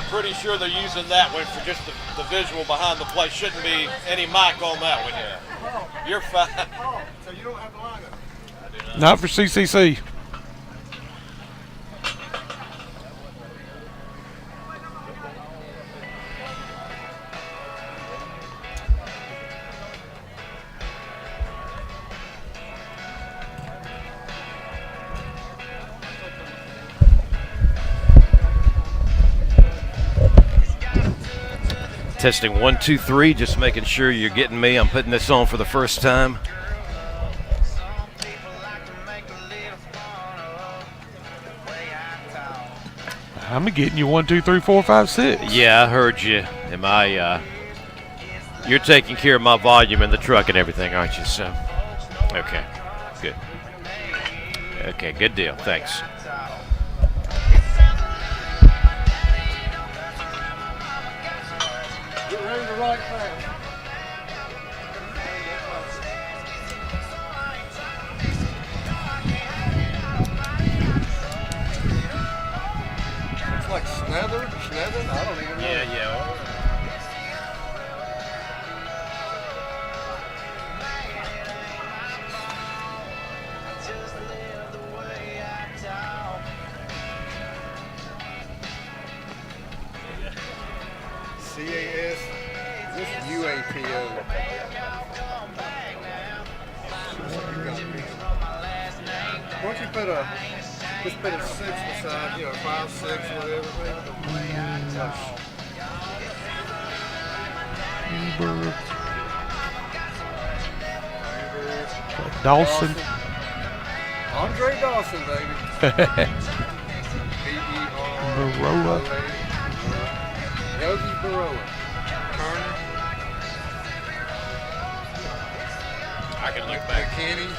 I'm pretty sure they're using that one for just the visual behind the play. Shouldn't be any mic on that one yet. You're fine. So you don't have the lineup? I do not. Not for CCC. Testing 1, 2, 3, just making sure you're getting me. I'm putting this on for the first time. I'm getting you 1, 2, 3, 4, 5, 6. Yeah, I heard you. Am I? You're taking care of my volume in the truck and everything, aren't you? So, okay, good. Okay, good deal. Thanks. Get ready to right back. It's like Snether? I don't even know. Yeah. CAS, is this UAPO? Why don't you put a 6 beside, 5, 6, whatever. Dawson. Andre Dawson, baby. Baroa. Yogi Baroa. Turner. I can look back. McKinney.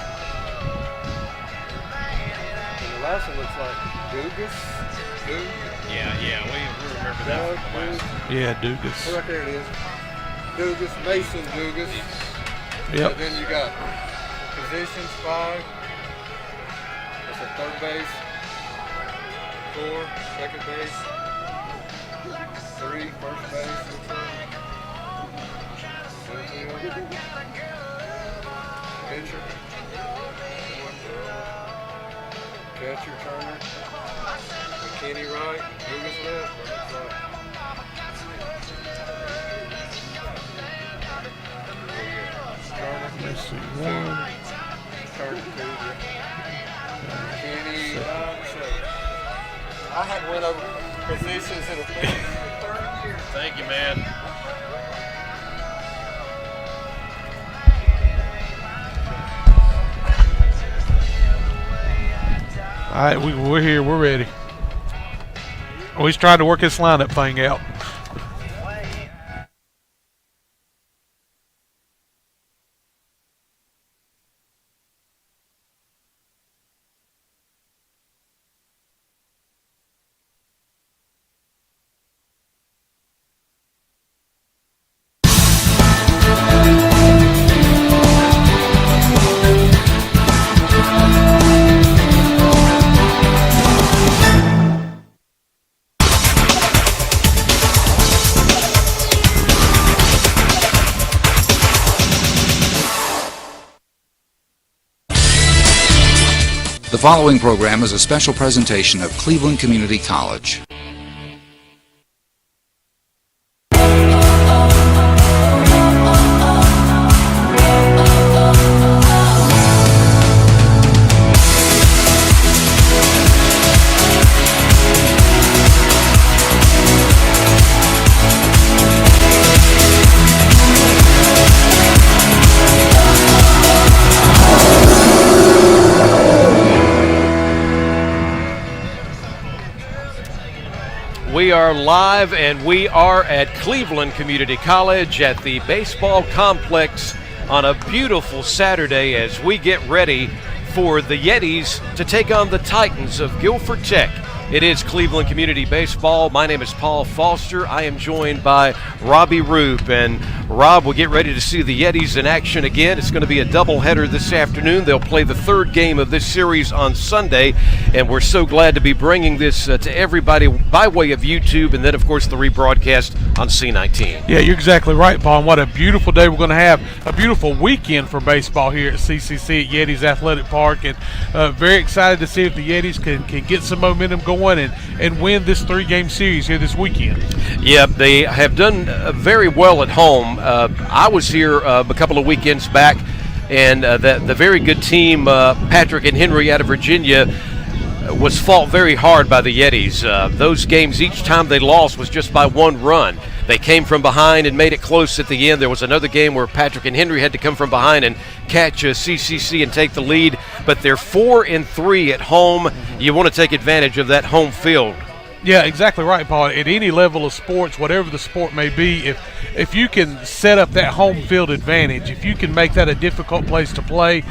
And the last one looks like Dugas. Yeah, we remember that from the last. Yeah, Oh, Dugas. right there it is. Dugas, Mason Dugas. Yep. And then you got positions 5. That's a third base. 4, second base. 3, first base. Pitcher. Catcher Turner. McKinney right. Dugas left. Let's see. 1. Turner 2. McKinney 5, 7. I hadn't went over positions in a 30 years. Thank you, man. All right, we're here. We're ready. Oh, he's trying to work his lineup thing out. The following program is a special presentation of Cleveland Community College. We are live and we are at Cleveland Community College at the baseball complex on a beautiful Saturday as we get ready for the Yetis to take on the Titans of Guilford Tech. It is Cleveland Community Baseball. My name is Paul Foster. I am joined by Robbie Roop. And Rob, we'll get ready to see the Yetis in action again. It's going to be a doubleheader this afternoon. They'll play the third game of this series on Sunday. And we're so glad to be bringing this to everybody by way of YouTube and then, of course, the rebroadcast on C19. Yeah, you're exactly right, Paul. And what a beautiful day we're going to have. A beautiful weekend for baseball here at CCC at Yeti's Athletic Park. And very excited to see if the Yetis can get some momentum going and win this three-game series here this weekend. Yeah, they have done very well at home. I was here a couple of weekends back, and the very good team, Patrick and Henry out of Virginia, was fought very hard by the Yetis. Those games, each time they lost was just by one run. They came from behind and made it close at the end. There was another game where Patrick and Henry had to come from behind and catch CCC and take the lead. But they're 4-3 at home. You want to take advantage of that home field. Yeah, exactly right, Paul. At any level of sports, whatever the sport may be, if you can set up that home field advantage, if you can make that a difficult place to play,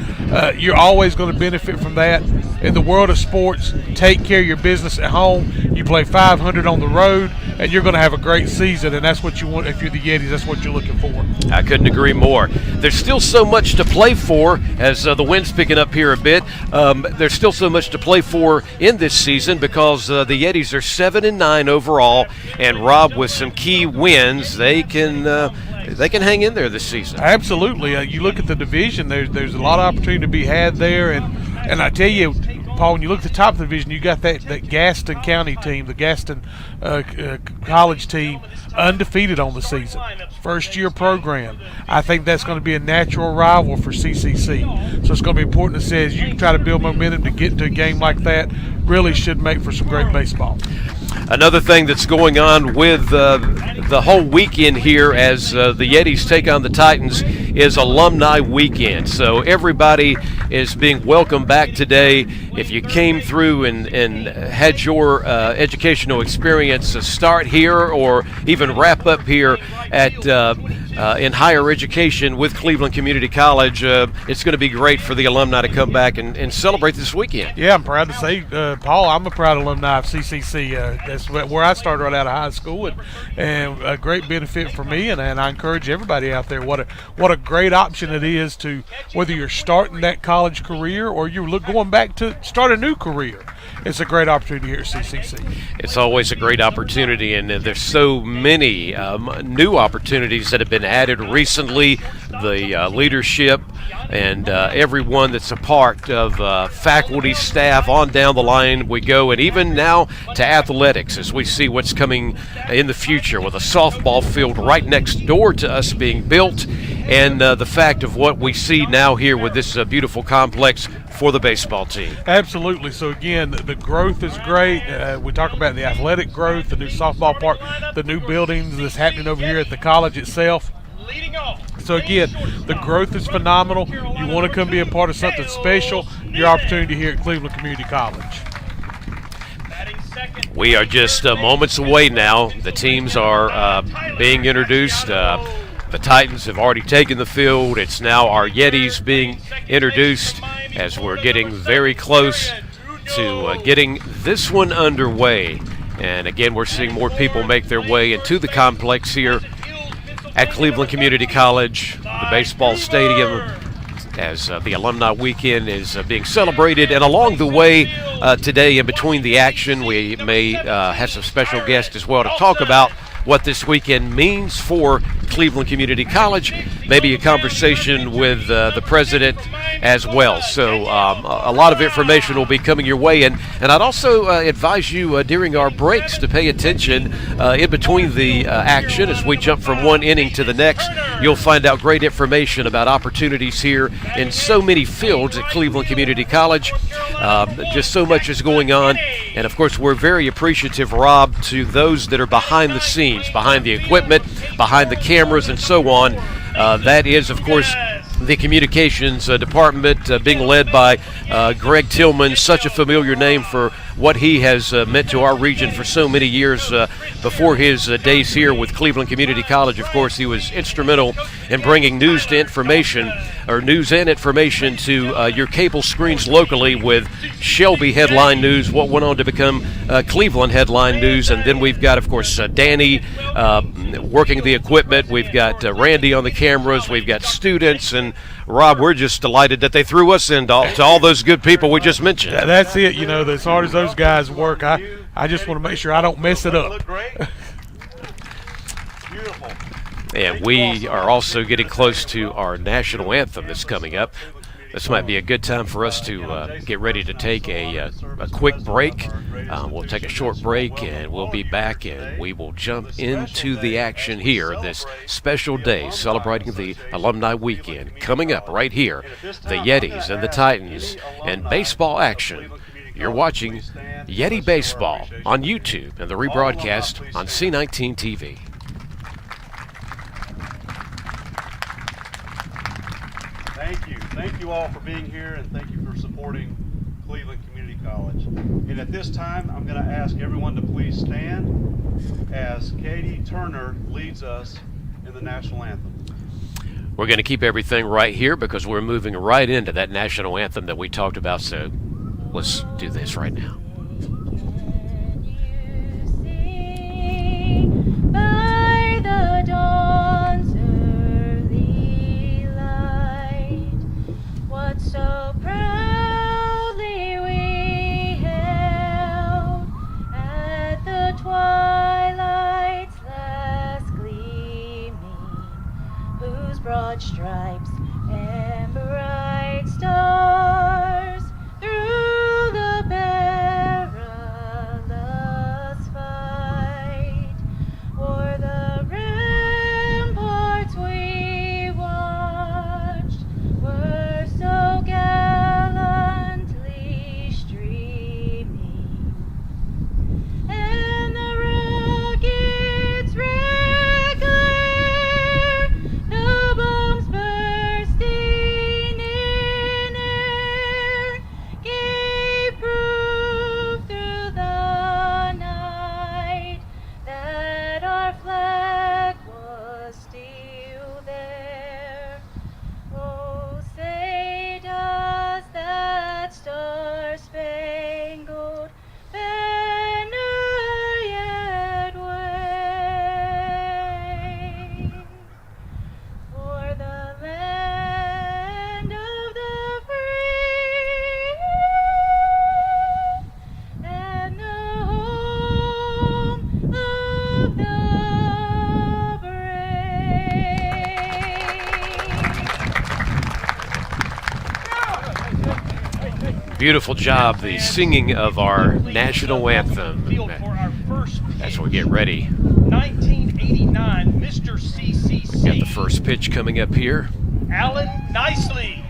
you're always going to benefit from that. In the world of sports, take care of your business at home. You play 500 on the road, and you're going to have a great season, and that's what you want. If you're the Yetis, that's what you're looking for. I couldn't agree more. There's still so much to play for as the wind's picking up here a bit. There's still so much to play for in this season because the Yetis are 7-9 overall, and Rob, with some key wins, they can hang in there this season. Absolutely. You look at the division. There's a lot of opportunity to be had there, and I tell you, Paul, when you look at the top of the division, you got that Gaston County team, the Gaston College team, undefeated on the season. First-year program. I think that's going to be a natural rival for CCC. So it's going to be important to say as you try to build momentum to get into a game like that, really should make for some great baseball. Another thing that's going on with the whole weekend here as the Yetis take on the Titans is Alumni Weekend. So everybody is being welcomed back today. If you came through and had your educational experience start here or even wrap up here at in higher education with Cleveland Community College, it's going to be great for the alumni to come back and celebrate this weekend. Yeah, I'm proud to say, Paul, I'm a proud alumni of CCC. That's where I started right out of high school, and a great benefit for me, and I encourage everybody out there. What a great option it is to, whether you're starting that college career or you're going back to start a new career. It's a great opportunity here at CCC. It's always a great opportunity, and there's so many new opportunities that have been added recently. The leadership and everyone that's a part of faculty, staff, on down the line we go, and even now to athletics as we see what's coming in the future with a softball field right next door to us being built, and the fact of what we see now here with this beautiful complex for the baseball team. Absolutely. So again, the growth is great. We talk about the athletic growth, the new softball park, the new buildings that's happening over here at the college itself. So again, the growth is phenomenal. You want to come be a part of something special, your opportunity here at Cleveland Community College. We are just moments away now. The teams are being introduced. The Titans have already taken the field. It's now our Yetis being introduced as we're getting very close to getting this one underway. And again, we're seeing more people make their way into the complex here at Cleveland Community College, the baseball stadium, as the Alumni Weekend is being celebrated. And along the way today, in between the action, we may have some special guests as well to talk about what this weekend means for Cleveland Community College, maybe a conversation with the president as well. So a lot of information will be coming your way. And I'd also advise you during our breaks to pay attention in between the action as we jump from one inning to the next. You'll find out great information about opportunities here in so many fields at Cleveland Community College. Just so much is going on. And, of course, we're very appreciative, Rob, to those that are behind the scenes, behind the equipment, behind the cameras, and so on. That is, of course, the communications department being led by Greg Tillman, such a familiar name for what he has meant to our region for so many years before his days here with Cleveland Community College. Of course, he was instrumental in bringing news and information to your cable screens locally with Shelby headline news, what went on to become Cleveland headline news. And then we've got, of course, Danny working the equipment. We've got Randy on the cameras. We've got students. And, Rob, we're just delighted that they threw us in to all those good people we just mentioned. That's it. You know, as hard as those guys work, I just want to make sure I don't mess it up. Beautiful. And we are also getting close to our national anthem that's coming up. This might be a good time for us to get ready to take a quick break. We'll take a short break, and we'll be back, and we will jump into the action here this special day celebrating the Alumni Weekend. Coming up right here, the Yetis and the Titans and baseball action. You're watching Yeti Baseball on YouTube and the rebroadcast on C19 TV. Thank you all for being here, and thank you for supporting Cleveland Community College. And at this time, I'm going to ask everyone to please stand as Katie Turner leads us in the national anthem. We're going to keep everything right here because we're moving right into that national anthem that we talked about, so let's do this right now. By the dawn's early light, what so proudly we held at the twilight's last gleaming, whose broad stripes and bright stars through the perilous fight o'er the ramparts we watched were so gallantly streaming, and the rockets' red glare, no bombs bursting in air, gave proof through the night that our flag was still there. Oh, say does that star-spangled banner yet wave for the land of the free and the home of the brave. Beautiful job, the singing of our national anthem. As we get ready, 1989, Mr. CCC. got the first pitch coming up here. Alan Nicely.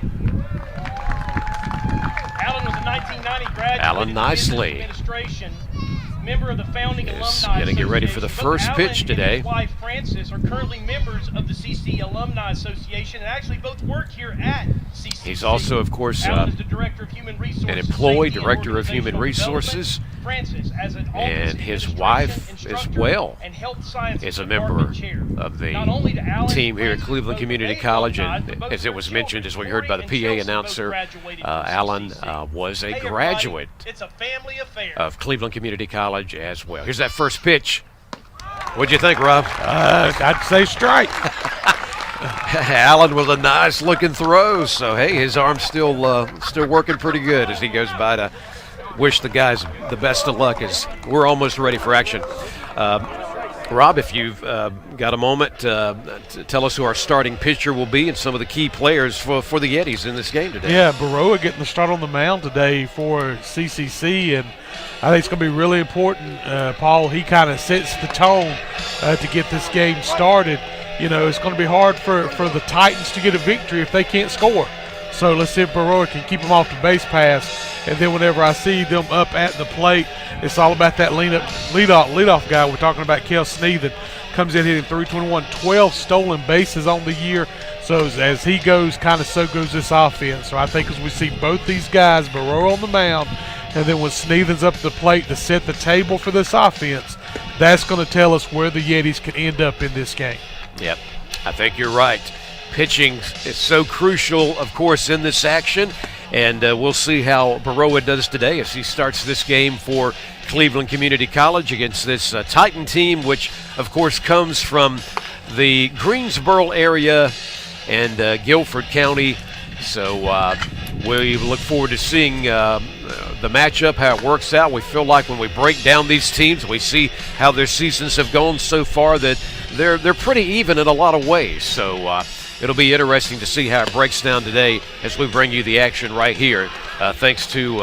Alan was a 1990 graduate. Alan Nicely. Administration, member of the founding Is alumni. gonna get ready for the Association. first Both pitch Alan today. And his wife Frances are currently members of the CC Alumni Association, and actually both work here at CCC. He's also, of course, Alan is the director of human resources, an employee, safety, and director of human organizational resources, development. Frances, as an and office his administration wife as instructor well and health sciences is a department member chair. of the Not only to Alan team here at and Cleveland Frances, Community both College, alumni, and but both as it was their mentioned, as we children, heard by the Corey and PA Chelsea, both announcer, graduated from Alan CCC. was a Hey, everybody, graduate it's a family affair. of Cleveland Community College as well. Here's that first pitch. What'd you think, Rob? I'd say strike. Alan with a nice looking throw. So hey, his arm's still working pretty good as he goes by to wish the guys the best of luck as we're almost ready for action. Rob, if you've got a moment, to tell us who our starting pitcher will be and some of the key players for the Yetis in this game today. Yeah, Baroa getting the start on the mound today for CCC, and I think it's going to be really important. Paul, he kind of sets the tone to get this game started. You know, it's going to be hard for the Titans to get a victory if they can't score. So let's see if Baroa can keep them off the base pass. And then whenever I see them up at the plate, it's all about that leadoff guy. We're talking about Kel Sneathen that comes in hitting .321, 12 stolen bases on the year. So as he goes, kind of so goes this offense. So I think as we see both these guys, Baroa on the mound and then when Sneathen's up at the plate to set the table for this offense, that's going to tell us where the Yetis can end up in this game. Yep, I think you're right. Pitching is so crucial, of course, in this action, and we'll see how Baroa does today as he starts this game for Cleveland Community College against this Titan team, which, of course, comes from the Greensboro area and Guilford County. So we look forward to seeing the matchup, how it works out. We feel like when we break down these teams, we see how their seasons have gone so far, that they're pretty even in a lot of ways. So it'll be interesting to see how it breaks down today as we bring you the action right here. Thanks to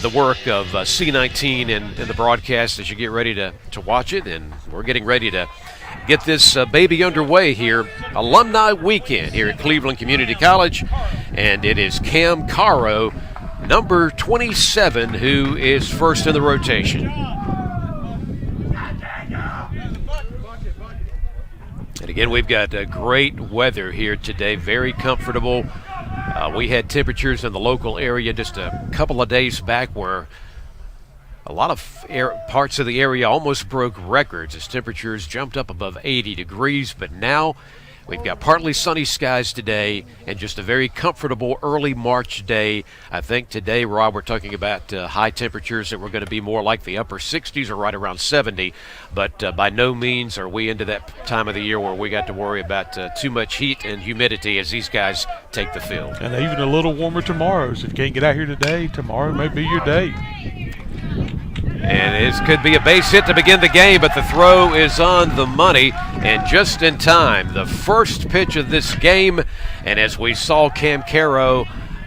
the work of C19 and the broadcast as you get ready to watch it. And we're getting ready to get this baby underway here. Alumni weekend here at Cleveland Community College. And it is Cam Caro, number 27, who is first in the rotation. And again, we've got great weather here today, very comfortable. We had temperatures in the local area just a couple of days back where a lot of parts of the area almost broke records as temperatures jumped up above 80 degrees. But now we've got partly sunny skies today and just a very comfortable early March day. I think today, Rob, we're talking about high temperatures that were going to be more like the upper 60s or right around 70. But by no means are we into that time of the year where we got to worry about too much heat and humidity as these guys take the field. And even a little warmer tomorrow. So if you can't get out here today, tomorrow may be your day. And it could be a base hit to begin the game, but the throw is on the money and just in time. The first pitch of this game, and as we saw, Cam Caro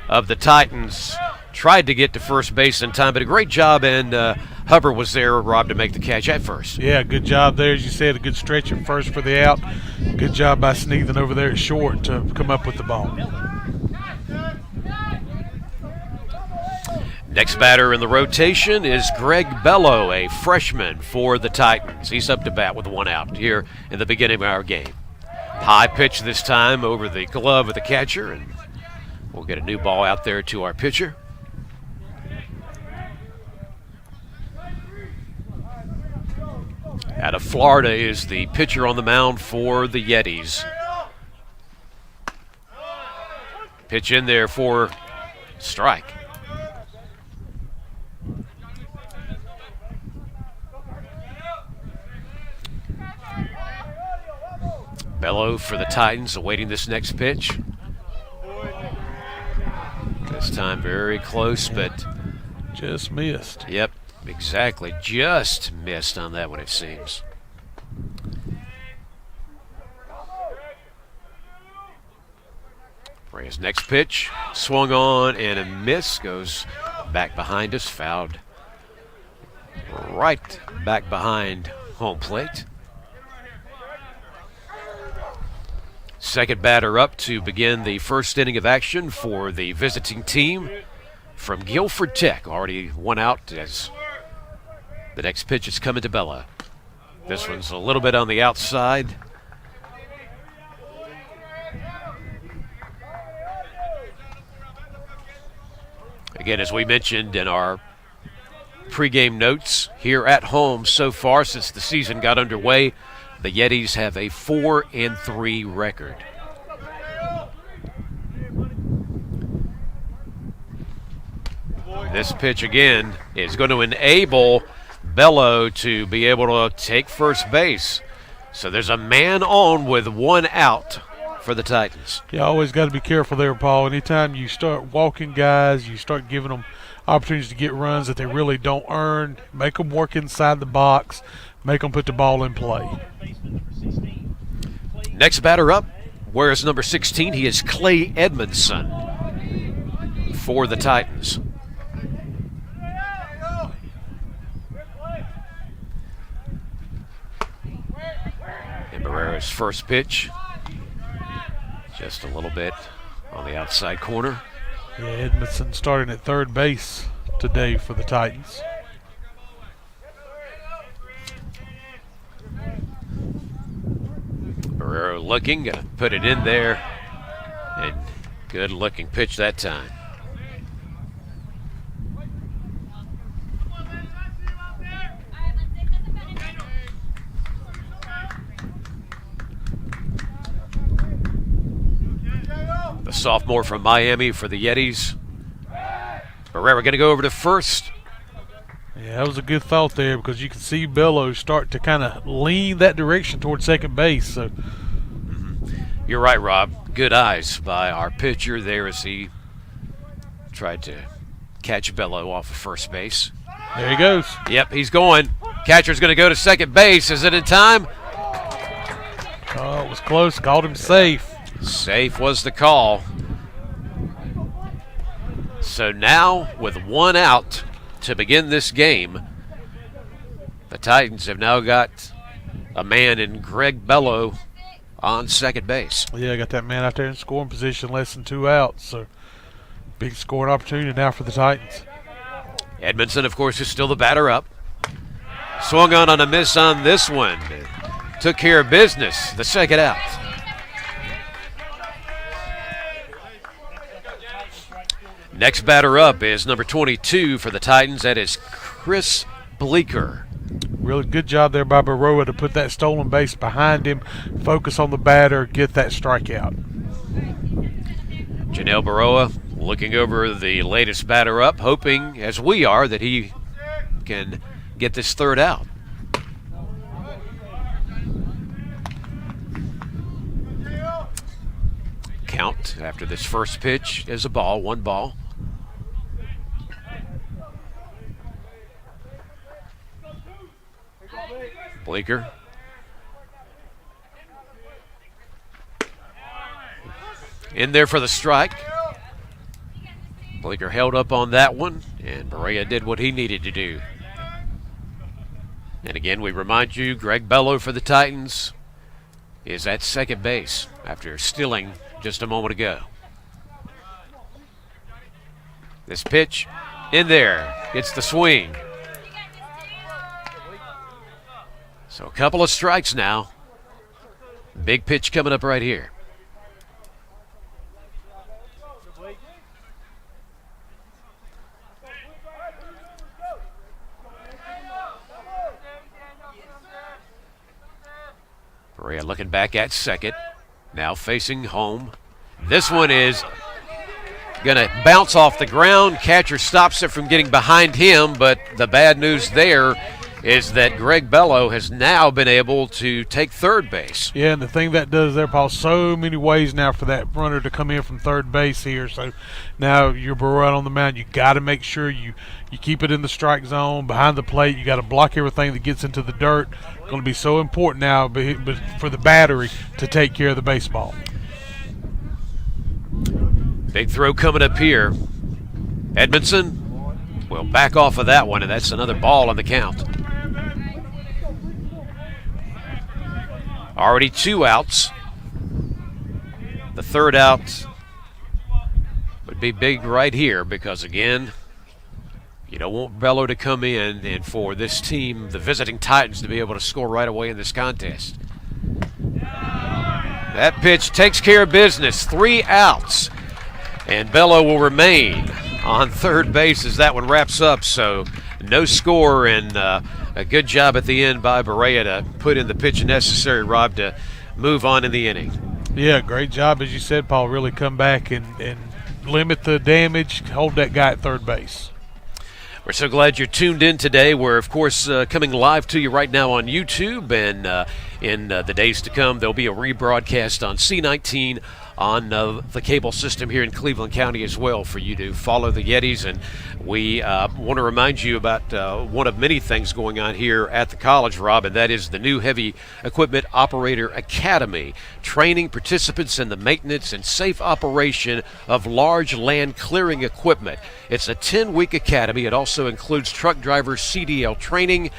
of the Titans tried to get to first base in time, but a great job, and Hubbard was there, Rob, to make the catch at first. Yeah, good job there. As you said, a good stretch at first for the out. Good job by Sneathen over there at short to come up with the ball. Next batter in the rotation is Greg Bello, a freshman for the Titans. He's up to bat with one out here in the beginning of our game. High pitch this time over the glove of the catcher, and we'll get a new ball out there to our pitcher. Out of Florida is the pitcher on the mound for the Yetis. Pitch in there for strike. Bello for the Titans awaiting this next pitch. This time very close, but just missed. Yep, exactly. Just missed on that one, it seems. For his next pitch, swung on and a miss, goes back behind us, fouled right back behind home plate. Second batter up to begin the first inning of action for the visiting team from Guilford Tech. Already one out as the next pitch is coming to Bella. This one's a little bit on the outside. Again, as we mentioned in our pregame notes, here at home so far since the season got underway, the Yetis have a 4-3 record. This pitch again is going to enable Bello to be able to take first base. So there's a man on with one out for the Titans. Yeah, always got to be careful there, Paul. Anytime you start walking guys, you start giving them opportunities to get runs that they really don't earn, make them work inside the box, make them put the ball in play. Next batter up, where's number 16? He is Clay Edmondson for the Titans. And Barrera's first pitch, just a little bit on the outside corner. Yeah, Edmondson starting at third base today for the Titans. Barrera looking, gonna put it in there, and good looking pitch that time. the sophomore from Miami for the Yetis. Barrera going to go over to first. Yeah, that was a good thought there because you can see Bello start to kind of lean that direction towards second base. So You're right, Rob. Good eyes by our pitcher there as he tried to catch Bello off of first base. there he goes. Yep, he's going. Catcher's going to go to second base. Is it in time? Oh, it was close. Called him safe. Safe was the call. So now, with one out to begin this game, the Titans have now got a man in Greg Bello on second base. Yeah, got that man out there in scoring position, less than 2 outs. So big scoring opportunity now for the Titans. Edmondson, of course, is still the batter up. Swung on a miss on this one. Took care of business, the second out. Next batter up is number 22 for the Titans. That is Chris Bleeker. Really good job there by Baroa to put that stolen base behind him, focus on the batter, get that strikeout. Janelle Baroa looking over the latest batter up, hoping, as we are, that he can get this third out. Count after this first pitch is a ball, 1 ball. Bleeker. In there for the strike. Bleeker held up on that one, and Berea did what he needed to do. And again, we remind you, Greg Bello for the Titans is at second base after stealing just a moment ago. This pitch in there. It's the swing. So a couple of strikes now. Big pitch coming up right here. Berea looking back at second. Now facing home. This one is going to bounce off the ground. Catcher stops it from getting behind him, but the bad news there is that Greg Bello has now been able to take third base. Yeah, and the thing that does there, Paul, so many ways now for that runner to come in from third base here. So now you're out on the mound. You got to make sure you keep it in the strike zone, behind the plate. You got to block everything that gets into the dirt. It's going to be so important now for the battery to take care of the baseball. Big throw coming up here. Edmondson will back off of that one, and that's another ball on the count. Already 2 outs. The third out would be big right here because, again, you don't want Bello to come in and for this team, the visiting Titans, to be able to score right away in this contest. That pitch takes care of business. 3 outs. And Bello will remain on third base as that one wraps up. So no score, and a good job at the end by Berea to put in the pitch necessary, Rob, to move on in the inning. Yeah, great job, as you said, Paul. Really come back and limit the damage, hold that guy at third base. We're so glad you're tuned in today. We're, of course, coming live to you right now on YouTube, and in the days to come, there'll be a rebroadcast on C19 on the cable system here in Cleveland County as well for you to follow the Yetis. And we want to remind you about one of many things going on here at the college, Rob, and that is the new Heavy Equipment Operator Academy, training participants in the maintenance and safe operation of large land clearing equipment. It's a 10-week academy. It also includes truck driver CDL training.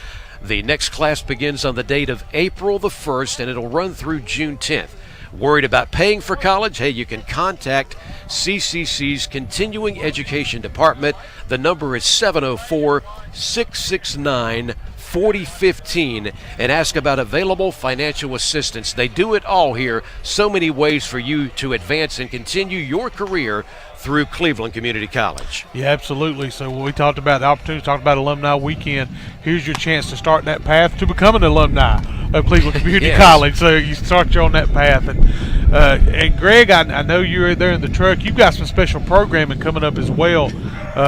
The next class begins on the date of April the 1st, and it'll run through June 10th. Worried about paying for college? Hey, you can contact CCC's Continuing Education Department. The number is 704-669-4015 and ask about available financial assistance. They do it all here. So many ways for you to advance and continue your career through Cleveland Community College. Yeah, absolutely. So when we talked about the opportunity, talked about Alumni Weekend, here's your chance to start that path to become an alumni of Cleveland Community Yes. College. So you start you on that path. And Greg, I know you're there in the truck. You've got some special programming coming up as well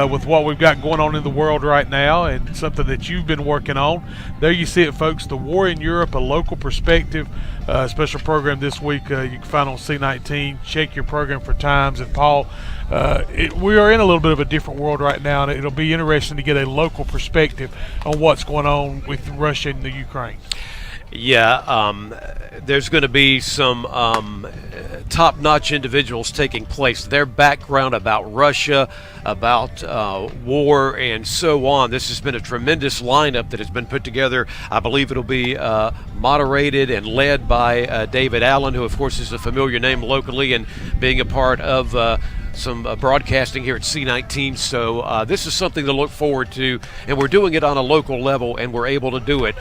with what we've got going on in the world right now, and something that you've been working on. There you see it, folks. The War in Europe, a local perspective. Special program this week you can find on C19. Check your program for times. And Paul, we are in a little bit of a different world right now, and it'll be interesting to get a local perspective on what's going on with Russia and the Ukraine. Yeah, there's going to be some top-notch individuals taking place. Their background about Russia, about war, and so on. This has been a tremendous lineup that has been put together. I believe it'll be moderated and led by David Allen, who, of course, is a familiar name locally and being a part of some broadcasting here at C19. So this is something to look forward to, and we're doing it on a local level, and we're able to do it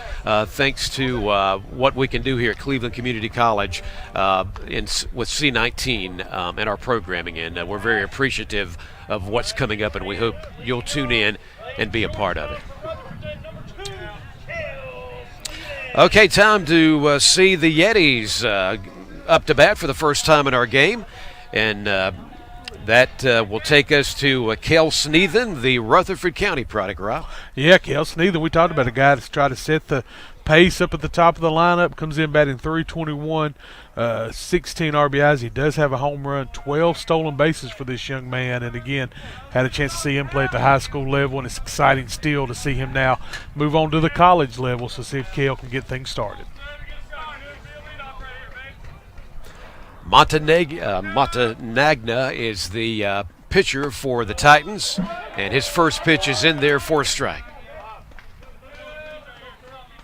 thanks to what we can do here at Cleveland Community College with C19 and our programming. And we're very appreciative of what's coming up, and we hope you'll tune in and be a part of it. Okay, time to see the Yetis up to bat for the first time in our game, and that will take us to Kel Sneathen, the Rutherford County product, Rob. Yeah, Kel Sneathen, we talked about a guy that's trying to set the pace up at the top of the lineup, comes in batting .321, 16 RBIs. He does have a home run, 12 stolen bases for this young man, and again, had a chance to see him play at the high school level, and it's exciting still to see him now move on to the college level, so see if Kel can get things started. Montanagna is the pitcher for the Titans, and his first pitch is in there for a strike.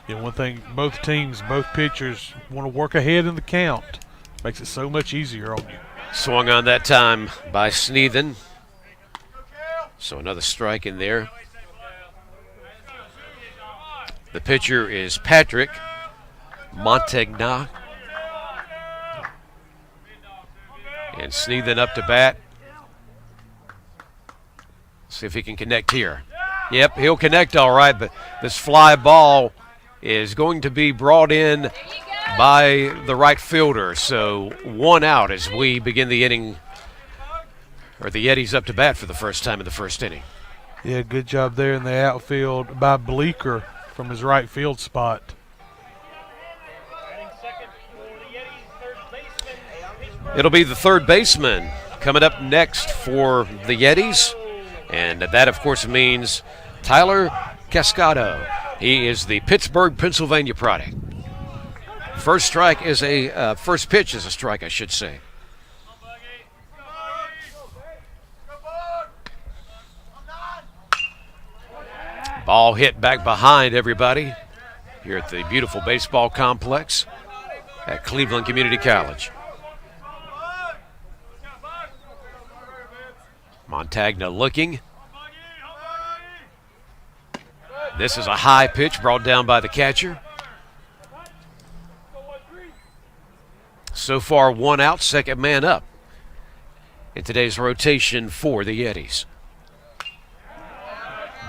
Yeah, one thing, both teams, both pitchers want to work ahead in the count. Makes it so much easier on you. Swung on that time by Sneathen. So another strike in there. The pitcher is Patrick Montegna. And Sneathen up to bat. See if he can connect here. Yep, he'll connect all right, but this fly ball is going to be brought in by the right fielder. So one out as we begin the inning, or the Yetis up to bat for the first time in the first inning. Yeah, good job there in the outfield by Bleeker from his right field spot. It'll be the third baseman coming up next for the Yetis. And that, of course, means Tyler Cascado. He is the Pittsburgh, Pennsylvania product. First pitch is a strike, I should say. Ball hit back behind everybody here at the beautiful baseball complex at Cleveland Community College. Montagna looking. This is a high pitch brought down by the catcher. So far, one out, second man up in today's rotation for the Yetis.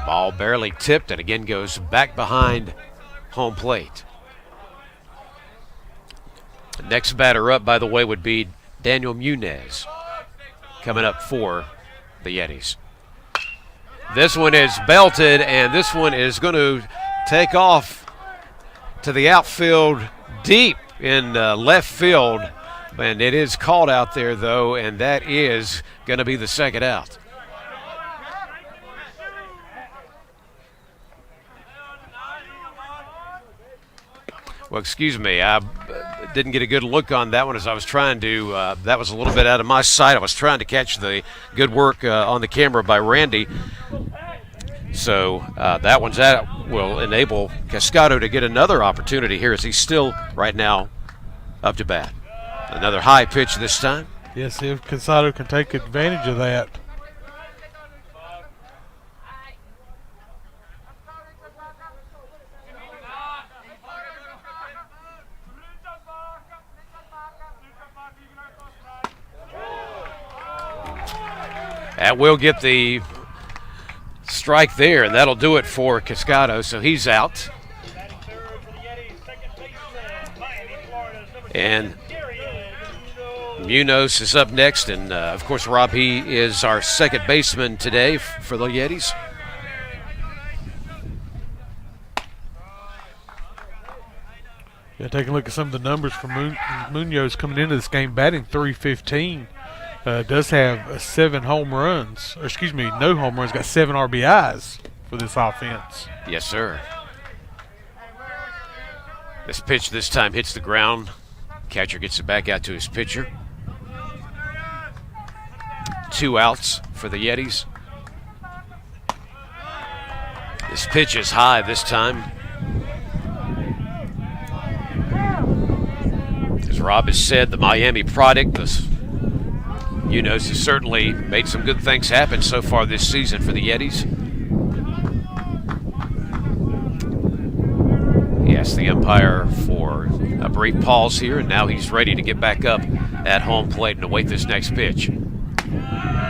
Ball barely tipped and again goes back behind home plate. The next batter up, by the way, would be Daniel Munez coming up for the Yetis. This one is belted, and this one is going to take off to the outfield deep in left field. And it is called out there, though, and that is going to be the second out. Well, excuse me, I didn't get a good look on that one as I was trying to. That was a little bit out of my sight. I was trying to catch the good work on the camera by Randy. So that one's out. Will enable Cascado to get another opportunity here as he's still right now up to bat. Another high pitch this time. Yes, if Cascado can take advantage of that. That will get the strike there, and that'll do it for Cascado, so he's out. And Munoz is up next, and of course, Rob, he is our second baseman today for the Yetis. Yeah, taking a look at some of the numbers from Munoz coming into this game, batting .315. Does have 7 home runs, or excuse me, no home runs, got 7 RBIs for this offense. Yes, sir. This pitch this time hits the ground. Catcher gets it back out to his pitcher. 2 outs for the Yetis. This pitch is high this time. As Rob has said, the Miami product, Munoz has certainly made some good things happen so far this season for the Yetis. He asked the umpire for a brief pause here, and now he's ready to get back up at home plate and await this next pitch.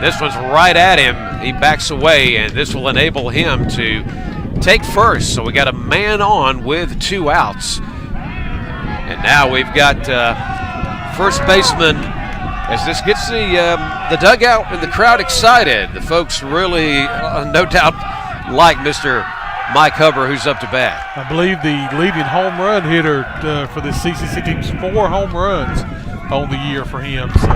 This one's right at him. He backs away, and this will enable him to take first. So we got a man on with 2 outs. And now we've got first baseman, as this gets the dugout and the crowd excited. The folks really, no doubt, like Mr. Mike Hubbard, who's up to bat. I believe the leading home run hitter for the CCC team's 4 home runs on the year for him. So.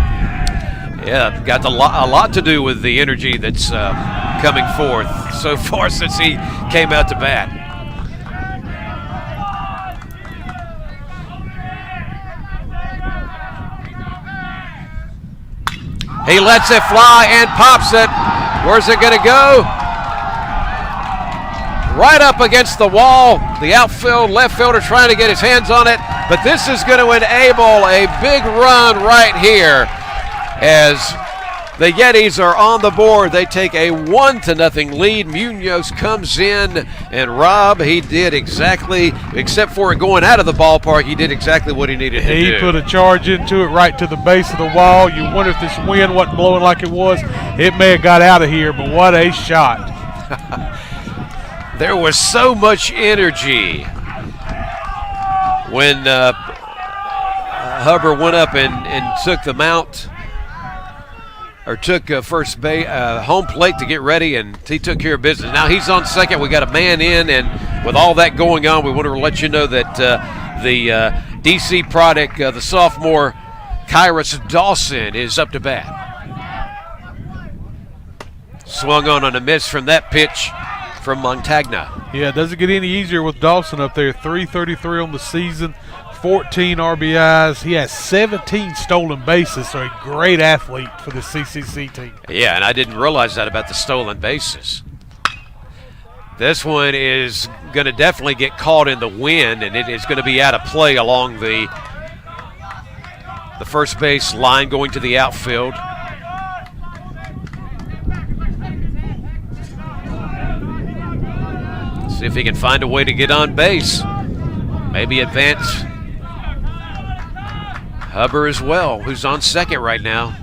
Yeah, got a lot to do with the energy that's coming forth so far since he came out to bat. He lets it fly and pops it. Where's it going to go? Right up against the wall. The outfield left fielder trying to get his hands on it, but this is going to enable a big run right here as the Yetis are on the board. They take a 1-0 lead. Munoz comes in, and Rob, he did exactly, except for it going out of the ballpark, he did exactly what he needed to do. He put a charge into it right to the base of the wall. You wonder if this wind wasn't blowing like it was. It may have got out of here, but what a shot. There was so much energy when Hubbard went up and took the mount, or took first base, home plate to get ready, and he took care of business. Now he's on second. We got a man in, and with all that going on, we want to let you know that the DC product, the sophomore Kyrus Dawson, is up to bat. Swung on a miss from that pitch from Montagna. Yeah, it doesn't get any easier with Dawson up there. .333 on the season, 14 RBIs. He has 17 stolen bases, so a great athlete for the CCC team. Yeah, and I didn't realize that about the stolen bases. This one is going to definitely get caught in the wind, and it is going to be out of play along the first base line going to the outfield. See if he can find a way to get on base. Maybe advance Hubbard as well, who's on second right now.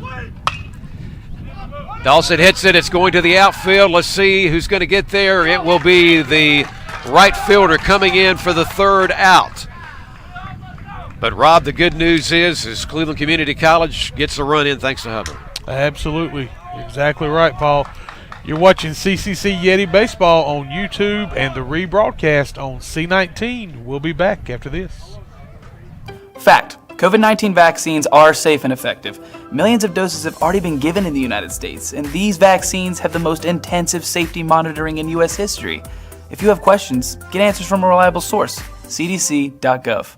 Dawson hits it. It's going to the outfield. Let's see who's going to get there. It will be the right fielder coming in for the 3rd out. But, Rob, the good news is Cleveland Community College gets the run in thanks to Hubbard. Absolutely. Exactly right, Paul. You're watching CCC Yeti Baseball on YouTube and the rebroadcast on C19. We'll be back after this. Fact: COVID-19 vaccines are safe and effective. Millions of doses have already been given in the United States, and these vaccines have the most intensive safety monitoring in U.S. history. If you have questions, get answers from a reliable source, cdc.gov.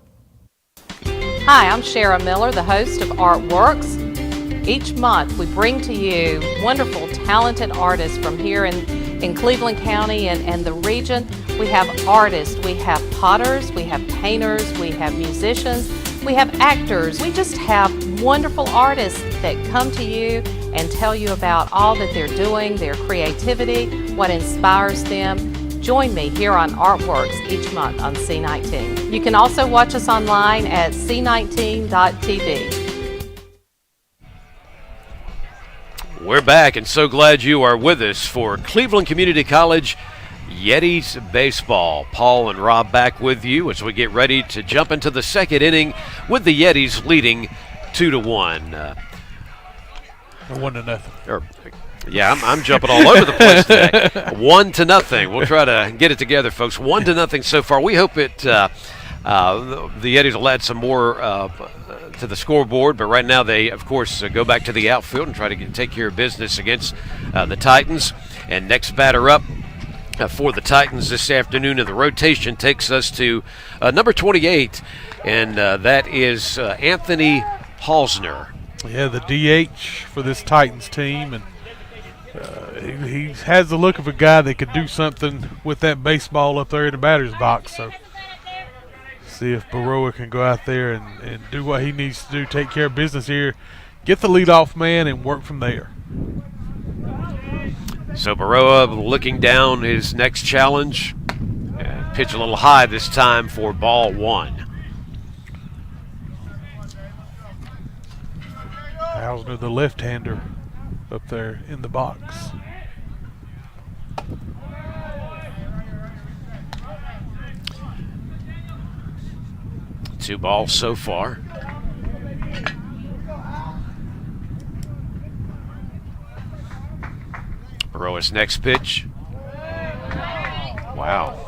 Hi, I'm Shara Miller, the host of Artworks. Each month we bring to you wonderful, talented artists from here in Cleveland County and the region. We have artists, we have potters, we have painters, we have musicians, we have actors. We just have wonderful artists that come to you and tell you about all that they're doing, their creativity, what inspires them. Join me here on Artworks each month on C19. You can also watch us online at c19.tv. We're back, and so glad you are with us for Cleveland Community College Yetis baseball. Paul and Rob back with you as we get ready to jump into the second inning with the Yetis leading 2-1. 1-0. Yeah, I'm jumping all over the place today. 1-0. We'll try to get it together, folks. 1-0 so far. We hope the Yetis will add some more to the scoreboard, but right now they, of course, go back to the outfield and try to take care of business against the Titans. And next batter up for the Titans this afternoon in the rotation takes us to number 28, and that is Anthony Halsner. Yeah, the DH for this Titans team, and he has the look of a guy that could do something with that baseball up there in the batter's box. So see if Baroa can go out there and do what he needs to do, take care of business here, get the leadoff man, and work from there. So Baroa looking down his next challenge. And pitch a little high this time for ball one. Hausner, the left-hander, up there in the box. Two balls so far. Baroa's next pitch. Wow.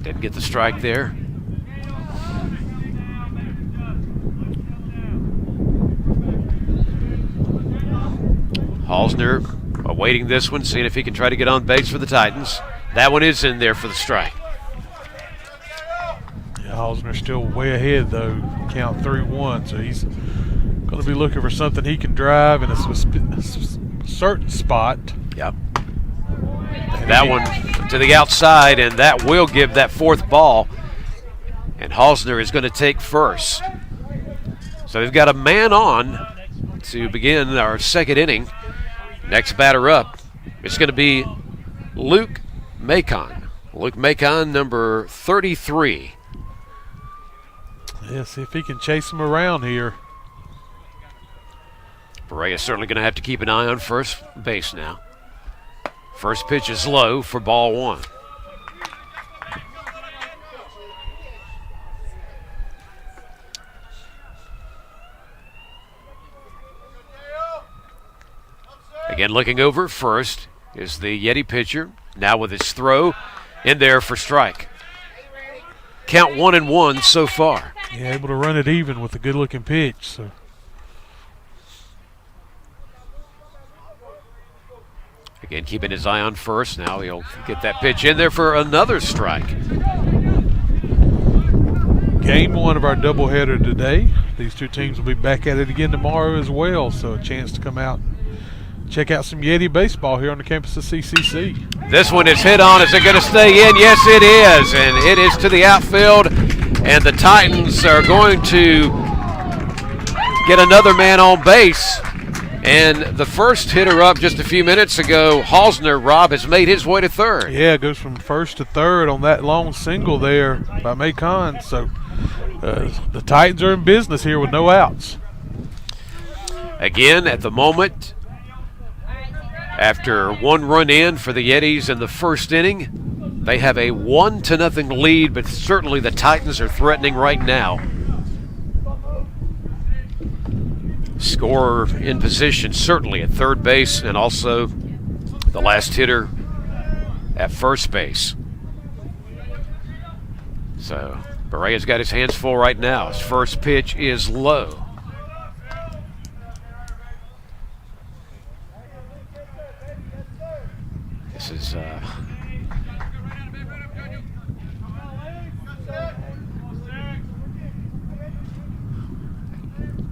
Didn't get the strike there. Halsner awaiting this one, seeing if he can try to get on base for the Titans. That one is in there for the strike. Yeah, Halsner's still way ahead, though. Count 3-1, so he's going to be looking for something he can drive in a certain spot. Yep. That one to the outside, and that will give that fourth ball. And Halsner is going to take first. So they've got a man on to begin our second inning. Next batter up, it's going to be Luke Macon. Luke Macon, number 33. Yeah, see if he can chase him around here. Barea certainly going to have to keep an eye on first base now. First pitch is low for ball one. Again, looking over first is the Yeti pitcher. Now with his throw in there for strike. Count 1-1 so far. Yeah, able to run it even with a good-looking pitch. So. Again, keeping his eye on first. Now he'll get that pitch in there for another strike. Game one of our doubleheader today. These two teams will be back at it again tomorrow as well, so a chance to come out and check out some Yeti baseball here on the campus of CCC. This one is hit on. Is it going to stay in? Yes, it is. And it is to the outfield. And the Titans are going to get another man on base. And the first hitter up just a few minutes ago, Halsner, Rob, has made his way to third. Yeah, it goes from first to third on that long single there by Macon. So the Titans are in business here with no outs. Again, at the moment, after one run in for the Yetis in the first inning, they have a 1-0 lead, but certainly the Titans are threatening right now. Scorer in position certainly at third base, and also the last hitter at first base. So Barea's got his hands full right now. His first pitch is low. This is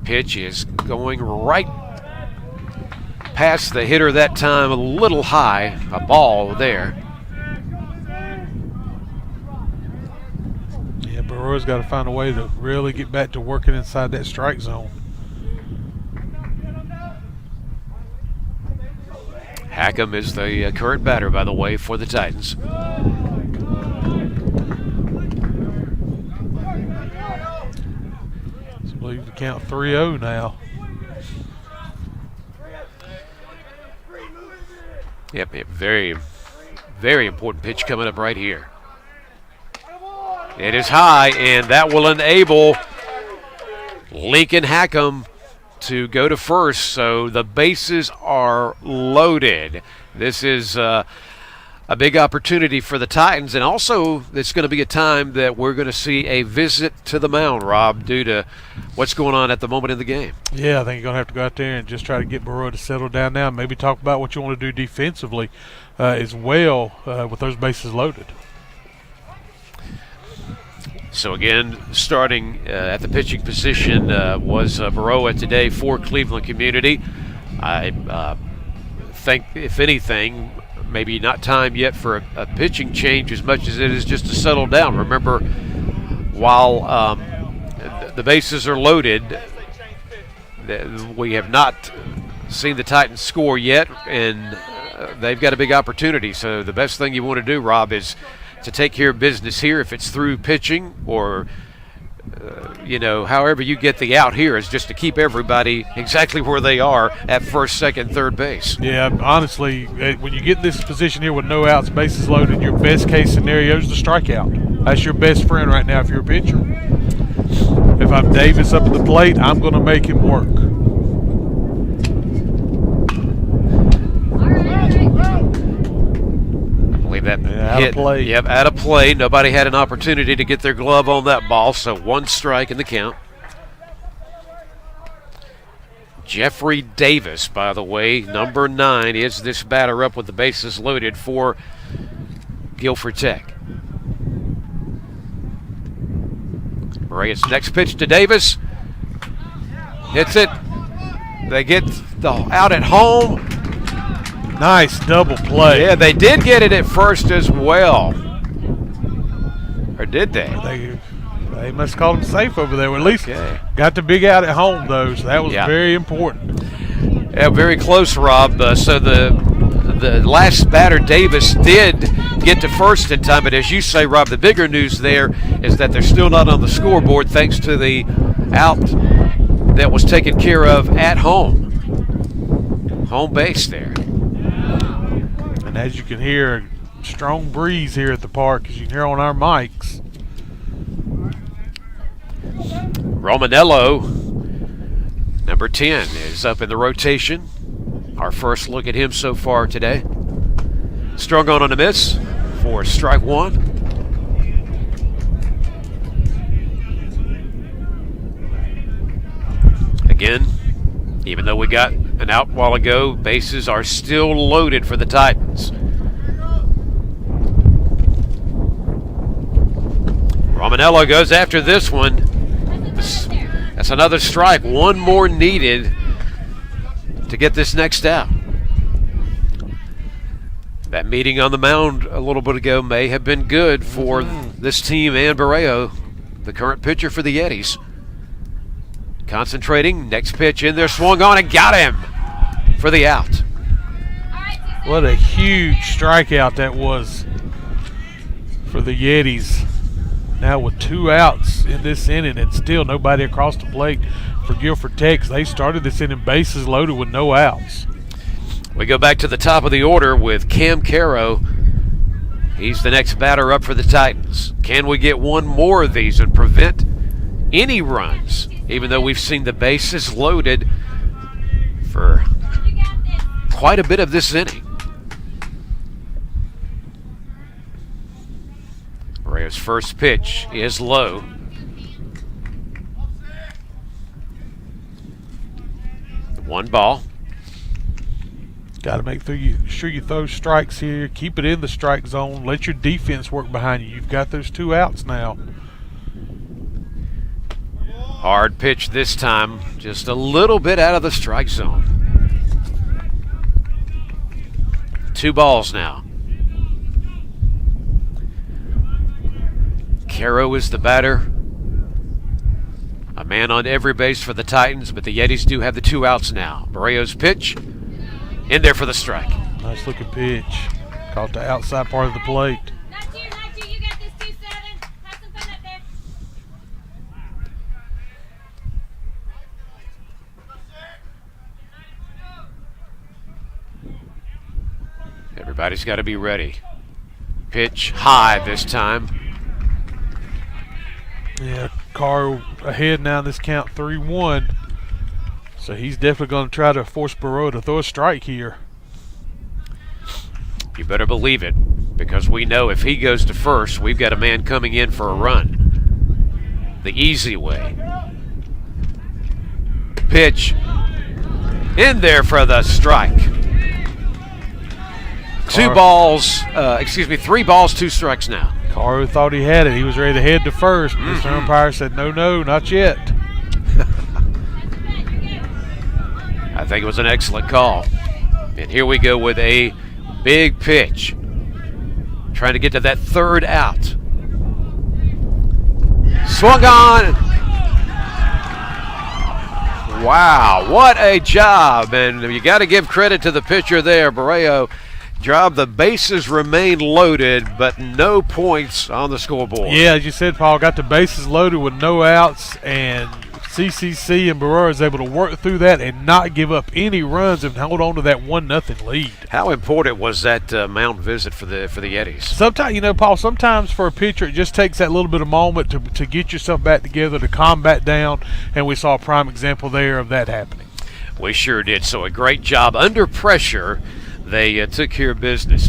pitch is going right past the hitter that time, a little high, a ball there. Yeah, Baroa's got to find a way to really get back to working inside that strike zone. Hackham is the current batter, by the way, for the Titans. I believe the count 3-0 now. Yep, very, very important pitch coming up right here. It is high, and that will enable Lincoln Hackham to go to first, so the bases are loaded. This is a big opportunity for the Titans, and also it's going to be a time that we're going to see a visit to the mound, Rob, due to what's going on at the moment in the game. Yeah, I think you're going to have to go out there and just try to get Barroa to settle down now, and maybe talk about what you want to do defensively as well with those bases loaded. So again, starting at the pitching position was Barroa today for Cleveland Community. I think, if anything, maybe not time yet for a pitching change as much as it is just to settle down. Remember, while the bases are loaded, we have not seen the Titans score yet, and they've got a big opportunity. So the best thing you want to do, Rob, is to take care of business here. If it's through pitching or however you get the out here, is just to keep everybody exactly where they are at first, second, third base. Yeah, honestly, when you get in this position here with no outs, bases loaded, your best case scenario is the strikeout. That's your best friend right now if you're a pitcher. If I'm Davis up at the plate, I'm going to make him work. That out hit, of play. Yep, out of play. Nobody had an opportunity to get their glove on that ball, so one strike in the count. Jeffrey Davis, by the way, number 9, is this batter up with the bases loaded for Guilford Tech. Reyes' next pitch to Davis. Hits it. They get the out at home. Nice double play. Yeah, they did get it at first as well. Or did they? They must call him safe over there. Well, at least got the big out at home, though, so that was very important. Yeah, very close, Rob. So the last batter, Davis, did get to first in time. But as you say, Rob, the bigger news there is that they're still not on the scoreboard thanks to the out that was taken care of at home. Home base there. And as you can hear, a strong breeze here at the park, as you can hear on our mics. Romanello, number 10, is up in the rotation. Our first look at him so far today. Strung on a miss for strike one. Again, even though we got an out while ago, bases are still loaded for the Titans. Romanello goes after this one. That's another strike. One more needed to get this next out. That meeting on the mound a little bit ago may have been good for this team and Barroa, the current pitcher for the Yetis. Concentrating, next pitch in there, swung on and got him for the out. What a huge strikeout that was for the Yetis. Now with 2 outs in this inning and still nobody across the plate for Guilford Tech. They started this inning bases loaded with no outs. We go back to the top of the order with Cam Caro. He's the next batter up for the Titans. Can we get one more of these and prevent any runs, even though we've seen the bases loaded for quite a bit of this inning? Reyes' first pitch is low. One ball. Got to make sure you throw strikes here. Keep it in the strike zone. Let your defense work behind you. You've got those 2 outs now. Hard pitch this time, just a little bit out of the strike zone. 2 balls now. Caro is the batter. A man on every base for the Titans, but the Yetis do have the 2 outs now. Barroa's pitch, in there for the strike. Nice looking pitch. Caught the outside part of the plate. You got this 2-7. Have some fun up there. Everybody's got to be ready. Pitch high this time. Yeah, Carr ahead now in this count 3-1. So he's definitely going to try to force Barrow to throw a strike here. You better believe it, because we know if he goes to first, we've got a man coming in for a run. The easy way. Pitch in there for the strike. Three balls, 2 strikes now. Carr thought he had it. He was ready to head to first. Mr. Umpire said, no, not yet. I think it was an excellent call. And here we go with a big pitch. Trying to get to that third out. Swung on. Wow, what a job. And you got to give credit to the pitcher there, Barrow. Job, the bases remain loaded, but no points on the scoreboard. Yeah, as you said, Paul, got the bases loaded with no outs, and CCC and Barrow is able to work through that and not give up any runs and hold on to that 1-0 lead. How important was that mound visit for the Yetis? Sometimes, Paul, sometimes for a pitcher it just takes that little bit of moment to get yourself back together, to calm back down, and we saw a prime example there of that happening. We sure did. So a great job under pressure. They took care of business.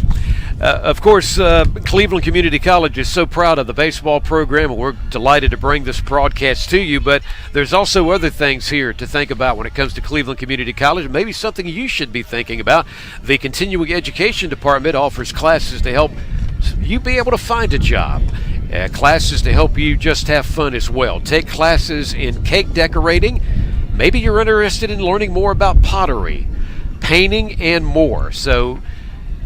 Of course, Cleveland Community College is so proud of the baseball program, and we're delighted to bring this broadcast to you, but there's also other things here to think about when it comes to Cleveland Community College, maybe something you should be thinking about. The Continuing Education Department offers classes to help you be able to find a job, classes to help you just have fun as well. Take classes in cake decorating. Maybe you're interested in learning more about pottery, painting, and more. So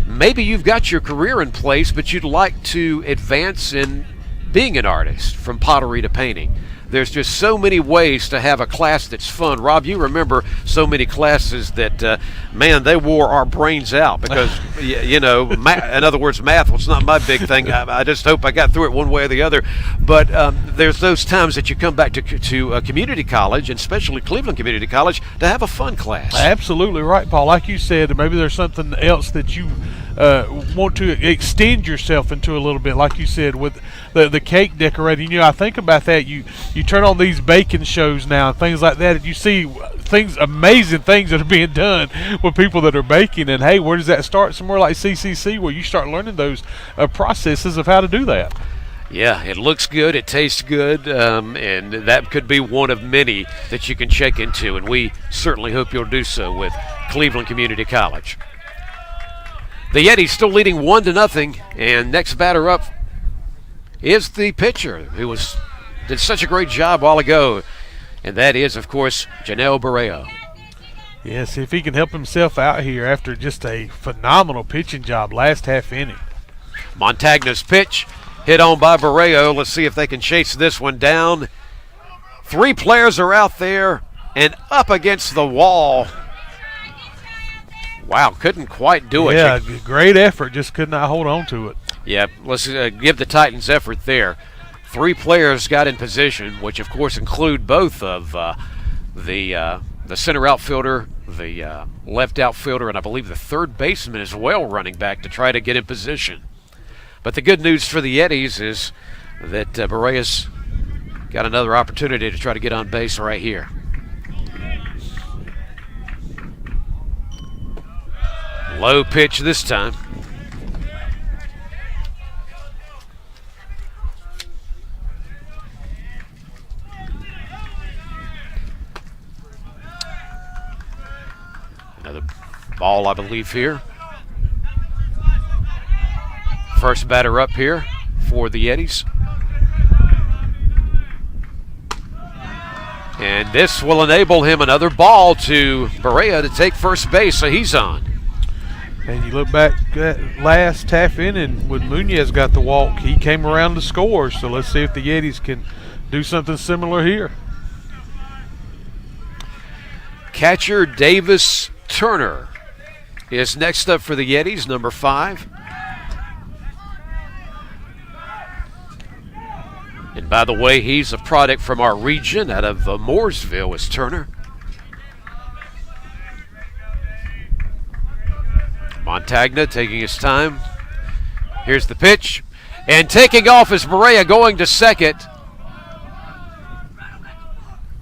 maybe you've got your career in place, but you'd like to advance in being an artist, from pottery to painting. There's just so many ways to have a class that's fun. Rob, you remember so many classes that, man, they wore our brains out because, in other words, math was not my big thing. I just hope I got through it one way or the other. But there's those times that you come back to a community college, and especially Cleveland Community College, to have a fun class. Absolutely right, Paul. Like you said, maybe there's something else that you want to extend yourself into a little bit, like you said, with the cake decorating. I think about that. You turn on these baking shows now and things like that, and you see amazing things that are being done with people that are baking. And hey, where does that start? Somewhere like CCC, where you start learning those processes of how to do that. Yeah, it looks good, it tastes good, and that could be one of many that you can check into, and we certainly hope you'll do so with Cleveland Community College. The Yetis still leading 1-0, and next batter up is the pitcher who did such a great job a while ago, and that is, of course, Janelle Barrow. Yes, if he can help himself out here after just a phenomenal pitching job last half inning. Montagna's pitch hit on by Barrow. Let's see if they can chase this one down. 3 players are out there and up against the wall. Wow, couldn't quite do it. Yeah, great effort, just could not hold on to it. Yeah, let's give the Titans effort there. 3 players got in position, which of course include both of the center outfielder, the left outfielder, and I believe the third baseman as well running back to try to get in position. But the good news for the Yetis is that Barrow's got another opportunity to try to get on base right here. Low pitch this time. Another ball, I believe, here. First batter up here for the Yetis. And this will enable him another ball to Barrow to take first base, so he's on. And you look back at last half inning when Munoz got the walk, he came around to score. So let's see if the Yetis can do something similar here. Catcher Davis Turner is next up for the Yetis, number 5. And by the way, he's a product from our region out of Mooresville, is Turner. Montagna taking his time. Here's the pitch. And taking off is Berea going to second.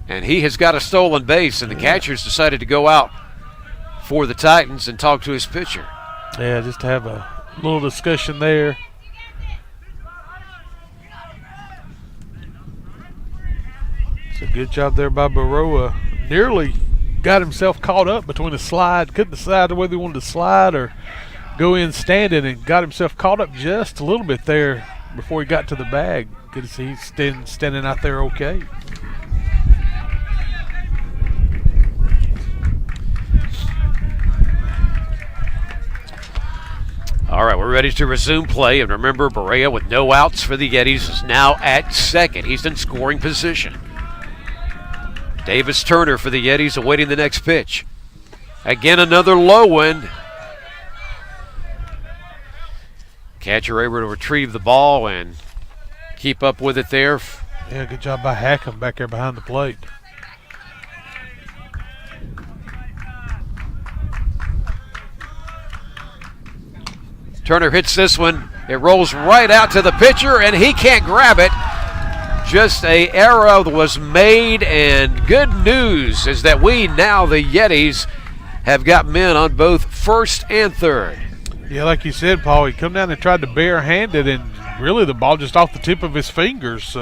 And he has got a stolen base, and the catcher's decided to go out for the Titans and talk to his pitcher. Yeah, just to have a little discussion there. It's a good job there by Baroa. Nearly got himself caught up between a slide. Couldn't decide whether he wanted to slide or go in standing, and got himself caught up just a little bit there before he got to the bag. Good to see he's standing out there okay. All right, we're ready to resume play. And remember, Berea with no outs for the Yetis is now at second. He's in scoring position. Davis Turner for the Yetis awaiting the next pitch. Again, another low one. Catcher able to retrieve the ball and keep up with it there. Yeah, good job by Hackham back there behind the plate. Turner hits this one. It rolls right out to the pitcher, and he can't grab it. Just a error was made, and good news is that we now, the Yetis, have got men on both first and third. Yeah, like you said, Paul, he come down and tried to barehand it, and really the ball just off the tip of his fingers.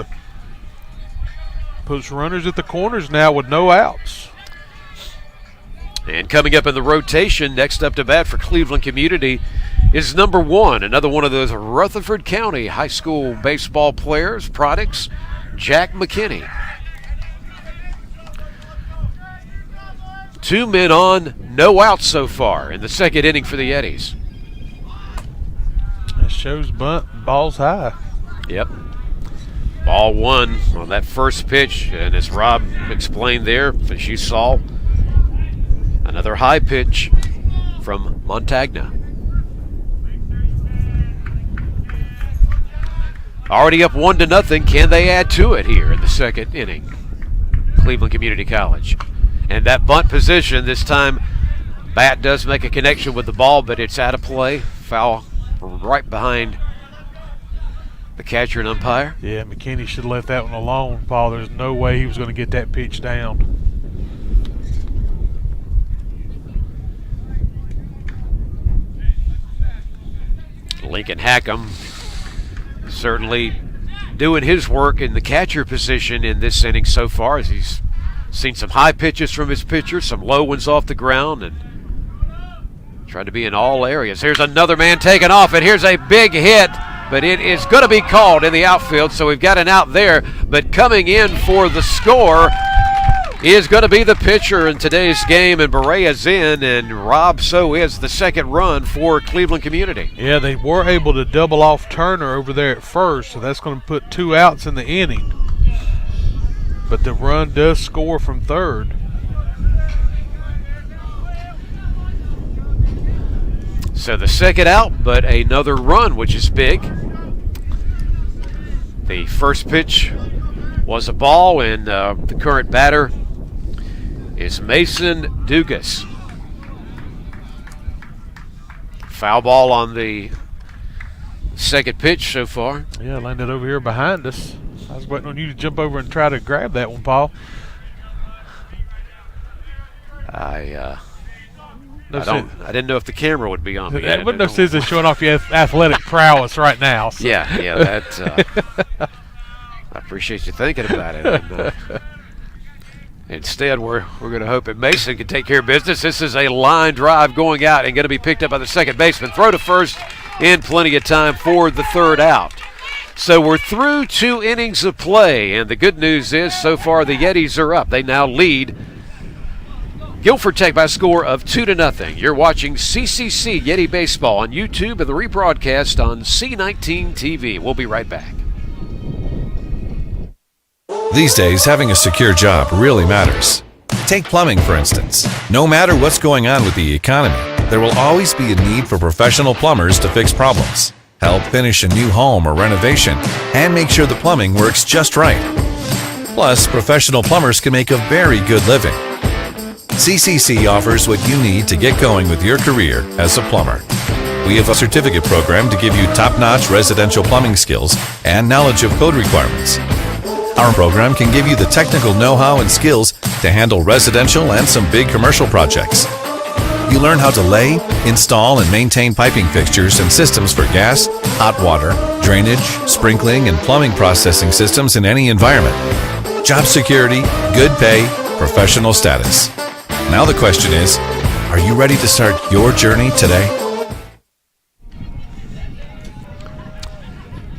Puts runners at the corners now with no outs. And coming up in the rotation, next up to bat for Cleveland Community is number 1, another one of those Rutherford County high school baseball players, products, Jack McKinney. 2 men on, no outs so far in the second inning for the Yetis. That shows bunt, ball's high. Yep. Ball 1 on that first pitch, and as Rob explained there, as you saw, another high pitch from Montagna. Already up 1-0. Can they add to it here in the second inning? Cleveland Community College. And that bunt position, this time, bat does make a connection with the ball, but it's out of play. Foul right behind the catcher and umpire. Yeah, McKinney should have left that one alone, Paul. There's no way he was going to get that pitch down. Lincoln Hackham certainly doing his work in the catcher position in this inning so far, as he's seen some high pitches from his pitcher, some low ones off the ground, and trying to be in all areas. Here's another man taking off, and here's a big hit, but it is going to be called in the outfield, so we've got an out there. But coming in for the score is going to be the pitcher in today's game, and Berea's in, and Rob, so is the second run for Cleveland Community. Yeah, they were able to double off Turner over there at first, so that's going to put 2 outs in the inning. But the run does score from third. So the second out, but another run, which is big. The first pitch was a ball, and the current batter is Mason Dugas. Foul ball on the second pitch so far. Yeah, landed over here behind us. I was waiting on you to jump over and try to grab that one, Paul. I didn't know if the camera would be on me. That wasn't no scissors showing off your athletic prowess right now. So. Yeah, that. I appreciate you thinking about it. And, instead, we're going to hope that Mason can take care of business. This is a line drive going out and going to be picked up by the second baseman. Throw to first in plenty of time for the third out. So we're through 2 innings of play, and the good news is so far the Yetis are up. They now lead Guilford Tech by a score of 2-0. You're watching CCC Yeti Baseball on YouTube and the rebroadcast on C19 TV. We'll be right back. These days, having a secure job really matters. Take plumbing, for instance. No matter what's going on with the economy, there will always be a need for professional plumbers to fix problems, help finish a new home or renovation, and make sure the plumbing works just right. Plus, professional plumbers can make a very good living. CCC offers what you need to get going with your career as a plumber. We have a certificate program to give you top-notch residential plumbing skills and knowledge of code requirements. Our program can give you the technical know-how and skills to handle residential and some big commercial projects. You learn how to lay, install, and maintain piping fixtures and systems for gas, hot water, drainage, sprinkling, and plumbing processing systems in any environment. Job security, good pay, professional status. Now the question is, are you ready to start your journey today?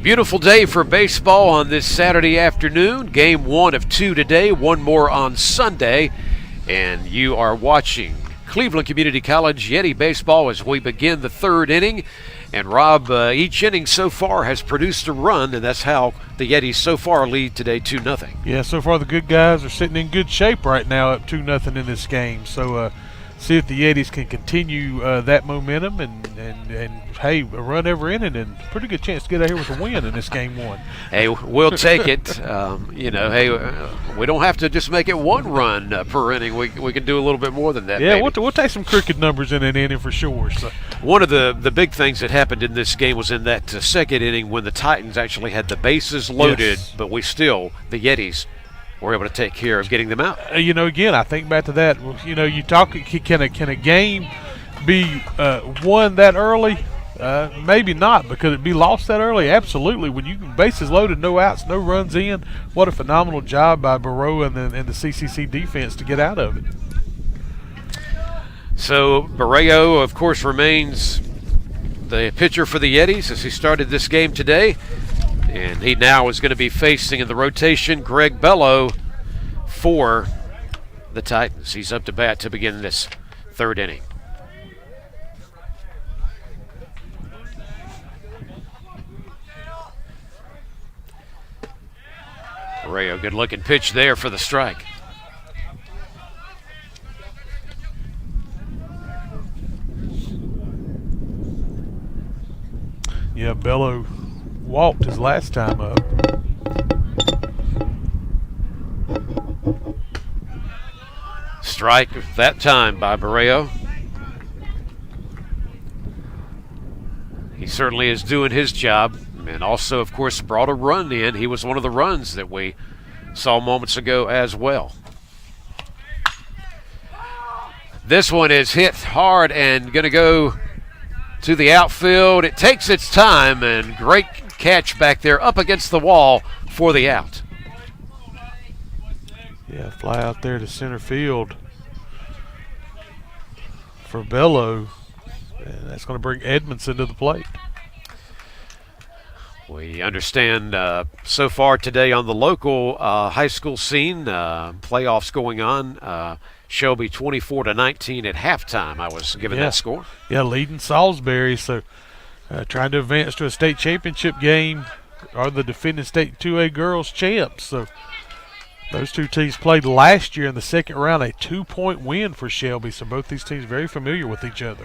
Beautiful day for baseball on this Saturday afternoon. Game 1 of 2 today, one more on Sunday. And you are watching Cleveland Community College Yeti baseball as we begin the third inning. And Rob, each inning so far has produced a run, and that's how the Yetis so far lead today 2-0. Yeah, so far the good guys are sitting in good shape right now, up 2-0 in this game. So see if the Yetis can continue that momentum, and hey, a run every inning, and pretty good chance to get out here with a win in this game 1. Hey, we'll take it. Hey, we don't have to just make it one run per inning. We can do a little bit more than that. Yeah, maybe. we'll take some cricket numbers in an inning for sure. So. One of the big things that happened in this game was in that second inning when the Titans actually had the bases loaded, yes. but the Yetis were able to take care of getting them out. Again, I think back to that. You talk, can a game be won that early? Maybe not, because it'd be lost that early. Absolutely. When you bases loaded, no outs, no runs in, what a phenomenal job by Barreau and the CCC defense to get out of it. So Barreau, of course, remains the pitcher for the Yetis as he started this game today. And he now is going to be facing in the rotation Greg Bello for the Titans. He's up to bat to begin this third inning. Barreau, good looking pitch there for the strike. Yeah, Bello walked his last time up. Strike that time by Barreau. He certainly is doing his job, and also, of course, brought a run in. He was one of the runs that we saw moments ago as well. This one is hit hard and going to go to the outfield. It takes its time, and great catch back there up against the wall for the out. Yeah, fly out there to center field for Bello, and that's going to bring Edmondson to the plate. We understand so far today on the local high school scene, playoffs going on. Shelby 24-19 at halftime. I was given that score. Yeah, leading Salisbury. So trying to advance to a state championship game, are the defending state 2A girls champs. So those two teams played last year in the second round, a 2-point win for Shelby. So both these teams very familiar with each other.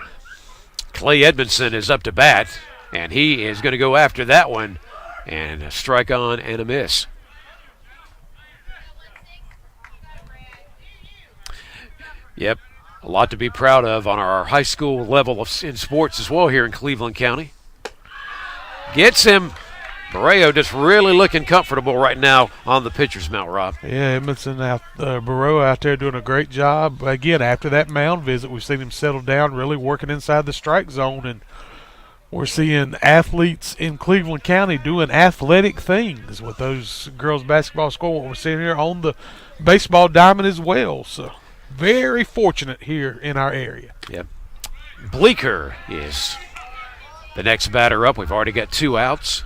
Clay Edmondson is up to bat, and he is going to go after that one, and a strike on and a miss. Yep, a lot to be proud of on our high school level in sports as well here in Cleveland County. Gets him. Barreau just really looking comfortable right now on the pitcher's mound, Rob. Yeah, Edmondson Barreau out there doing a great job. Again, after that mound visit, we've seen him settle down, really working inside the strike zone, and we're seeing athletes in Cleveland County doing athletic things with those girls basketball score. What we're seeing here on the baseball diamond as well. So very fortunate here in our area. Yep. Bleeker is the next batter up. We've already got 2 outs.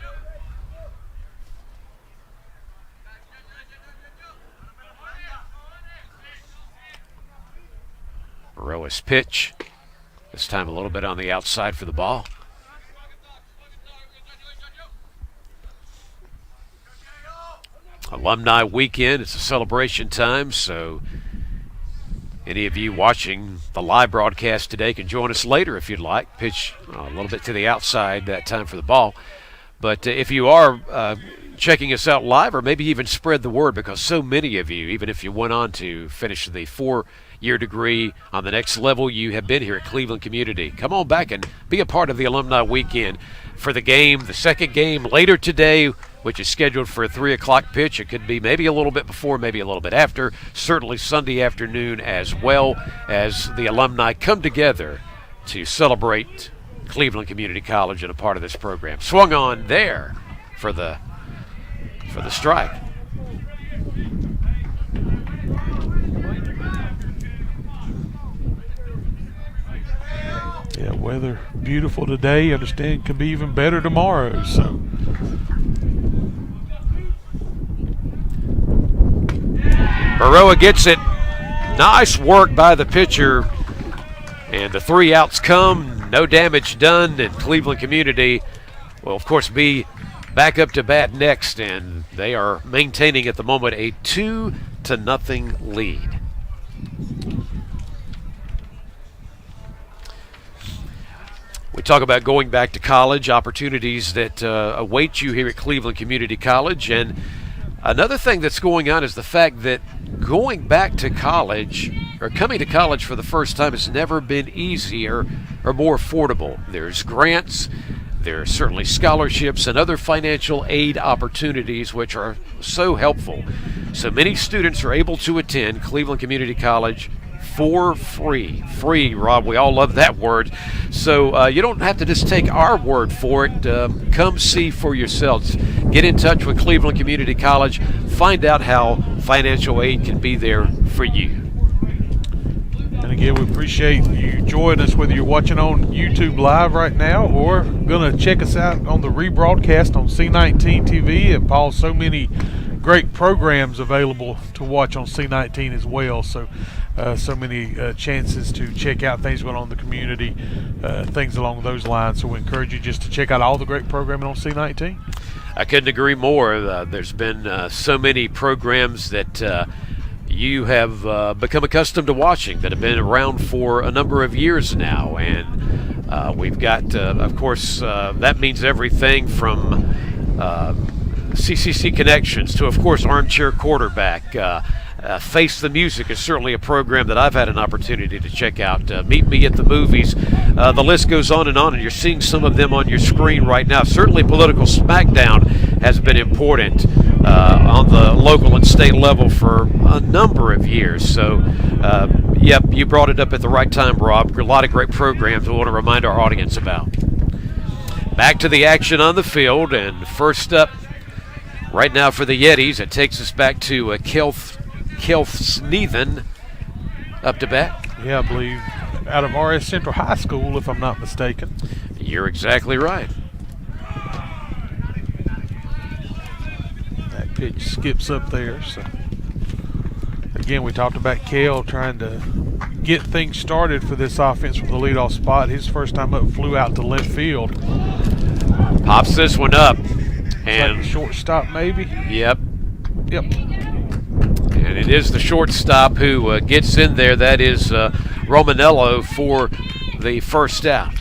Barreau's pitch. This time a little bit on the outside for the ball. Alumni weekend. It's a celebration time, so any of you watching the live broadcast today can join us later if you'd like. Pitch a little bit to the outside that time for the ball. But if you are checking us out live, or maybe even spread the word, because so many of you, even if you went on to finish the 4 your degree on the next level you have been here at Cleveland Community. Come on back and be a part of the Alumni Weekend for the game, the second game later today, which is scheduled for a 3 o'clock pitch. It could be maybe a little bit before, maybe a little bit after, certainly Sunday afternoon as well, as the alumni come together to celebrate Cleveland Community College and a part of this program. Swung on there for the strike. Yeah, weather beautiful today. Understand could be even better tomorrow. So Baroa gets it. Nice work by the pitcher. And the 3 outs come. No damage done. And Cleveland Community will, of course, be back up to bat next. And they are maintaining at the moment a 2-0 lead. We talk about going back to college, opportunities that await you here at Cleveland Community College. And another thing that's going on is the fact that going back to college or coming to college for the first time has never been easier or more affordable. There's grants, there are certainly scholarships and other financial aid opportunities which are so helpful. So many students are able to attend Cleveland Community College for free. Free, Rob, we all love that word. So you don't have to just take our word for it. Come see for yourselves. Get in touch with Cleveland Community College. Find out how financial aid can be there for you. And again, we appreciate you joining us, whether you're watching on YouTube Live right now or going to check us out on the rebroadcast on C19 TV. And Paul, so many great programs available to watch on C19 as well. So so many chances to check out things going on in the community, things along those lines. So we encourage you just to check out all the great programming on C19. I couldn't agree more. There's been so many programs that you have become accustomed to watching that have been around for a number of years now. And we've got, of course, that means everything from CCC Connections to, of course, Armchair Quarterback. Face the Music is certainly a program that I've had an opportunity to check out. Meet Me at the Movies. The list goes on, and you're seeing some of them on your screen right now. Certainly Political Smackdown has been important on the local and state level for a number of years. So, yep, you brought it up at the right time, Rob. A lot of great programs we want to remind our audience about. Back to the action on the field, and first up right now for the Yetis, it takes us back to Kelf-Sneathen up to bat. Yeah, I believe out of RS Central High School, if I'm not mistaken. You're exactly right. That pitch skips up there. So again, we talked about Kel trying to get things started for this offense from the leadoff spot. His first time up flew out to left field. Pops this one up. And like shortstop maybe? Yep. Yep. And it is the shortstop who gets in there. That is Romanello for the first out.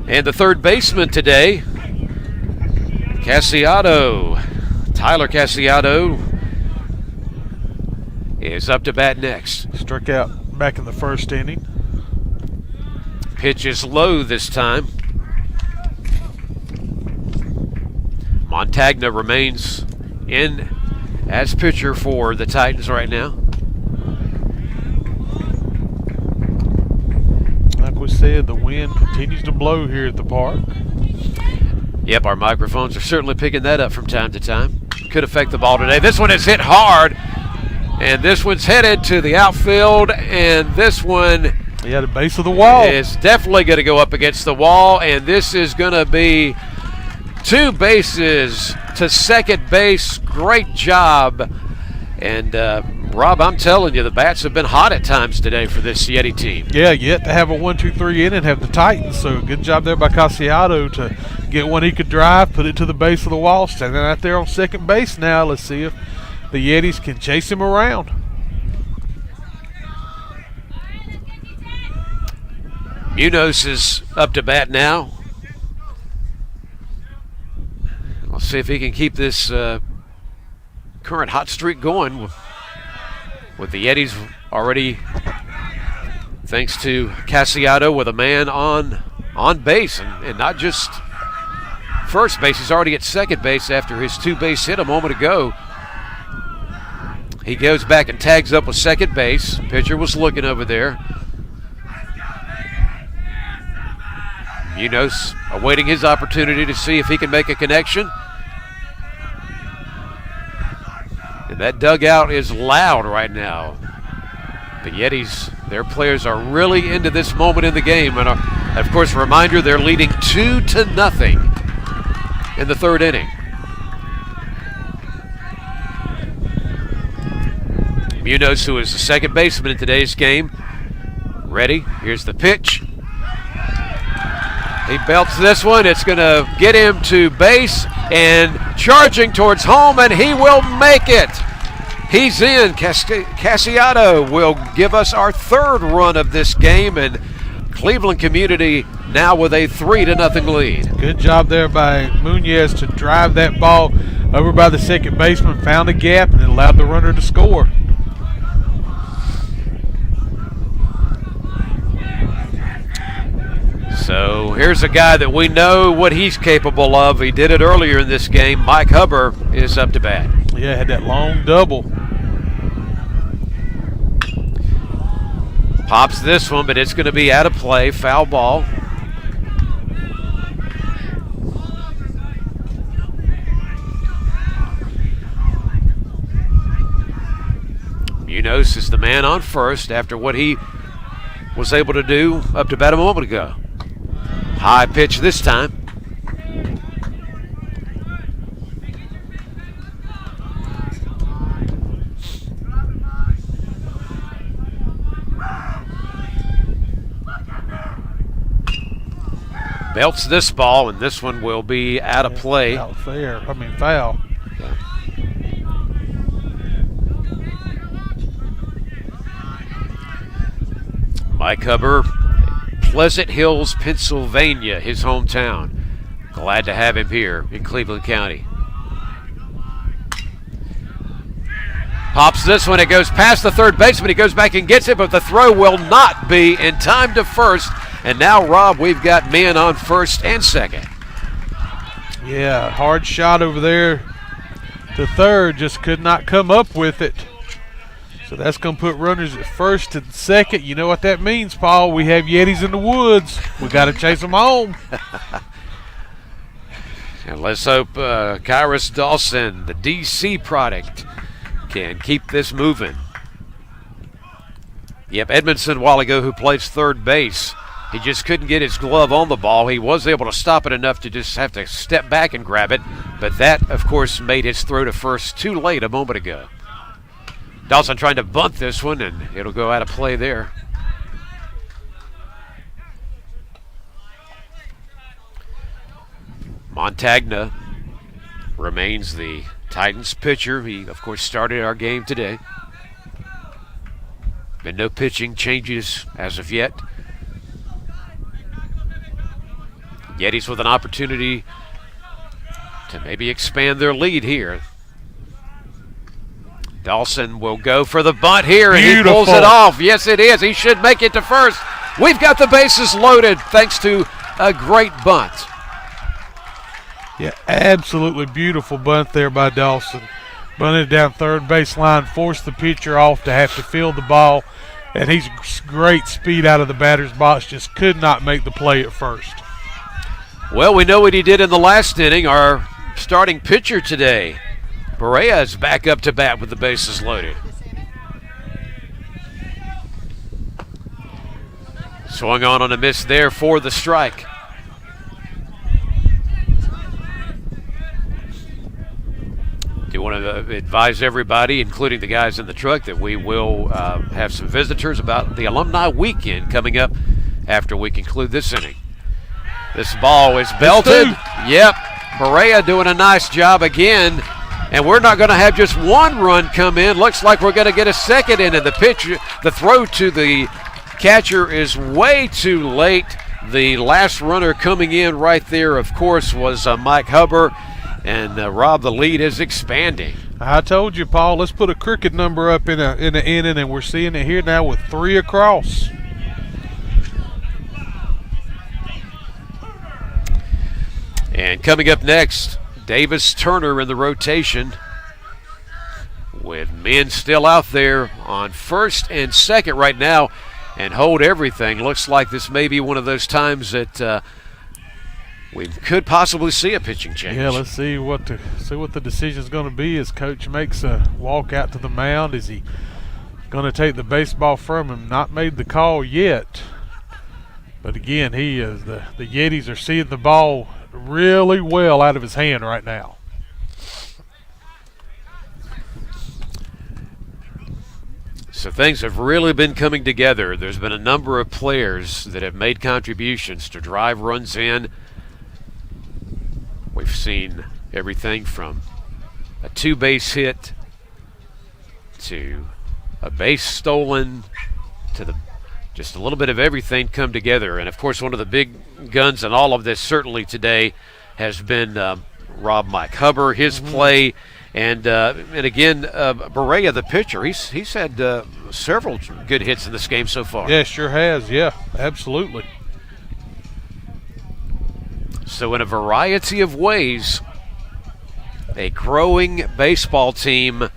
And the third baseman today, Tyler Casiato, is up to bat next. Struck out back in the first inning. Pitch is low this time. Montagna remains in as pitcher for the Titans right now. Like we said, the wind continues to blow here at the park. Yep, our microphones are certainly picking that up from time to time. Could affect the ball today. This one is hit hard, and this one's headed to the outfield, and this one the base of the wall is definitely going to go up against the wall, and this is going to be 2 bases to second base. Great job. And Rob, I'm telling you, the bats have been hot at times today for this Yeti team. Yeah, yet to have a 1-2-3 inning, have the Titans. So good job there by Casiato to get one he could drive, put it to the base of the wall, standing out there on second base now. Let's see if the Yetis can chase him around. Munoz is up to bat now. Let's see if he can keep this current hot streak going with the Yetis already, thanks to Casiato with a man on base, and not just first base. He's already at second base after his 2-base hit a moment ago. He goes back and tags up with second base. Pitcher was looking over there. Munoz awaiting his opportunity to see if he can make a connection. And that dugout is loud right now. The Yetis, their players are really into this moment in the game. And of course, a reminder, they're leading 2-0 in the third inning. Munoz, who is the second baseman in today's game, ready. Here's the pitch. He belts this one. It's going to get him to base and charging towards home, and he will make it. He's in. Casiato will give us our third run of this game, and Cleveland Community now with a 3-0 lead. Good job there by Munoz to drive that ball over by the second baseman, found a gap, and allowed the runner to score. So here's a guy that we know what he's capable of. He did it earlier in this game. Mike Hubbard is up to bat. Yeah, had that long double. Pops this one, but it's going to be out of play. Foul ball. Munoz is the man on first after what he was able to do up to bat a moment ago. High pitch this time. Belts this ball, and this one will be out of play. Foul. Yeah. Mike Hubbard, Pleasant Hills, Pennsylvania, his hometown. Glad to have him here in Cleveland County. Pops this one. It goes past the third baseman. He goes back and gets it, but the throw will not be in time to first. And now, Rob, we've got men on first and second. Yeah, hard shot over there to third. Just could not come up with it. So that's going to put runners at first and second. You know what that means, Paul. We have Yetis in the woods. We got to chase them home. And let's hope Kyrus Dawson, the DC product, can keep this moving. Yep, Edmondson a while ago, who plays third base. He just couldn't get his glove on the ball. He was able to stop it enough to just have to step back and grab it. But that, of course, made his throw to first too late a moment ago. Dawson trying to bunt this one, and it'll go out of play there. Montagna remains the Titans pitcher. He, of course, started our game today. Been no pitching changes as of yet. Yetis with an opportunity to maybe expand their lead here. Dawson will go for the bunt here, and he pulls it off. Yes, it is. He should make it to first. We've got the bases loaded thanks to a great bunt. Yeah, absolutely beautiful bunt there by Dawson. Bunted down third baseline, forced the pitcher off to have to field the ball, and he's great speed out of the batter's box, just could not make the play at first. Well, we know what he did in the last inning. Our starting pitcher today, Perea, is back up to bat with the bases loaded. Swung on a miss there for the strike. Do want to advise everybody, including the guys in the truck, that we will have some visitors about the Alumni weekend coming up after we conclude this inning. This ball is belted. Yep, Perea doing a nice job again. And we're not going to have just one run come in. Looks like we're going to get a second in. And the throw to the catcher is way too late. The last runner coming in right there, of course, was Mike Hubbard. And Rob, the lead is expanding. I told you, Paul, let's put a crooked number up in the inning, and we're seeing it here now with 3 across. And coming up next, Davis Turner in the rotation, with men still out there on first and second right now and hold everything. Looks like this may be one of those times that we could possibly see a pitching change. Yeah, let's see what the decision is going to be as Coach makes a walk out to the mound. Is he going to take the baseball from him? Not made the call yet. But again, he is the Yetis are seeing the ball really well out of his hand right now. So things have really been coming together. There's been a number of players that have made contributions to drive runs in. We've seen everything from a 2-base hit to a base stolen to just a little bit of everything come together. And, of course, one of the big guns in all of this certainly today has been Rob Mike Hubbard, his play. And again, Berea, the pitcher, he's had several good hits in this game so far. Yeah, sure has. Yeah, absolutely. So in a variety of ways, a growing baseball team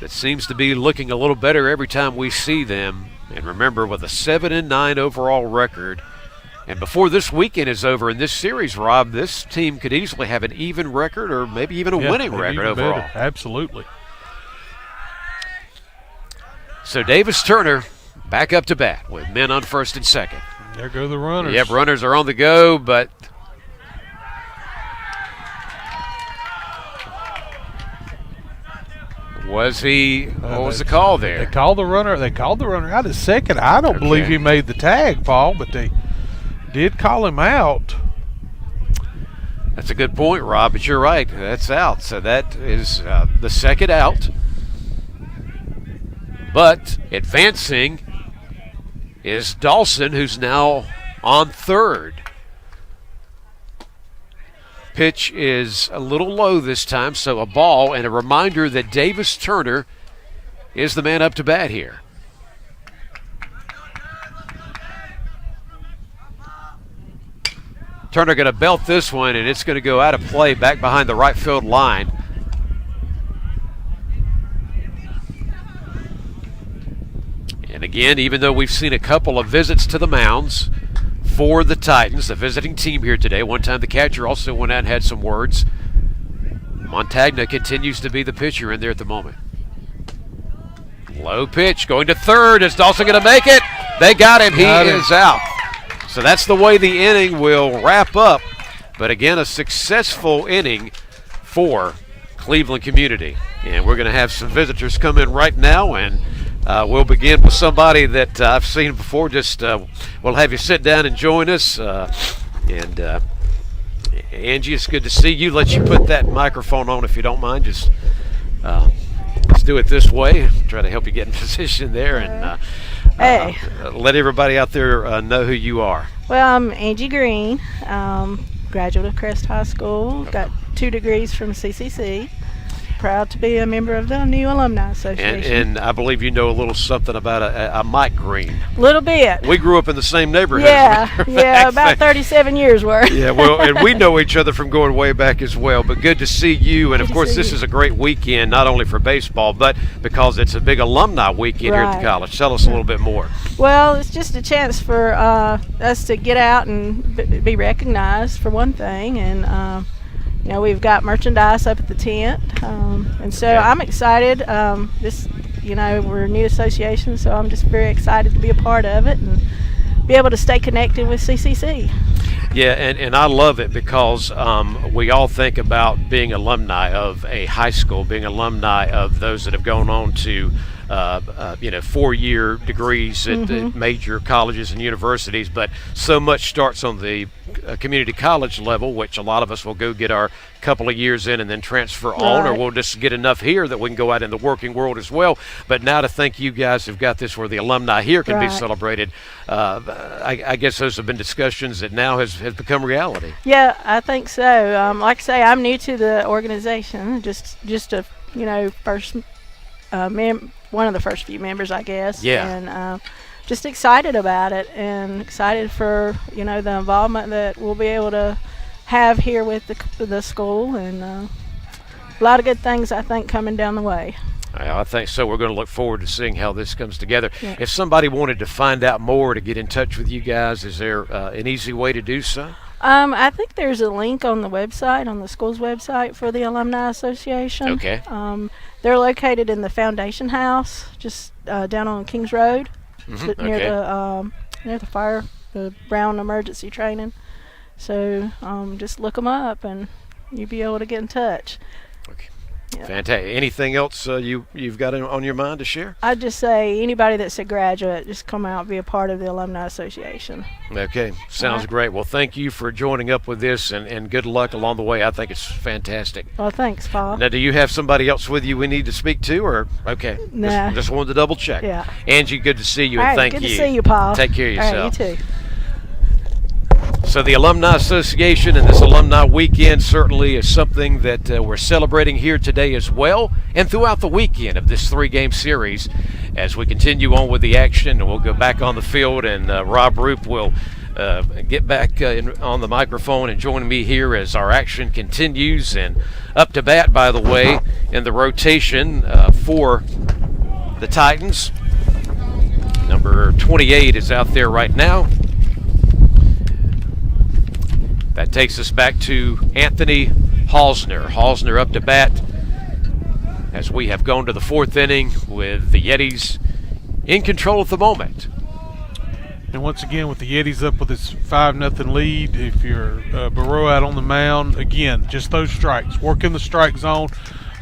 that seems to be looking a little better every time we see them. And remember, with a 7-9 overall record, and before this weekend is over in this series, Rob, this team could easily have an even record or maybe even a winning record overall. Better. Absolutely. So Davis Turner back up to bat with men on first and second. There go the runners. Yep, runners are on the go, but what was the call there? They called the runner out at second. I don't believe he made the tag, Paul, but they did call him out. That's a good point, Rob, but you're right. That's out. So that is the second out. But advancing is Dawson, who's now on third. Pitch is a little low this time, so a ball, and a reminder that Davis Turner is the man up to bat here. Turner going to belt this one, and it's going to go out of play back behind the right field line. And again, even though we've seen a couple of visits to the mounds for the Titans, the visiting team here today, one time the catcher also went out and had some words. Montagna continues to be the pitcher in there at the moment. Low pitch going to third. Is Dawson going to make it? They got him. He is out. So that's the way the inning will wrap up. But again, a successful inning for Cleveland Community. And we're going to have some visitors come in right now, and we'll begin with somebody that I've seen before. Just we'll have you sit down and join us. And Angie, it's good to see you. Let you put that microphone on if you don't mind. Just let's do it this way. Try to help you get in position there, and let everybody out there know who you are. Well, I'm Angie Green, graduate of Crest High School. Got 2 degrees from CCC. Proud to be a member of the new Alumni Association. And I believe you know a little something about a Mike Green. A little bit. We grew up in the same neighborhood. Yeah, about 37 years worth. Yeah, well, and we know each other from going way back as well. But good to see you. And, of course, this is a great weekend, not only for baseball, but because it's a big alumni weekend here at the college. Tell us a little bit more. Well, it's just a chance for us to get out and be recognized, for one thing. And, you know, we've got merchandise up at the tent, and so I'm excited. We're a new association, so I'm just very excited to be a part of it and be able to stay connected with CCC. Yeah, and I love it because we all think about being alumni of a high school, being alumni of those that have gone on to 4-year degrees at major colleges and universities, but so much starts on the community college level, which a lot of us will go get our couple of years in and then transfer on, or we'll just get enough here that we can go out in the working world as well. But now to think you guys have got this where the alumni here can be celebrated, I guess those have been discussions that now has become reality. Yeah, I think so. Like I say, I'm new to the organization, just a first one of the first few members, I guess. Yeah. And just excited about it, and excited for the involvement that we'll be able to have here with the school, and a lot of good things I think coming down the way. I think so. We're going to look forward to seeing how this comes together. Yeah. If somebody wanted to find out more, to get in touch with you guys, is there an easy way to do so? I think there's a link on the website, on the school's website for the Alumni Association. Okay. They're located in the Foundation House, just down on Kings Road, near the fire, the Brown Emergency Training. So just look them up, and you'll be able to get in touch. Okay. Yeah. Fantastic. Anything else you've got on your mind to share? I'd just say anybody that's a graduate, just come out and be a part of the Alumni Association. Okay. Sounds great. Well, thank you for joining up with this, and good luck along the way. I think it's fantastic. Well, thanks, Paul. Now, do you have somebody else with you we need to speak to, or okay? Nah. Just wanted to double check. Yeah. Angie, good to see you, All and right, thank you. good to see you, Paul. Take care of yourself. All right, you too. So the Alumni Association and this Alumni Weekend certainly is something that we're celebrating here today as well, and throughout the weekend of this 3-game series as we continue on with the action. And we'll go back on the field, and Rob Roop will get back on the microphone and join me here as our action continues. And up to bat, by the way, in the rotation for the Titans. Number 28 is out there right now. That takes us back to Anthony Halsner. Halsner up to bat as we have gone to the 4th inning with the Yetis in control at the moment. And once again, with the Yetis up with this 5-0 lead, if you're Barreau out on the mound, again, just those strikes. Work in the strike zone,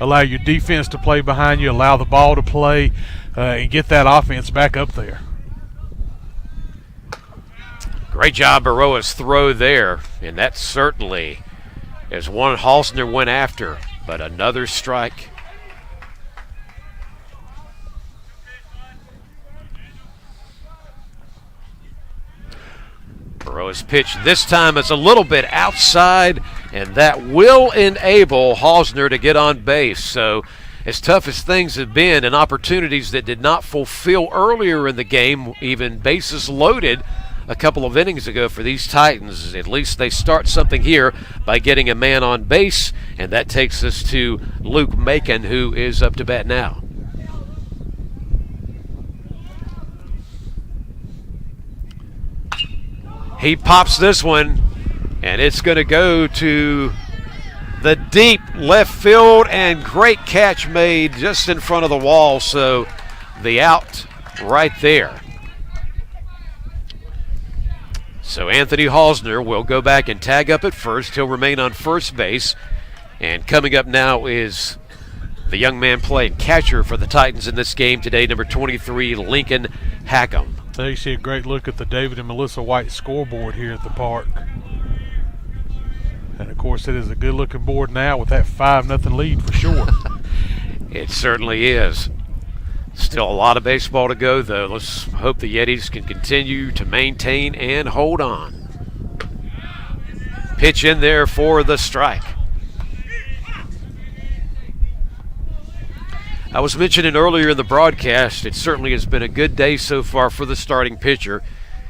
allow your defense to play behind you, allow the ball to play, and get that offense back up there. Great job, Baroa's throw there, and that certainly is one Halsner went after, but another strike. Baroa's pitch this time is a little bit outside, and that will enable Halsner to get on base. So as tough as things have been and opportunities that did not fulfill earlier in the game, even bases loaded a couple of innings ago for these Titans, at least they start something here by getting a man on base, and that takes us to Luke Macon, who is up to bat now. He pops this one, and it's going to go to the deep left field, and great catch made just in front of the wall, so the out right there. So Anthony Halsner will go back and tag up at first. He'll remain on first base. And coming up now is the young man playing catcher for the Titans in this game today, number 23, Lincoln Hackham. There you see a great look at the David and Melissa White scoreboard here at the park. And, of course, it is a good-looking board now with that 5-0 lead for sure. It certainly is. Still a lot of baseball to go, though. Let's hope the Yetis can continue to maintain and hold on. Pitch in there for the strike. I was mentioning earlier in the broadcast, it certainly has been a good day so far for the starting pitcher.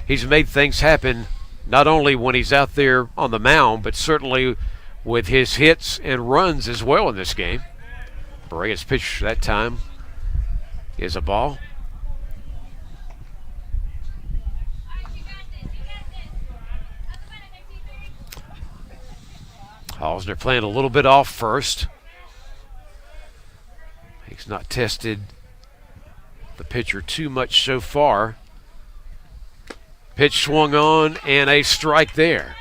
He's made things happen not only when he's out there on the mound, but certainly with his hits and runs as well in this game. Barrea's pitch that time is a ball. Halsner playing a little bit off first. He's not tested the pitcher too much so far. Pitch swung on, and a strike there.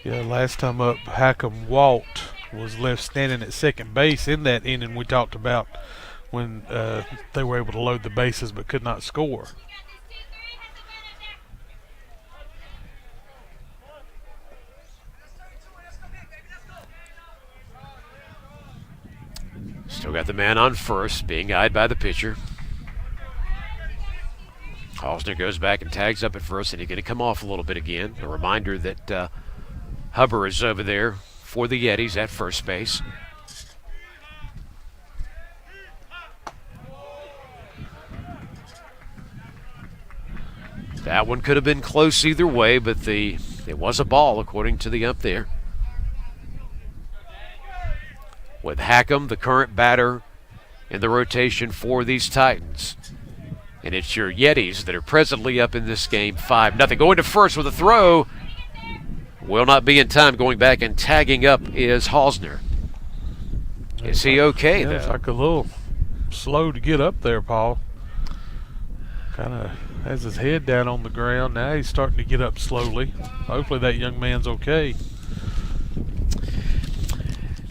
Yeah, last time up, Hackham Walt was left standing at second base in that inning we talked about when they were able to load the bases but could not score. Still got the man on first, being eyed by the pitcher. Hausner goes back and tags up at first, and he's going to come off a little bit again. A reminder that Hubbard is over there for the Yetis at first base. That one could have been close either way, but it was a ball according to the ump there. With Hackham, the current batter in the rotation for these Titans. And it's your Yetis that are presently up in this game 5-0. Going to first with a throw. Will not be in time. Going back and tagging up is Hausner. Is he okay, though? It's like a little slow to get up there, Paul. Kind of has his head down on the ground. Now he's starting to get up slowly. Hopefully that young man's okay.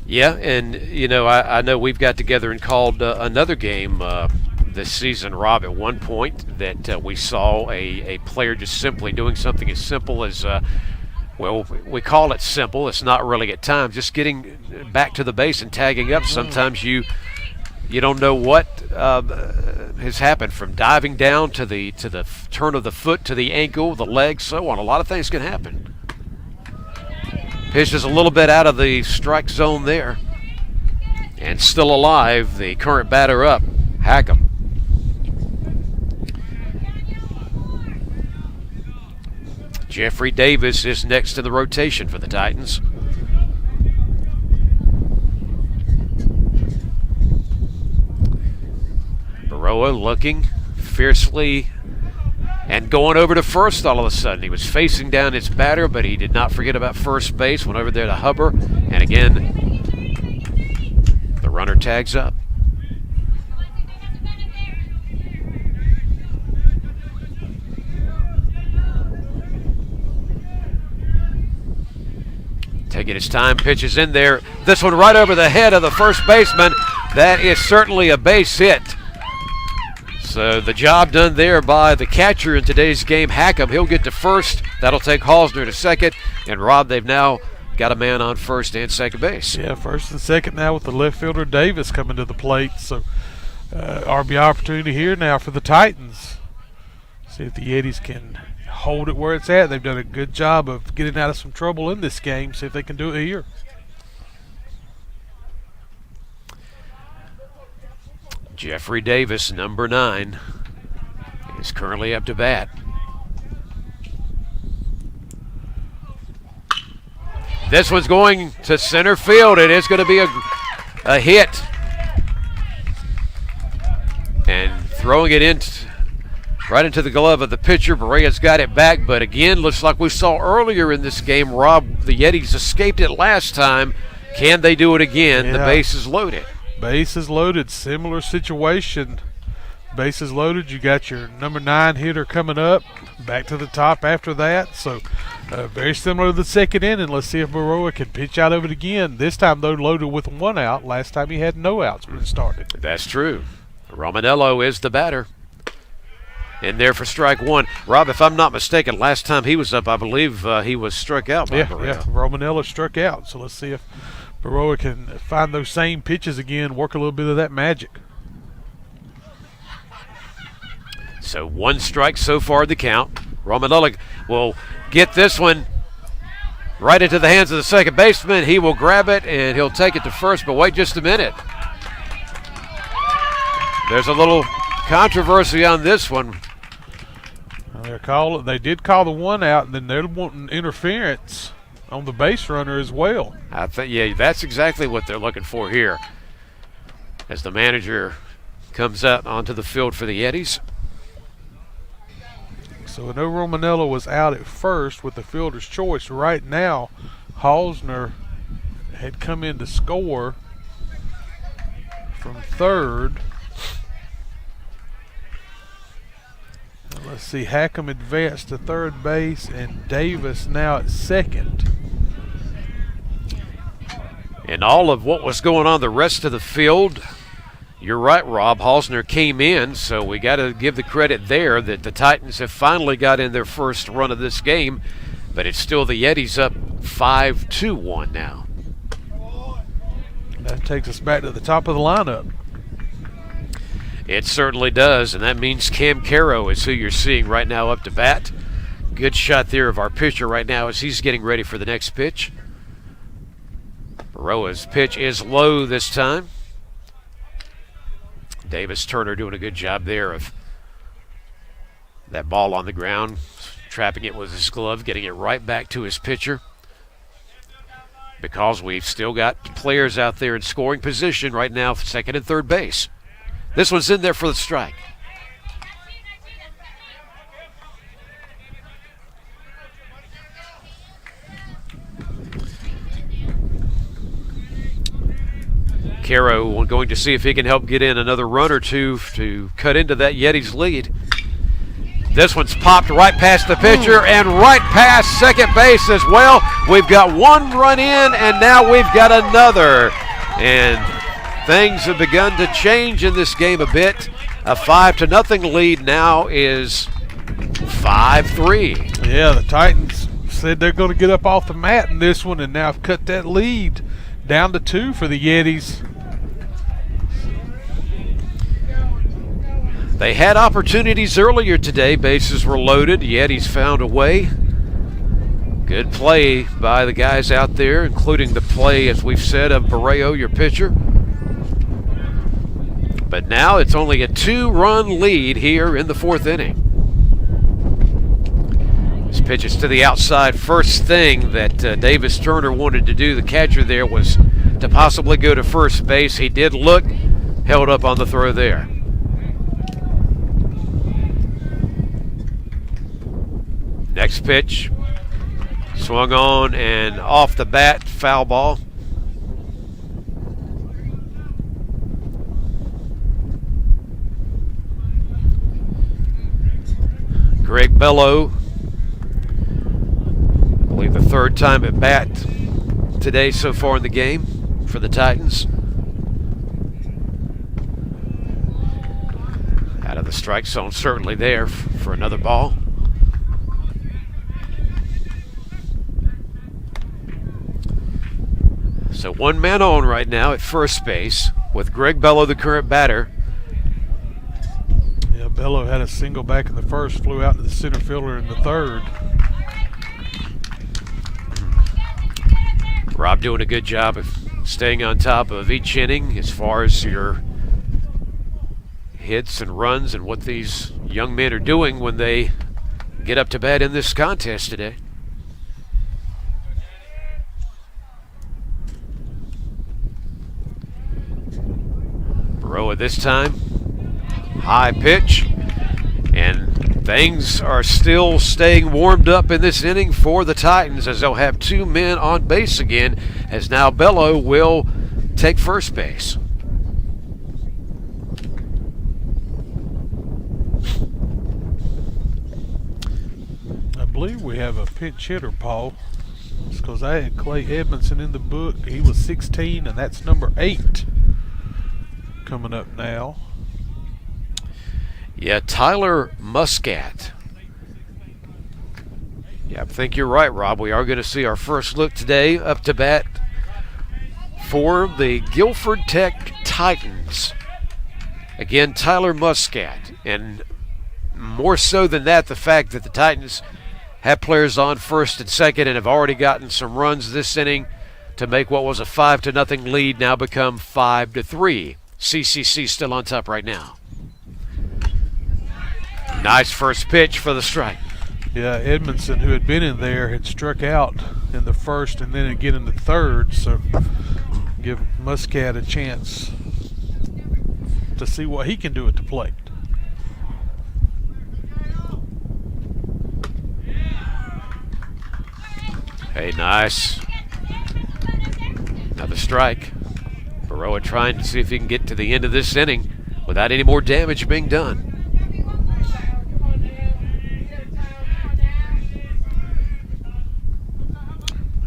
Yeah, and, you know, I know we've got together and called another game this season, Rob, at one point that we saw a player just simply doing something as simple as, well, we call it simple. It's not really at times. Just getting back to the base and tagging up. Sometimes you don't know what has happened, from diving down to the turn of the foot to the ankle, the leg, so on. A lot of things can happen. Pitch is a little bit out of the strike zone there. And still alive, the current batter up, Hackham. Jeffrey Davis is next in the rotation for the Titans. Baroa looking fiercely and going over to first all of a sudden. He was facing down his batter, but he did not forget about first base. Went over there to Hubbard, and again, the runner tags up. Taking his time, pitches in there. This one right over the head of the first baseman. That is certainly a base hit. So the job done there by the catcher in today's game, Hackham. He'll get to first. That'll take Hausner to second. And Rob, they've now got a man on first and second base. Yeah, first and second now with the left fielder Davis coming to the plate. So RBI opportunity here now for the Titans. See if the Yetis can hold it where it's at. They've done a good job of getting out of some trouble in this game. See if they can do it here. Jeffrey Davis, number 9, is currently up to bat. This one's going to center field. It is going to be a hit. And throwing it in right into the glove of the pitcher. Berea's got it back, but again, looks like we saw earlier in this game, Rob, the Yetis escaped it last time. Can they do it again? Yeah. The base is loaded. Bases loaded, similar situation. Bases loaded, you got your number 9 hitter coming up, back to the top after that. So very similar to the second inning. Let's see if Baroa can pitch out of it again. This time, though, loaded with 1 out. Last time he had no outs when it started. That's true. Romanello is the batter. In there for strike 1. Rob, if I'm not mistaken, last time he was up, I believe he was struck out by Baroa. Yeah, Romanello struck out. So let's see if Baroa can find those same pitches again, work a little bit of that magic. So 1 strike so far the count. Romanello will get this one right into the hands of the second baseman. He will grab it and he'll take it to first, but wait just a minute. There's a little controversy on this one. They did call the 1 out, and then they're wanting interference on the base runner as well. I think, yeah, that's exactly what they're looking for here. As the manager comes out onto the field for the Yetis. So I know Romanello was out at first with the fielder's choice. Right now, Hausner had come in to score from third. Let's see, Hackham advanced to third base and Davis now at second. And all of what was going on the rest of the field, You're right, Rob. Halsner came in, so we got to give the credit there that the Titans have finally got in their first run of this game, but it's still the Yetis up 5-2-1 now. That takes us back to the top of the lineup. It certainly does, and that means Cam Caro is who you're seeing right now up to bat. Good shot there of our pitcher right now as he's getting ready for the next pitch. Baroa's pitch is low this time. Davis Turner doing a good job there of that ball on the ground, trapping it with his glove, getting it right back to his pitcher. Because we've still got players out there in scoring position right now, second and third base. This one's in there for the strike. Caro going to see if he can help get in another run or two to cut into that Yeti's lead. This one's popped right past the pitcher and right past second base as well. We've got one run in and now we've got another. And things have begun to change in this game a bit. A 5-0 lead now is 5-3. Yeah, the Titans said they're going to get up off the mat in this one and now have cut that lead down to 2 for the Yetis. They had opportunities earlier today. Bases were loaded. Yetis found a way. Good play by the guys out there, including the play, as we've said, of Barreo, your pitcher. But now it's only a 2-run lead here in the fourth inning. This pitch is to the outside. First thing that Davis Turner wanted to do, the catcher there, was to possibly go to first base. He did look, held up on the throw there. Next pitch, swung on and off the bat, foul ball. Greg Bello, I believe the third time at bat today so far in the game for the Titans. Out of the strike zone, certainly there for another ball. So one man on right now at first base with Greg Bello, the current batter. Yeah, Bello had a single back in the first, flew out to the center fielder in the third. Rob doing a good job of staying on top of each inning as far as your hits and runs and what these young men are doing when they get up to bat in this contest today. Baroa this time, high pitch, and things are still staying warmed up in this inning for the Titans as they'll have 2 men on base again, as now Bello will take first base. I believe we have a pinch hitter, Paul. It's because I had Clay Edmondson in the book. He was 16, and that's number 8 coming up now. Yeah, Tyler Muscat. Yeah, I think you're right, Rob. We are going to see our first look today up to bat for the Guilford Tech Titans. Again, Tyler Muscat. And more so than that, the fact that the Titans have players on first and second and have already gotten some runs this inning to make what was a 5-0 lead now become 5-3. CCC still on top right now. Nice first pitch for the strike. Yeah, Edmondson, who had been in there, had struck out in the first and then again in the third, so give Muscat a chance to see what he can do at the plate. Hey, nice. Another strike. Baroa trying to see if he can get to the end of this inning without any more damage being done.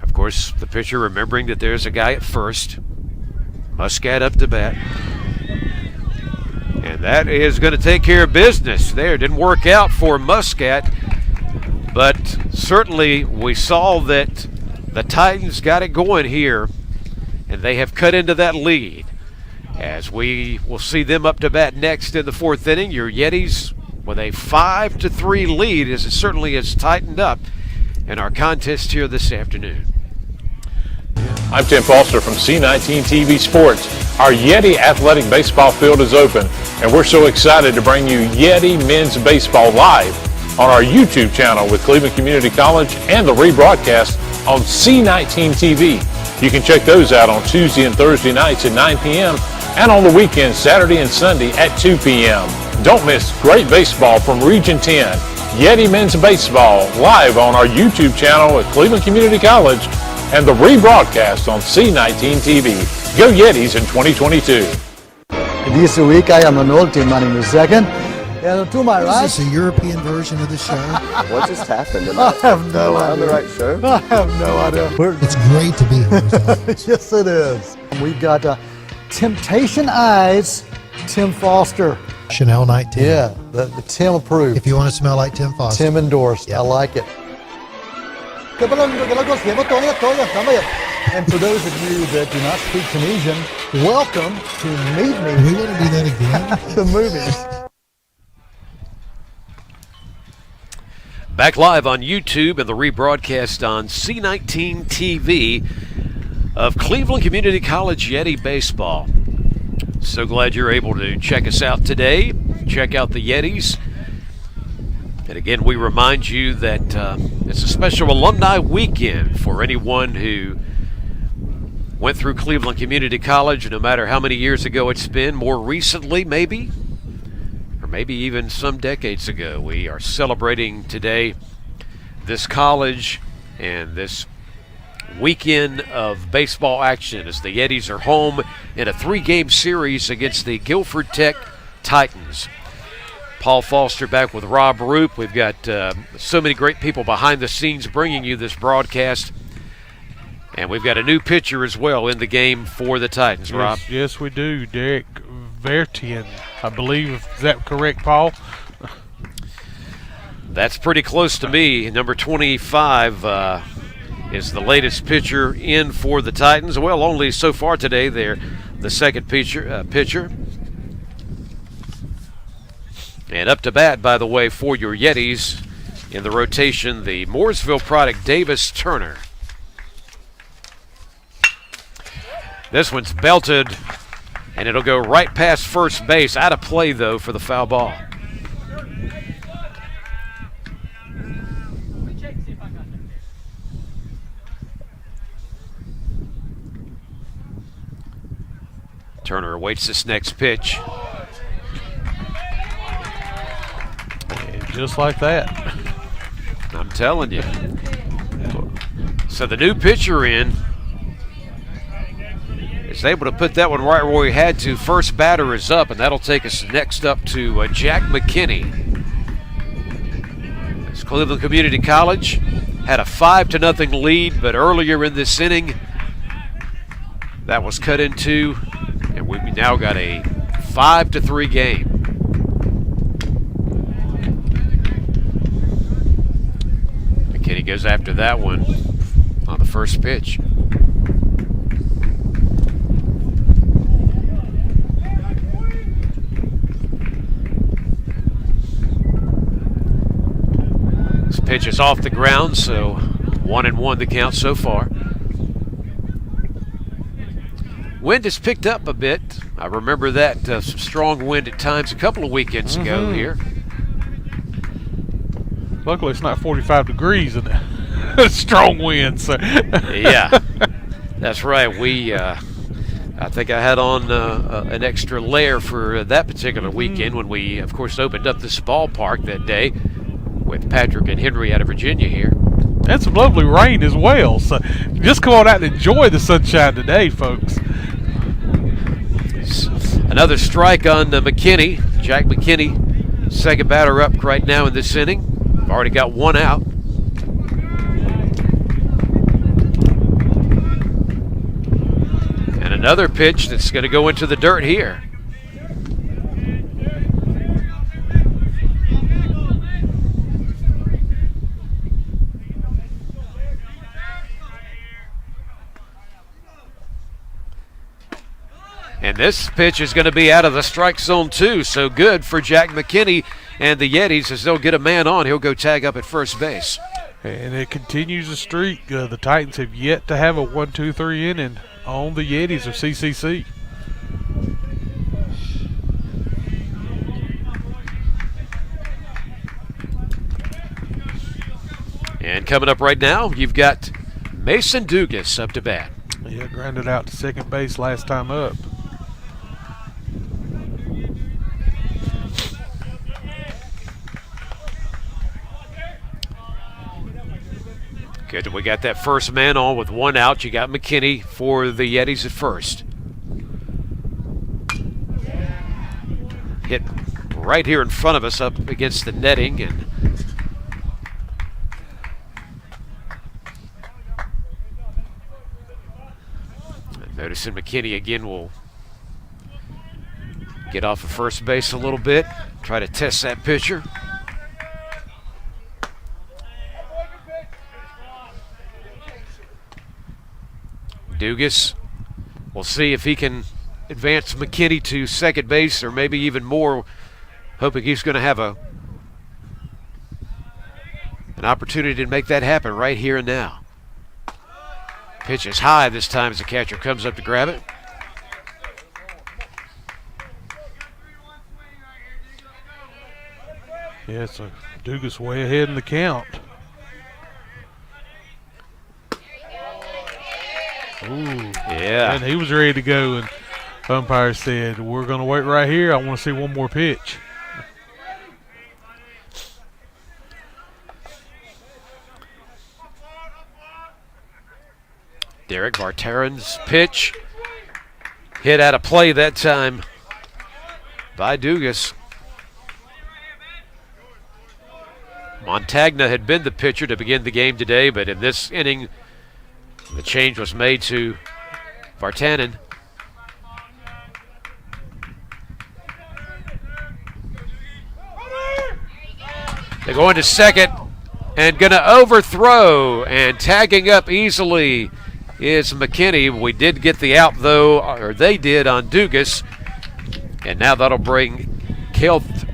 Of course, the pitcher remembering that there's a guy at first. Muscat up to bat. that is going to take care of business there. Didn't work out for Muscat, but certainly we saw that the Titans got it going here, and they have cut into that lead. As we will see them up to bat next in the 4th inning, your Yetis with a 5-3 lead, as it certainly has tightened up in our contest here this afternoon. I'm Tim Foster from C19 TV Sports. Our Yeti athletic baseball field is open, and we're so excited to bring you Yeti men's baseball live on our YouTube channel with Cleveland Community College and the rebroadcast on C19 TV. You can check those out on Tuesday and Thursday nights at 9 p.m. and on the weekends, Saturday and Sunday at 2 p.m. Don't miss great baseball from Region 10. Yeti men's baseball live on our YouTube channel at Cleveland Community College and the rebroadcast on C19 TV. Go Yetis in 2022. This week I am an old team man in the second. And to my right. Is this a European version of the show? What just happened? I have no idea. On the right show? I have no idea. It's great to be here. Yes, it is. We've got Temptation Eyes, Tim Foster. Chanel 19. Yeah, the Tim approved. If you want to smell like Tim Foster. Tim endorsed. Yeah. I like it. And for those of you that do not speak Tunisian, welcome to Meet Me. We want to do that again. The movies. Back live on YouTube and the rebroadcast on C19 TV of Cleveland Community College Yeti Baseball. So glad you're able to check us out today. Check out the Yetis. And again, we remind you that it's a special alumni weekend for anyone who went through Cleveland Community College, no matter how many years ago it's been, more recently maybe, or maybe even some decades ago. We are celebrating today this college and this weekend of baseball action as the Yetis are home in a 3-game series against the Guilford Tech Titans. Paul Foster back with Rob Roop. We've got so many great people behind the scenes bringing you this broadcast. And we've got a new pitcher as well in the game for the Titans, Rob. Yes, we do. Derek Vertian, I believe. Is that correct, Paul? That's pretty close to me. Number 25 is the latest pitcher in for the Titans. Well, only so far today they're the second pitcher. And up to bat, by the way, for your Yetis in the rotation, the Mooresville product, Davis Turner. This one's belted, and it'll go right past first base. Out of play, though, for the foul ball. Turner awaits this next pitch. And just like that. I'm telling you. So the new pitcher in is able to put that one right where he had to. First batter is up, and that'll take us next up to Jack McKinney. As Cleveland Community College had a 5-0 lead, but earlier in this inning, that was cut in two, and we've now got a 5-3 game. McKinney goes after that one on the first pitch. This pitch is off the ground, so 1-1 the count so far. Wind has picked up a bit. I remember that some strong wind at times a couple of weekends ago here. Luckily, it's not 45 degrees and strong wind. So. Yeah, that's right. I think I had on an extra layer for that particular weekend when we, of course, opened up this ballpark that day with Patrick and Henry out of Virginia here. And some lovely rain as well. So just come on out and enjoy the sunshine today, folks. Another strike on McKinney. Jack McKinney, second batter up right now in this inning. We've already got one out. And another pitch that's going to go into the dirt here. And this pitch is going to be out of the strike zone too, so good for Jack McKinney and the Yetis as they'll get a man on. He'll go tag up at first base. And it continues the streak. The Titans have yet to have a 1-2-3 inning on the Yetis of CCC. And coming up right now, you've got Mason Dugas up to bat. Yeah, grounded out to second base last time up. Good. We got that first man on with one out. You got McKinney for the Yetis at first. Hit right here in front of us up against the netting. And noticing McKinney again will get off of first base a little bit, try to test that pitcher. Dugas, we'll see if he can advance McKinney to second base or maybe even more, hoping he's going to have an opportunity to make that happen right here and now. Pitch is high this time as the catcher comes up to grab it. Yeah, so Dugas way ahead in the count. Ooh, yeah. And he was ready to go, and umpire said, we're going to wait right here. I want to see one more pitch. Derek Vartaran's pitch hit out of play that time by Dugas. Montagna had been the pitcher to begin the game today, but in this inning, the change was made to Vartanen. They're going to second and going to overthrow, and tagging up easily is McKinney. We did get the out, though, or they did, on Dugas. And now that'll bring Kelth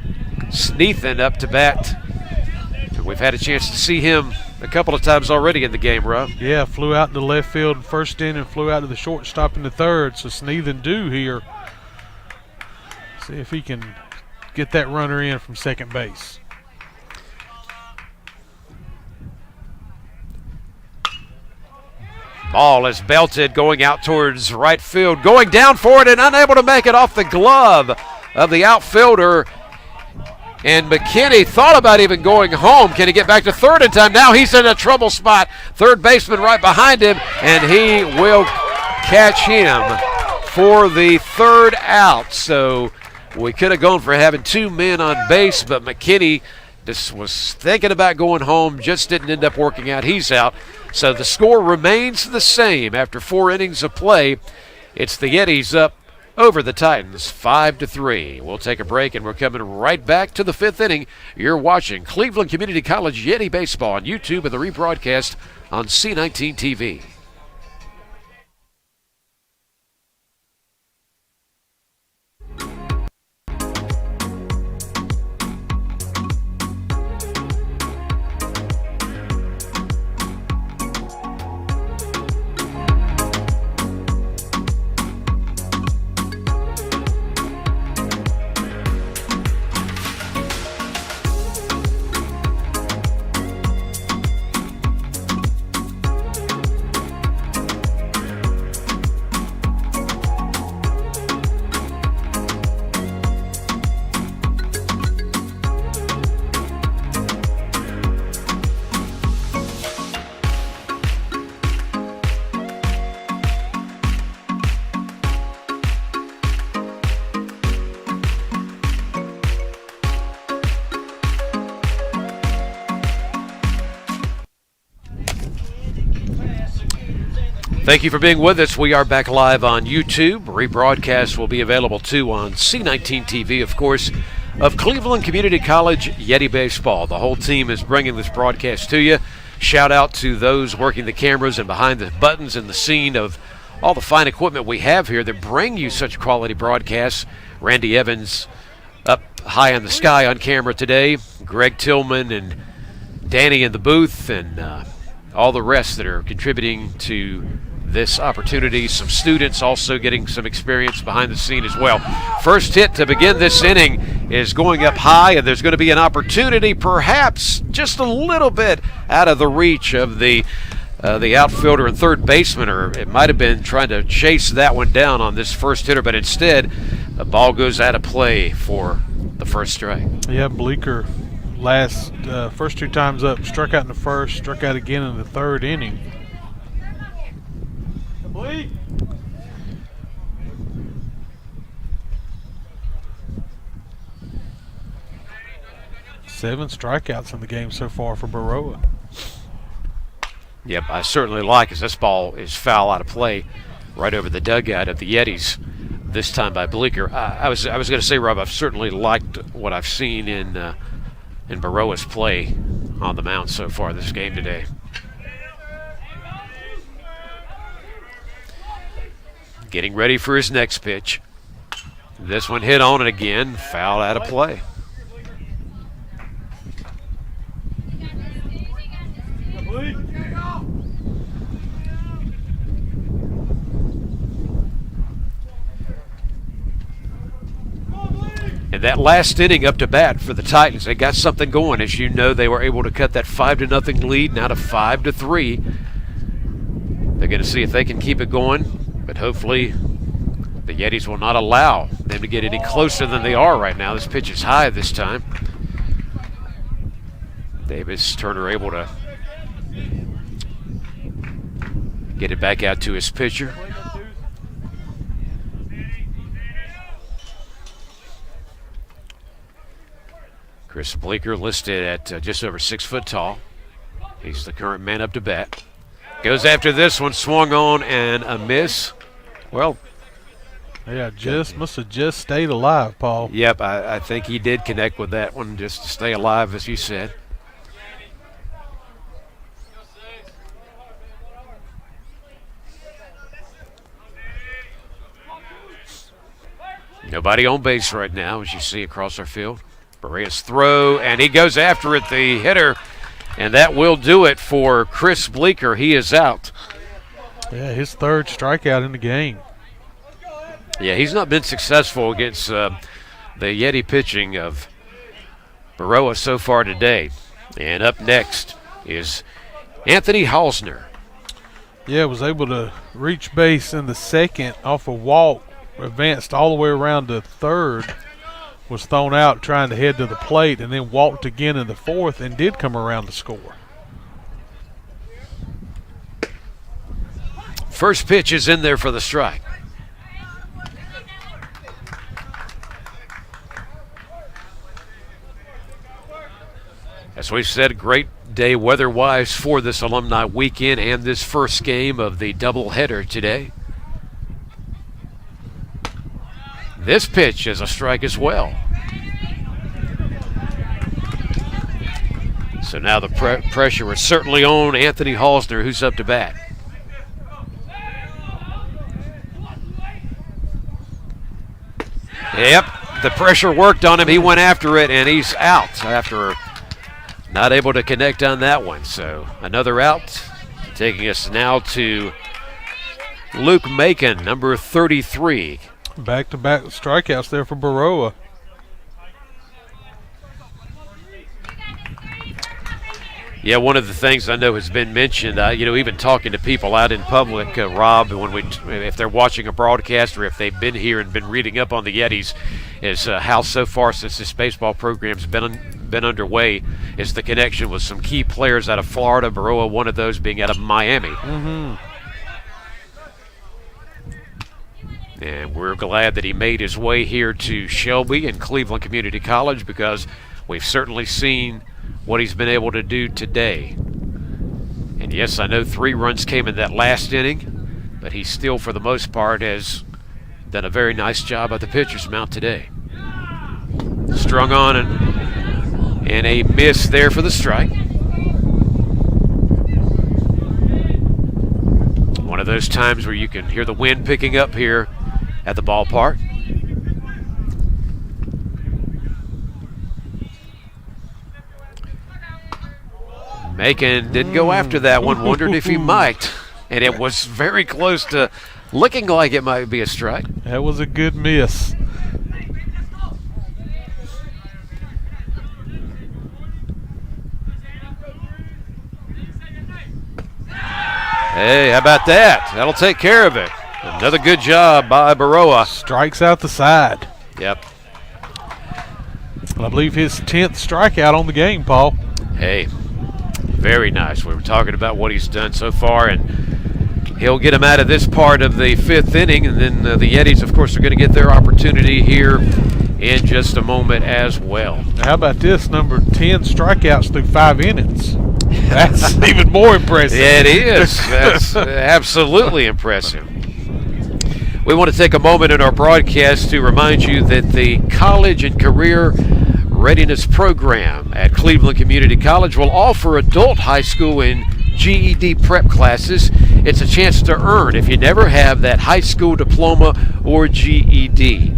Sneathan up to bat. And we've had a chance to see him a couple of times already in the game, Rob. Yeah, flew out to left field first inning, flew out to the shortstop in the third. So Sneathan due here. See if he can get that runner in from second base. Ball is belted going out towards right field. Going down for it and unable to make it off the glove of the outfielder. And McKinney thought about even going home. Can he get back to third in time? Now he's in a trouble spot. Third baseman right behind him, and he will catch him for the third out. So we could have gone for having two men on base, but McKinney just was thinking about going home, just didn't end up working out. He's out. So the score remains the same after 4 innings of play. It's the Yetis up over the Titans, 5-3. We'll take a break, and we're coming right back to the 5th inning. You're watching Cleveland Community College Yeti Baseball on YouTube and the rebroadcast on C19 TV. Thank you for being with us. We are back live on YouTube. Rebroadcast will be available too on C19 TV, of course, of Cleveland Community College Yeti Baseball. The whole team is bringing this broadcast to you. Shout out to those working the cameras and behind the buttons in the scene of all the fine equipment we have here that bring you such quality broadcasts. Randy Evans up high in the sky on camera today. Greg Tillman and Danny in the booth, and all the rest that are contributing to this opportunity. Some students also getting some experience behind the scene as well. First hit to begin this inning is going up high, and there's going to be an opportunity perhaps just a little bit out of the reach of the outfielder and third baseman, or it might have been trying to chase that one down on this first hitter, but instead the ball goes out of play for the first strike. Yeah, Bleeker first 2 times up, struck out in the first, struck out again in the third inning. Complete. Seven strikeouts in the game so far for Baroa. Yep, I certainly like as this ball is foul out of play right over the dugout of the Yetis, this time by Bleeker. I was going to say, Rob, I've certainly liked what I've seen in Baroa's play on the mound so far this game today. Getting ready for his next pitch. This one hit on it again, foul out of play. And that last inning up to bat for the Titans, they got something going. As you know, they were able to cut that 5-0 lead now to 5-3. They're going to see if they can keep it going. But hopefully the Yetis will not allow them to get any closer than they are right now. This pitch is high this time. Davis Turner able to get it back out to his pitcher. Chris Bleeker listed at just over 6 foot tall. He's the current man up to bat. Goes after this one, swung on and a miss. Well, yeah, must have just stayed alive, Paul. Yep, I think he did connect with that one just to stay alive, as you said. Nobody on base right now, as you see across our field. Berea's throw, and he goes after it, the hitter. And that will do it for Chris Bleeker. He is out. Yeah, his third strikeout in the game. Yeah, he's not been successful against the Yeti pitching of Baroa so far today. And up next is Anthony Halsner. Yeah, was able to reach base in the second off a walk, advanced all the way around to third. Was thrown out trying to head to the plate, and then walked again in the fourth and did come around to score. First pitch is in there for the strike. As we've said, great day weather-wise for this alumni weekend and this first game of the doubleheader today. This pitch is a strike as well. So now the pressure is certainly on Anthony Halsner, who's up to bat. Yep, the pressure worked on him. He went after it, and he's out after not able to connect on that one. So another out, taking us now to Luke Macon, number 33. Back-to-back strikeouts there for Baroa. Yeah, one of the things I know has been mentioned, even talking to people out in public, Rob, if they're watching a broadcast or if they've been here and been reading up on the Yetis, is how so far since this baseball program's been underway is the connection with some key players out of Florida, Baroa, one of those being out of Miami. Mm-hmm. And we're glad that he made his way here to Shelby and Cleveland Community College, because we've certainly seen what he's been able to do today. And yes, I know 3 runs came in that last inning, but he still, for the most part, has done a very nice job at the pitcher's mound today. Strung on and a miss there for the strike. One of those times where you can hear the wind picking up here at the ballpark. Macon didn't go after that one, wondered if he might, and it was very close to looking like it might be a strike. That was a good miss. Hey, how about that? That'll take care of it. Another good job by Baroa. Strikes out the side. Yep. I believe his 10th strikeout on the game, Paul. Hey, very nice. We were talking about what he's done so far, and he'll get him out of this part of the 5th inning, and then the Yetis, of course, are going to get their opportunity here in just a moment as well. How about this? Number 10 strikeouts through 5 innings. That's even more impressive. Yeah, it is. That's absolutely impressive. We want to take a moment in our broadcast to remind you that the College and Career Readiness Program at Cleveland Community College will offer adult high school and GED prep classes. It's a chance to earn if you never have that high school diploma or GED.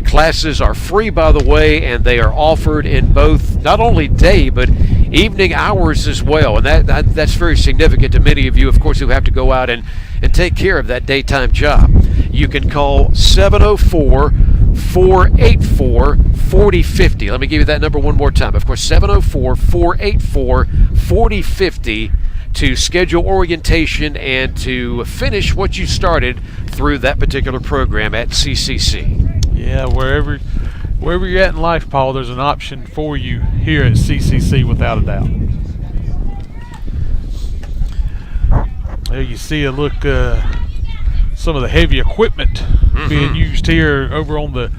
Classes are free, by the way, and they are offered in both not only day but evening hours as well. And that's very significant to many of you, of course, who have to go out and take care of that daytime job. You can call 704-484-4050. Let me give you that number one more time. Of course, 704-484-4050 to schedule orientation and to finish what you started through that particular program at CCC. Yeah, wherever you're at in life, Paul, there's an option for you here at CCC without a doubt. There you see a look, some of the heavy equipment being used here over on the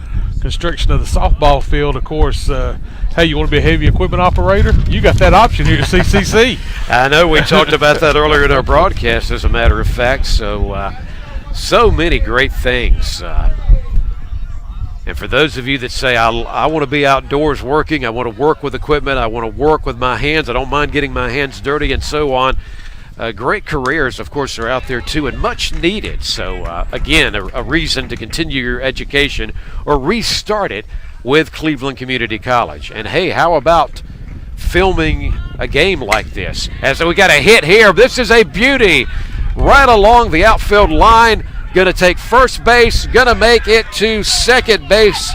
construction of the softball field. Of course, hey, you want to be a heavy equipment operator? You got that option here at CCC. I know we talked about that earlier in our broadcast, as a matter of fact. So many great things. And for those of you that say, I want to be outdoors working, I want to work with equipment, I want to work with my hands, I don't mind getting my hands dirty and so on, great careers, of course, are out there too and much needed. So, again, a reason to continue your education or restart it with Cleveland Community College. And, hey, how about filming a game like this? As we got a hit here. This is a beauty right along the outfield line. Going to take first base, going to make it to second base.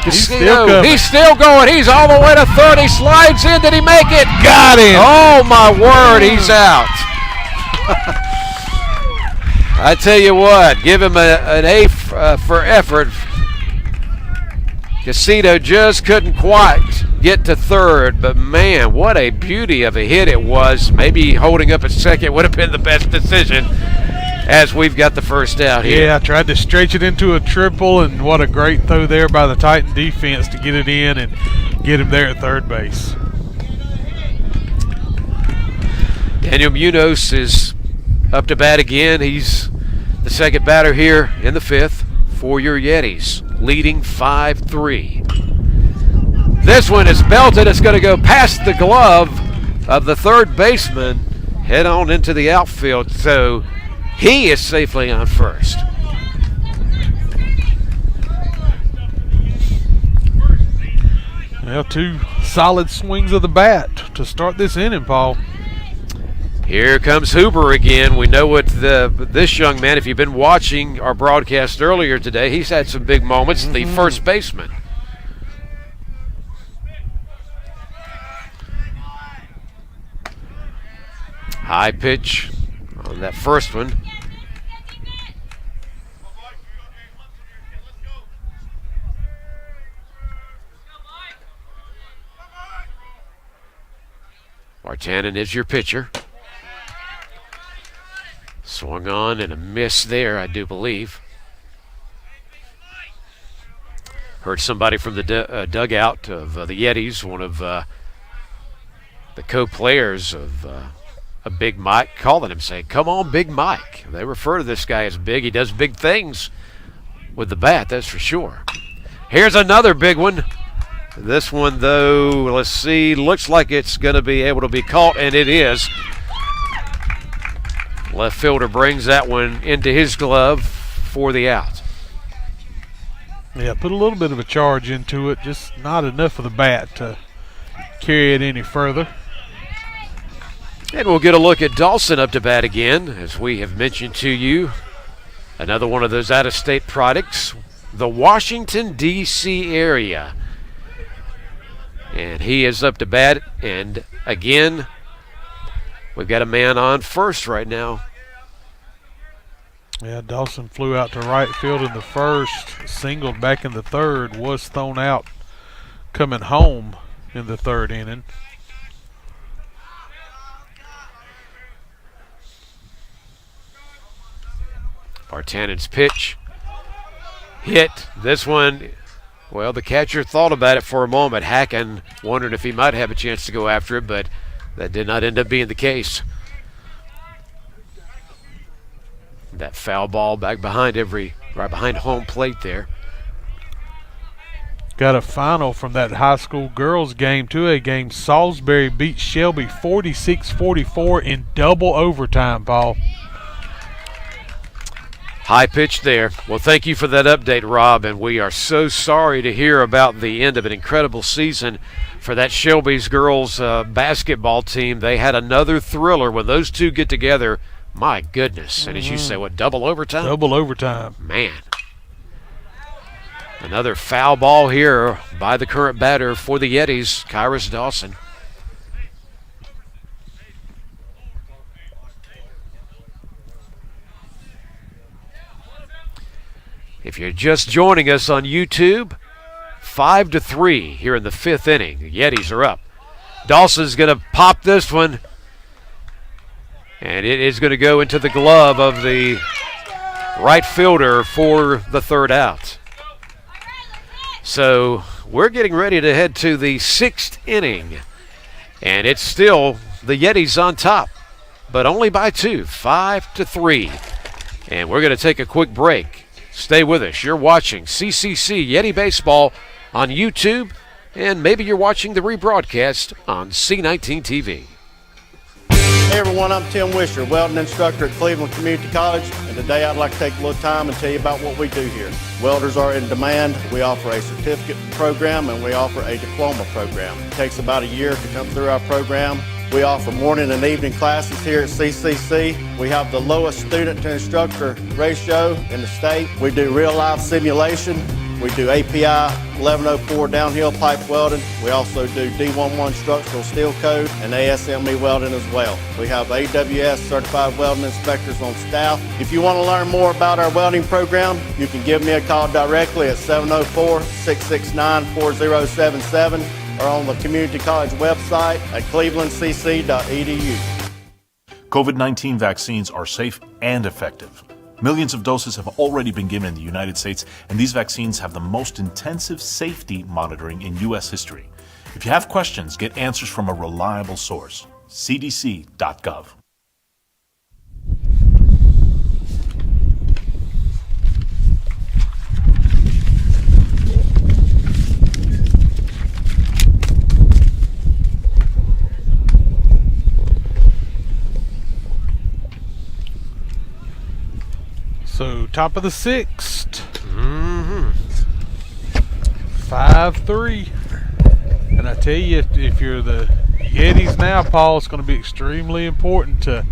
He's still going. He's all the way to third. He slides in. Did he make it? Got him. Oh, my word. He's out. I tell you what, give him an A for effort. Casito just couldn't quite get to third, but man, what a beauty of a hit it was. Maybe holding up at second would have been the best decision, as we've got the first out here. Yeah, I tried to stretch it into a triple, and what a great throw there by the Titan defense to get it in and get him there at third base. Daniel Munoz is up to bat again. He's the second batter here in the 5th for your Yetis, leading 5-3. This one is belted. It's going to go past the glove of the third baseman, head on into the outfield. So he is safely on first. Well, 2 solid swings of the bat to start this inning, Paul. Here comes Huber again. We know what this young man, if you've been watching our broadcast earlier today, he's had some big moments. The first baseman. High pitch on that first one. Martanen is your pitcher. Swung on and a miss there, I do believe. Heard somebody from the dugout of the Yetis, one of the co-players of a Big Mike, calling him, saying, "Come on, Big Mike." They refer to this guy as big. He does big things with the bat, that's for sure. Here's another big one. This one, though, let's see, looks like it's going to be able to be caught, and it is. Left fielder brings that one into his glove for the out. Yeah, put a little bit of a charge into it, just not enough of the bat to carry it any further. And we'll get a look at Dawson up to bat again, as we have mentioned to you. Another one of those out-of-state products, the Washington, D.C. area. And he is up to bat, and again, we've got a man on first right now. Yeah, Dawson flew out to right field in the first, singled back in the third, was thrown out coming home in the third inning. Bartanen's pitch hit. This one, well, the catcher thought about it for a moment. Hacken wondered if he might have a chance to go after it, but that did not end up being the case. That foul ball back behind right behind home plate there. Got a final from that high school girls game, 2A game. Salisbury beat Shelby 46-44 in double overtime, Paul. High pitch there. Well, thank you for that update, Rob, and we are so sorry to hear about the end of an incredible season for that Shelby's girls basketball team. They had another thriller when those two get together. My goodness. And as you say, what, double overtime? Double overtime. Man. Another foul ball here by the current batter for the Yetis, Kyrus Dawson. If you're just joining us on YouTube, 5-3 here in the fifth inning. The Yetis are up. Dawson's going to pop this one, and it is going to go into the glove of the right fielder for the third out. So we're getting ready to head to the sixth inning, and it's still the Yetis on top, but only by 2, 5-3. And we're going to take a quick break. Stay with us. You're watching CCC Yeti Baseball on YouTube, and maybe you're watching the rebroadcast on C19 TV. Hey everyone, I'm Tim Wisher, welding instructor at Cleveland Community College, and today I'd like to take a little time and tell you about what we do here. Welders are in demand. We offer a certificate program and we offer a diploma program. It takes about a year to come through our program. We offer morning and evening classes here at CCC. We have the lowest student to instructor ratio in the state. We do real life simulation. We do API 1104 downhill pipe welding. We also do D11 structural steel code and ASME welding as well. We have AWS certified welding inspectors on staff. If you want to learn more about our welding program, you can give me a call directly at 704-669-4077 or on the community college website at clevelandcc.edu. COVID-19 vaccines are safe and effective. Millions of doses have already been given in the United States, and these vaccines have the most intensive safety monitoring in U.S. history. If you have questions, get answers from a reliable source. cdc.gov. So, top of the sixth. 5-3. And I tell you, if you're the Yetis now, Paul, it's going to be extremely important to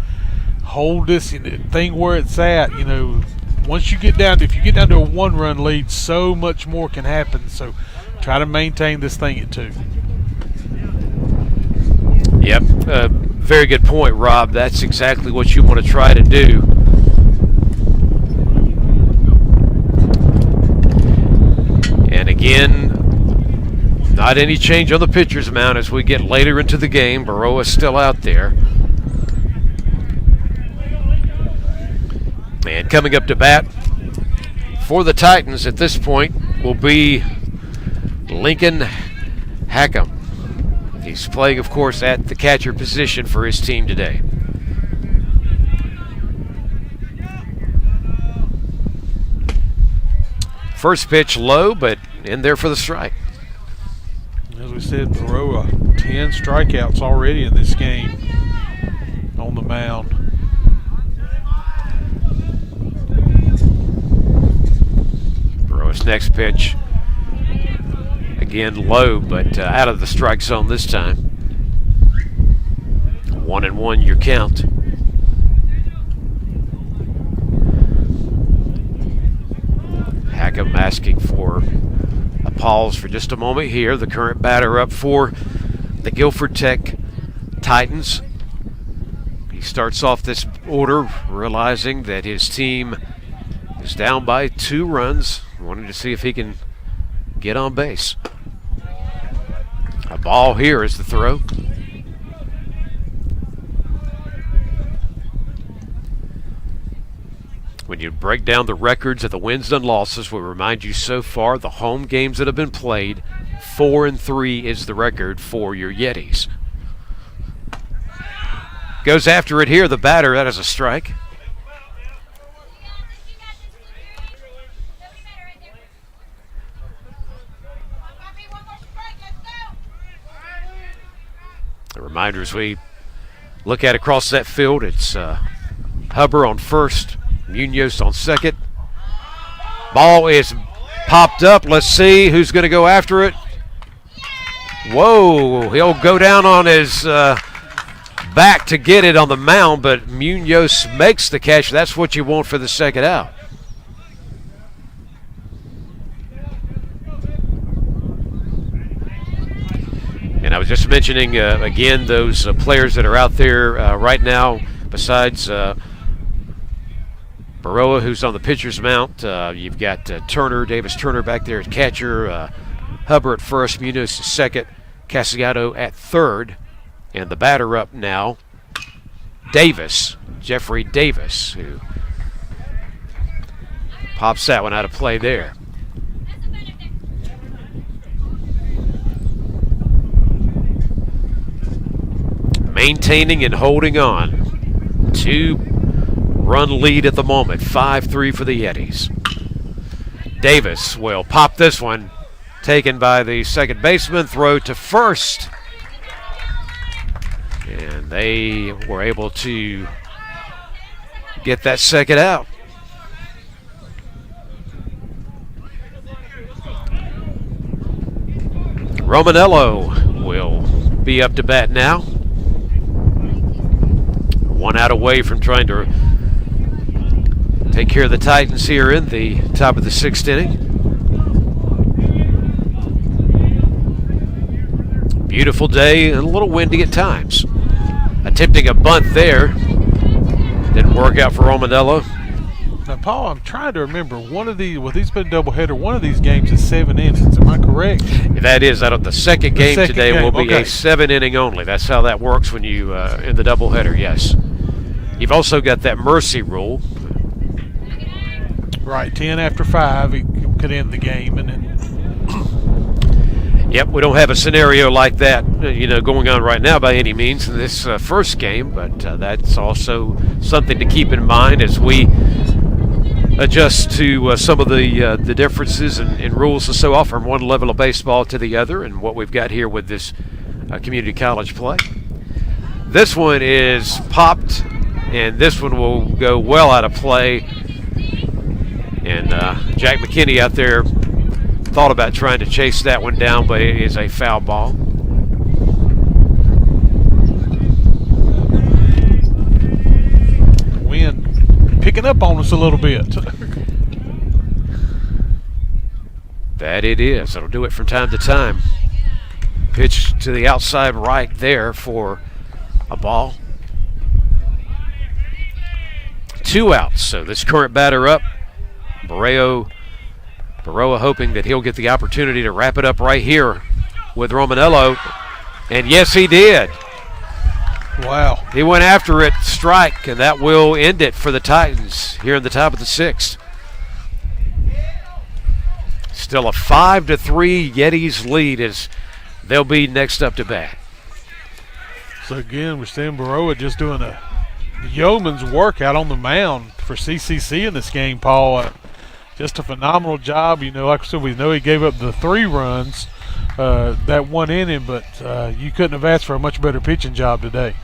hold this thing where it's at. You know, once you get down, if you get down to a 1-run lead, so much more can happen. So, try to maintain this thing at 2. Yep, very good point, Rob. That's exactly what you want to try to do. And again, not any change on the pitcher's mound as we get later into the game. Baroa is still out there. And coming up to bat for the Titans at this point will be Lincoln Hackham. He's playing, of course, at the catcher position for his team today. First pitch low, but in there for the strike. As we said, Baroa, 10 strikeouts already in this game on the mound. his next pitch. Again, low, but out of the strike zone this time. 1-1 your count. Hackham asking for a pause for just a moment here. The current batter up for the Guilford Tech Titans. He starts off this order realizing that his team is down by 2 runs, wanting to see if he can get on base. A ball here is the throw. When you break down the records of the wins and losses, we remind you so far the home games that have been played, 4-3 is the record for your Yetis. Goes after it here, the batter, that is a strike. A reminder as we look at across that field, it's Hubbard on first, Munoz on second. Ball is popped up. Let's see who's going to go after it. Whoa, he'll go down on his back to get it on the mound, but Munoz makes the catch. That's what you want for the second out. And I was just mentioning, again, those players that are out there right now, besides Baroa, who's on the pitcher's mount. You've got Turner, Davis Turner back there at catcher, Hubbard at first, Munoz at second, Casiato at third, and the batter up now, Davis, Jeffrey Davis, who pops that one out of play there. Maintaining and holding on. 2-run lead at the moment, 5-3 for the Yetis. Davis will pop this one, taken by the second baseman, throw to first. And they were able to get that second out. Romanello will be up to bat now. 1 out away from trying to take care of the Titans here in the top of the 6th inning. Beautiful day and a little windy at times. Attempting a bunt there. Didn't work out for Romanello. Now, Paul, I'm trying to remember, with these been doubleheader, one of these games is 7 innings. Am I correct? That is. The second game today will be a 7-inning only. That's how that works when you in the doubleheader, yes. You've also got that mercy rule. Right, 10 after 5, it could end the game, and then. Yep, we don't have a scenario like that, going on right now by any means in this first game, but that's also something to keep in mind as we adjust to some of the differences in rules and so on from one level of baseball to the other, and what we've got here with this community college play. This one is popped, and this one will go well out of play. And Jack McKinney out there thought about trying to chase that one down, but it is a foul ball. Wind picking up on us a little bit. That it is. It'll do it from time to time. Pitch to the outside right there for a ball. 2 outs. So this current batter up, Baroa hoping that he'll get the opportunity to wrap it up right here with Romanello. And yes, he did. Wow. He went after it, strike, and that will end it for the Titans here in the top of the 6th. Still a 5-3 Yetis lead as they'll be next up to bat. So again, we're seeing Baroa just doing a yeoman's work out on the mound for CCC in this game, Paul. Just a phenomenal job. Like I said, we know he gave up the 3 runs that one inning, but you couldn't have asked for a much better pitching job today.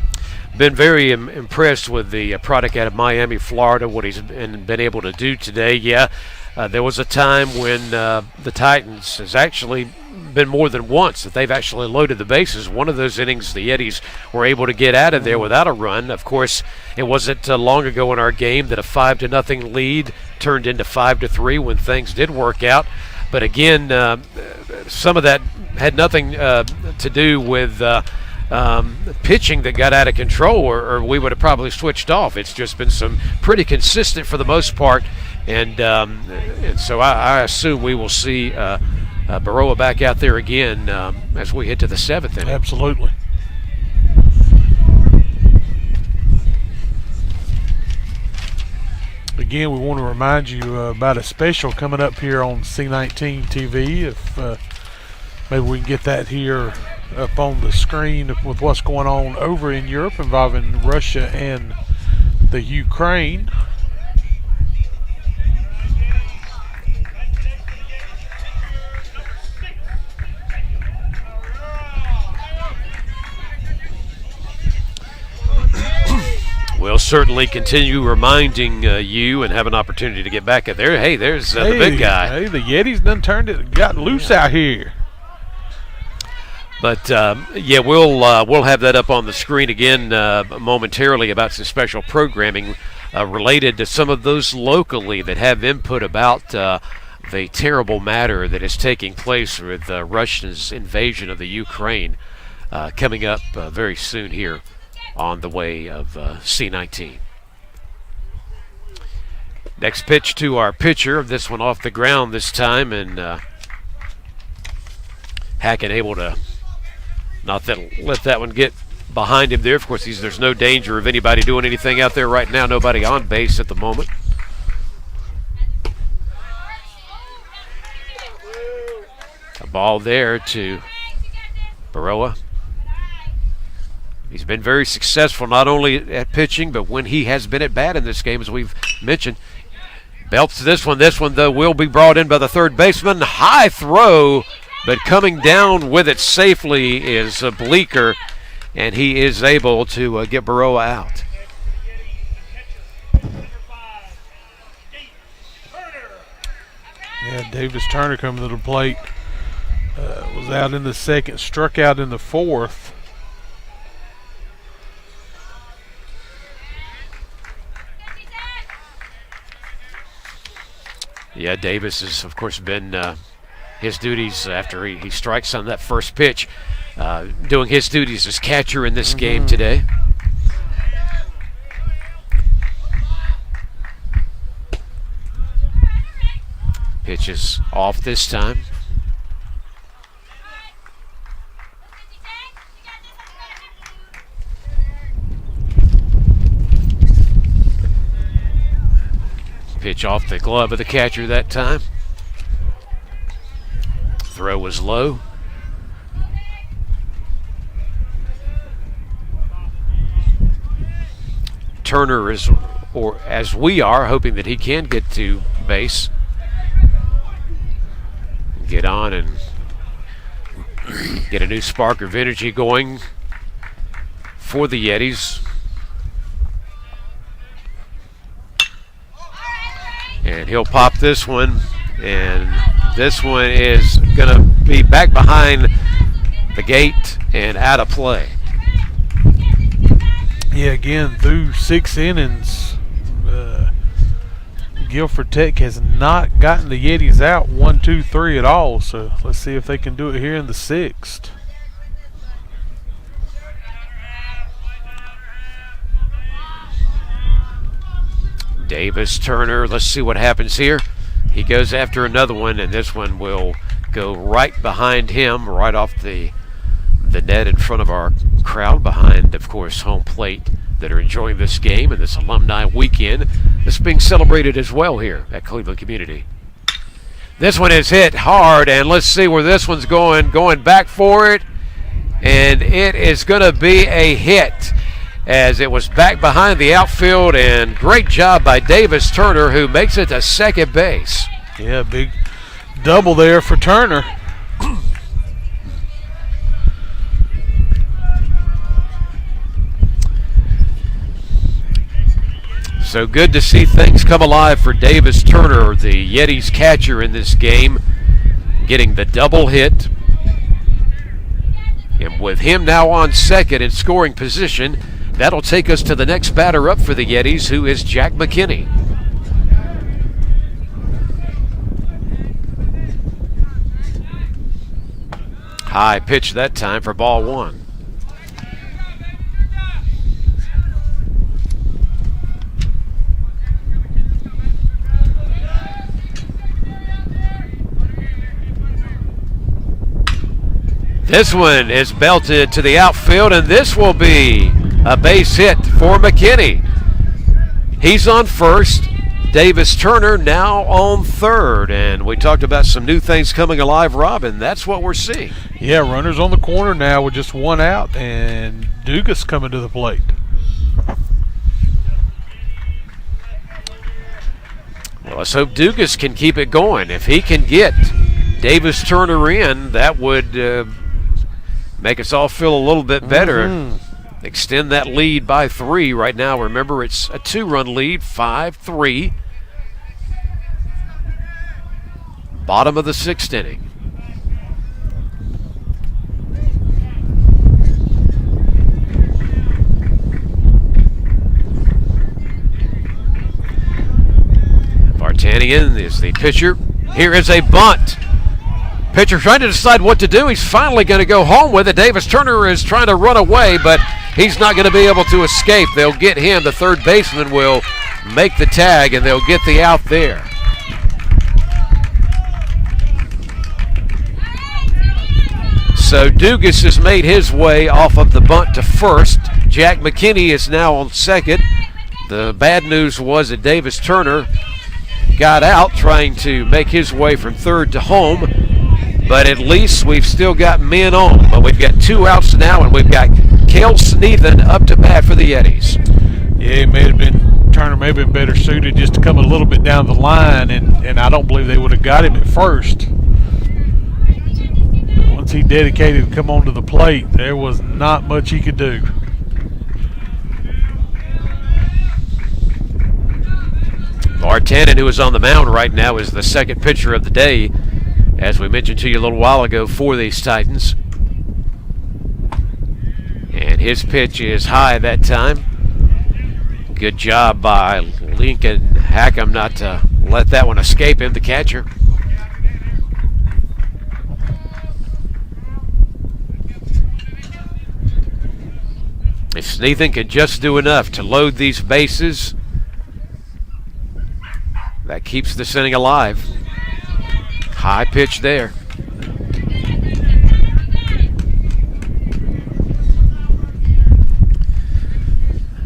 Been very impressed with the product out of Miami, Florida, what he's been able to do today. Yeah, There was a time when the Titans has actually been more than once that they've actually loaded the bases. One of those innings, the Yetis were able to get out of there without a run. Of course, it wasn't long ago in our game that a 5-0 lead turned into 5-3 when things did work out. But again, some of that had nothing to do with pitching that got out of control, or we would have probably switched off. It's just been some pretty consistent for the most part, and so I assume we will see Baroa back out there again as we hit to the 7th inning. Absolutely. Again, we want to remind you about a special coming up here on C19 TV. If maybe we can get that here up on the screen with what's going on over in Europe involving Russia and the Ukraine. We'll certainly continue reminding you and have an opportunity to get back out there. Hey, there's the big guy. Hey, the Yetis done got loose out here. But yeah, we'll have that up on the screen again momentarily about some special programming related to some of those locally that have input about the terrible matter that is taking place with Russia's invasion of the Ukraine coming up very soon here on the way of C19. Next pitch to our pitcher. This one off the ground this time, and Hackett able to not let that one get behind him there. Of course, there's no danger of anybody doing anything out there right now. Nobody on base at the moment. A ball there to Baroa. He's been very successful not only at pitching, but when he has been at bat in this game, as we've mentioned. Belts this one. This one, though, will be brought in by the third baseman. High throw, but coming down with it safely is Bleeker, and he is able to get Baroa out. Yeah, Davis Turner coming to the plate. Was out in the second, struck out in the fourth. Yeah, Davis has, of course, been his duties after he strikes on that first pitch, doing his duties as catcher in this game today. Pitch is off this time. Pitch off the glove of the catcher that time. Throw was low. Turner is, or as we are, hoping that he can get to base. Get on and get a new spark of energy going for the Yetis. And he'll pop this one, and this one is going to be back behind the gate and out of play. Yeah, again, through 6 innings, Guilford Tech has not gotten the Yetis out 1, 2, 3 at all. So let's see if they can do it here in the 6th. Davis Turner, let's see what happens here. He goes after another one, and this one will go right behind him, right off the net in front of our crowd, behind, of course, home plate, that are enjoying this game and this alumni weekend that's being celebrated as well here at Cleveland Community. This one is hit hard, and let's see where this one's going back for it, and it is going to be a hit, as it was back behind the outfield, and great job by Davis Turner, who makes it to second base. Yeah, big double there for Turner. So good to see things come alive for Davis Turner, the Yeti's catcher in this game, getting the double hit. And with him now on second in scoring position, that'll take us to the next batter up for the Yetis, who is Jack McKinney. High pitch that time for ball one. This one is belted to the outfield, and this will be a base hit for McKinney. He's on first. Davis Turner now on third, and we talked about some new things coming alive, Rob, and that's what we're seeing. Yeah, runners on the corner now with just one out, and Dugas coming to the plate. Well, let's hope Dugas can keep it going. If he can get Davis Turner in, that would make us all feel a little bit better. Extend that lead by 3 right now. Remember, it's a 2-run lead, 5-3. Bottom of the 6th inning. Vartanian is the pitcher. Here is a bunt. Pitcher trying to decide what to do. He's finally going to go home with it. Davis Turner is trying to run away, but he's not going to be able to escape. They'll get him. The third baseman will make the tag, and they'll get the out there. So Dugas has made his way off of the bunt to first. Jack McKinney is now on second. The bad news was that Davis Turner got out trying to make his way from third to home. But at least we've still got men on. But we've got 2 outs now, and we've got Cale Sneathan up to bat for the Yetis. Yeah, Turner may have been better suited just to come a little bit down the line, and I don't believe they would have got him at first. But once he dedicated to come onto the plate, there was not much he could do. Vartanen, who is on the mound right now, is the second pitcher of the day, as we mentioned to you a little while ago, for these Titans. And his pitch is high that time. Good job by Lincoln Hackham not to let that one escape him, the catcher. If Sneathan can just do enough to load these bases, that keeps this inning alive. High pitch there.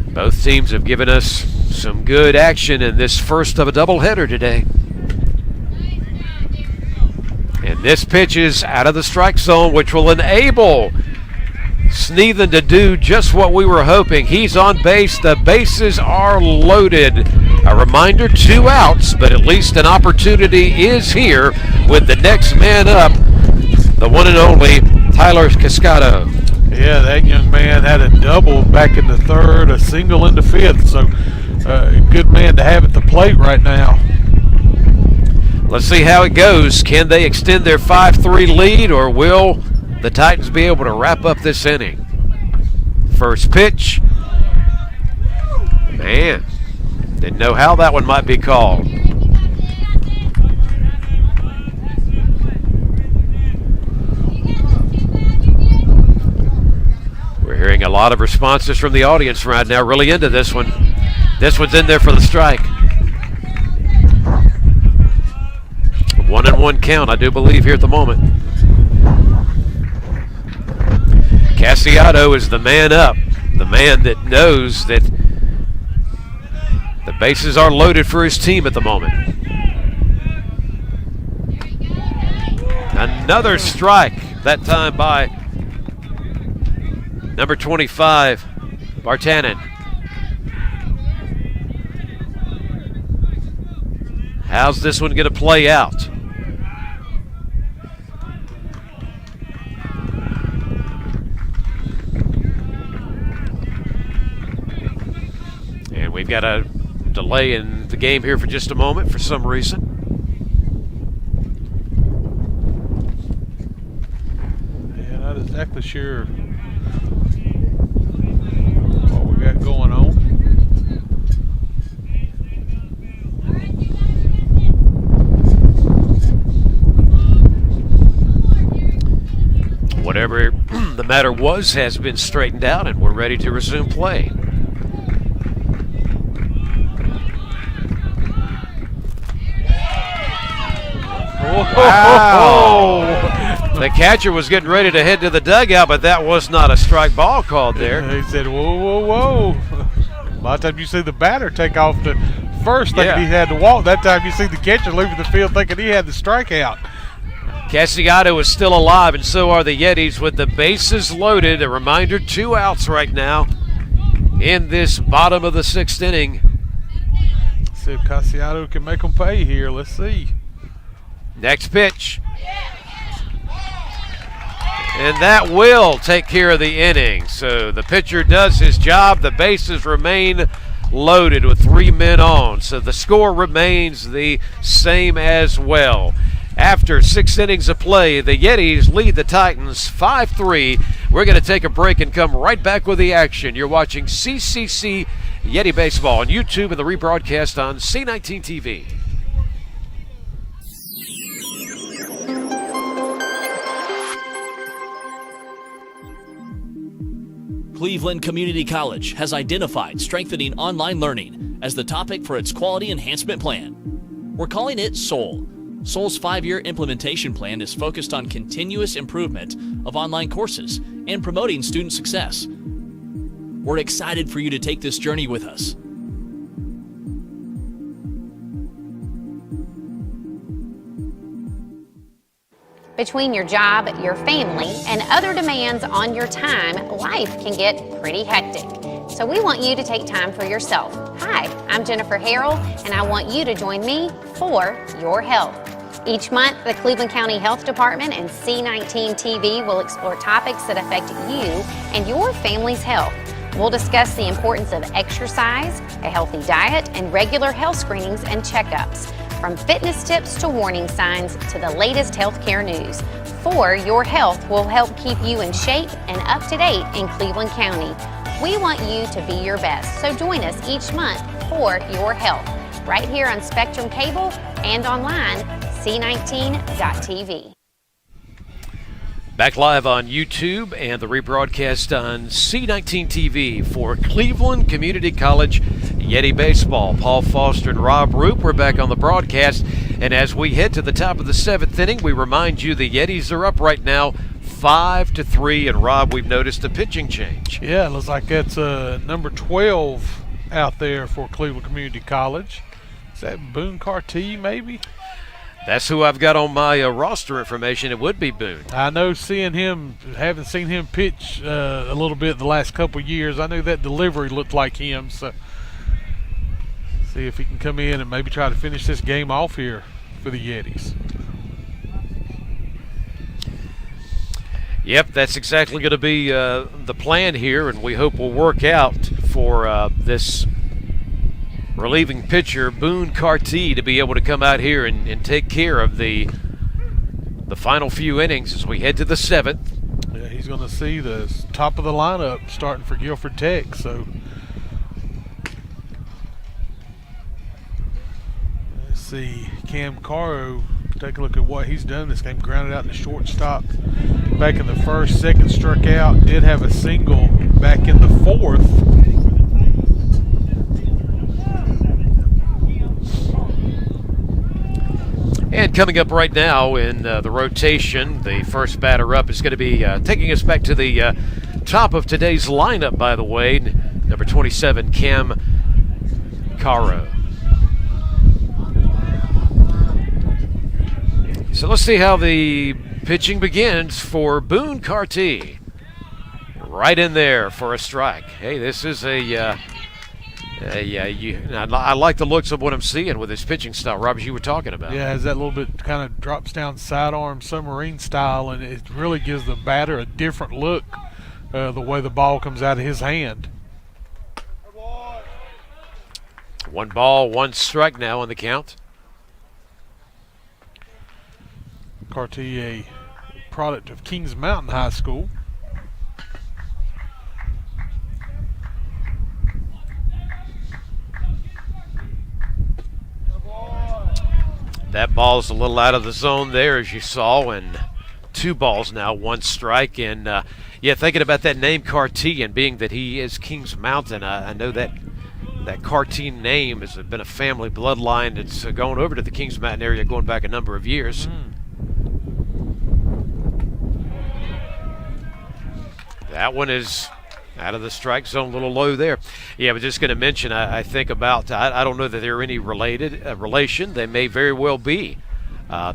Both teams have given us some good action in this first of a doubleheader today. And this pitch is out of the strike zone, which will enable Sneathan to do just what we were hoping. He's on base. The bases are loaded. A reminder, 2 outs, but at least an opportunity is here with the next man up, the one and only Tyler Cascado. Yeah, that young man had a double back in the third, a single in the fifth, so a good man to have at the plate right now. Let's see how it goes. Can they extend their 5-3 lead, or will the Titans be able to wrap up this inning? First pitch. Man, didn't know how that one might be called. We're hearing a lot of responses from the audience right now, really into this one. This one's in there for the strike. 1-1 count, I do believe, here at the moment. Casciado is the man up, the man that knows that the bases are loaded for his team at the moment. Another strike, that time by number 25, Vartanen. How's this one going to play out? And we've got a delay in the game here for just a moment for some reason. Yeah, not exactly sure what we got going on. Whatever the matter was has been straightened out, and we're ready to resume play. Wow! The catcher was getting ready to head to the dugout, but that was not a strike ball called there. He said, whoa, whoa, whoa. A lot of times you see the batter take off to first thinking he had to walk. That time you see the catcher leaving the field thinking he had the strikeout. Casiato is still alive, and so are the Yetis with the bases loaded. A reminder, 2 outs right now in this bottom of the 6th inning. Let's see if Casiato can make them pay here. Let's see. Next pitch. And that will take care of the inning. So the pitcher does his job. The bases remain loaded with 3 men on. So the score remains the same as well. After 6 innings of play, the Yetis lead the Titans 5-3. We're going to take a break and come right back with the action. You're watching CCC Yeti Baseball on YouTube and the rebroadcast on C19 TV. Cleveland Community College has identified strengthening online learning as the topic for its quality enhancement plan. We're calling it SOUL. SOUL's 5-year implementation plan is focused on continuous improvement of online courses and promoting student success. We're excited for you to take this journey with us. Between your job, your family, and other demands on your time, life can get pretty hectic. So we want you to take time for yourself. Hi, I'm Jennifer Harrell, and I want you to join me for your health. Each month, the Cleveland County Health Department and C19 TV will explore topics that affect you and your family's health. We'll discuss the importance of exercise, a healthy diet, and regular health screenings and checkups. From fitness tips to warning signs to the latest healthcare news. For Your Health will help keep you in shape and up to date in Cleveland County. We want you to be your best, so join us each month for Your Health, right here on Spectrum Cable and online, c19.tv. Back live on YouTube and the rebroadcast on C19 TV for Cleveland Community College Yeti Baseball. Paul Foster and Rob Roop, we're back on the broadcast. And as we head to the top of the 7th inning, we remind you the Yetis are up right now 5-3. And Rob, we've noticed a pitching change. Yeah, it looks like that's number 12 out there for Cleveland Community College. Is that Boone Carty, maybe? That's who I've got on my roster information. It would be Boone. I know haven't seen him pitch a little bit the last couple of years. I knew that delivery looked like him, so see if he can come in and maybe try to finish this game off here for the Yetis. Yep, that's exactly going to be the plan here, and we hope will work out for this relieving pitcher, Boone Carty, to be able to come out here and take care of the final few innings as we head to the 7th. Yeah, he's going to see the top of the lineup starting for Guilford Tech. So let's see, Cam Caro, take a look at what he's done this game. Grounded out in the shortstop back in the first, second struck out, did have a single back in the 4th. And coming up right now in the rotation, the first batter up is going to be taking us back to the top of today's lineup, by the way, number 27, Cam Caro. So let's see how the pitching begins for Boone Carty. Right in there for a strike. Hey, this is I like the looks of what I'm seeing with his pitching style, Rob, as you were talking about. Yeah, has that little bit kind of drops down sidearm submarine style, and it really gives the batter a different look the way the ball comes out of his hand. 1 ball, 1 strike now on the count. Carty, a product of Kings Mountain High School. That ball's a little out of the zone there, as you saw, and 2 balls now, 1 strike. And yeah, thinking about that name Carty, and being that he is Kings Mountain, I know that Carty name has been a family bloodline that's gone over to the Kings Mountain area going back a number of years. That one is out of the strike zone, a little low there. Yeah, I was just going to mention, I think about, I don't know that they're any relation. They may very well be.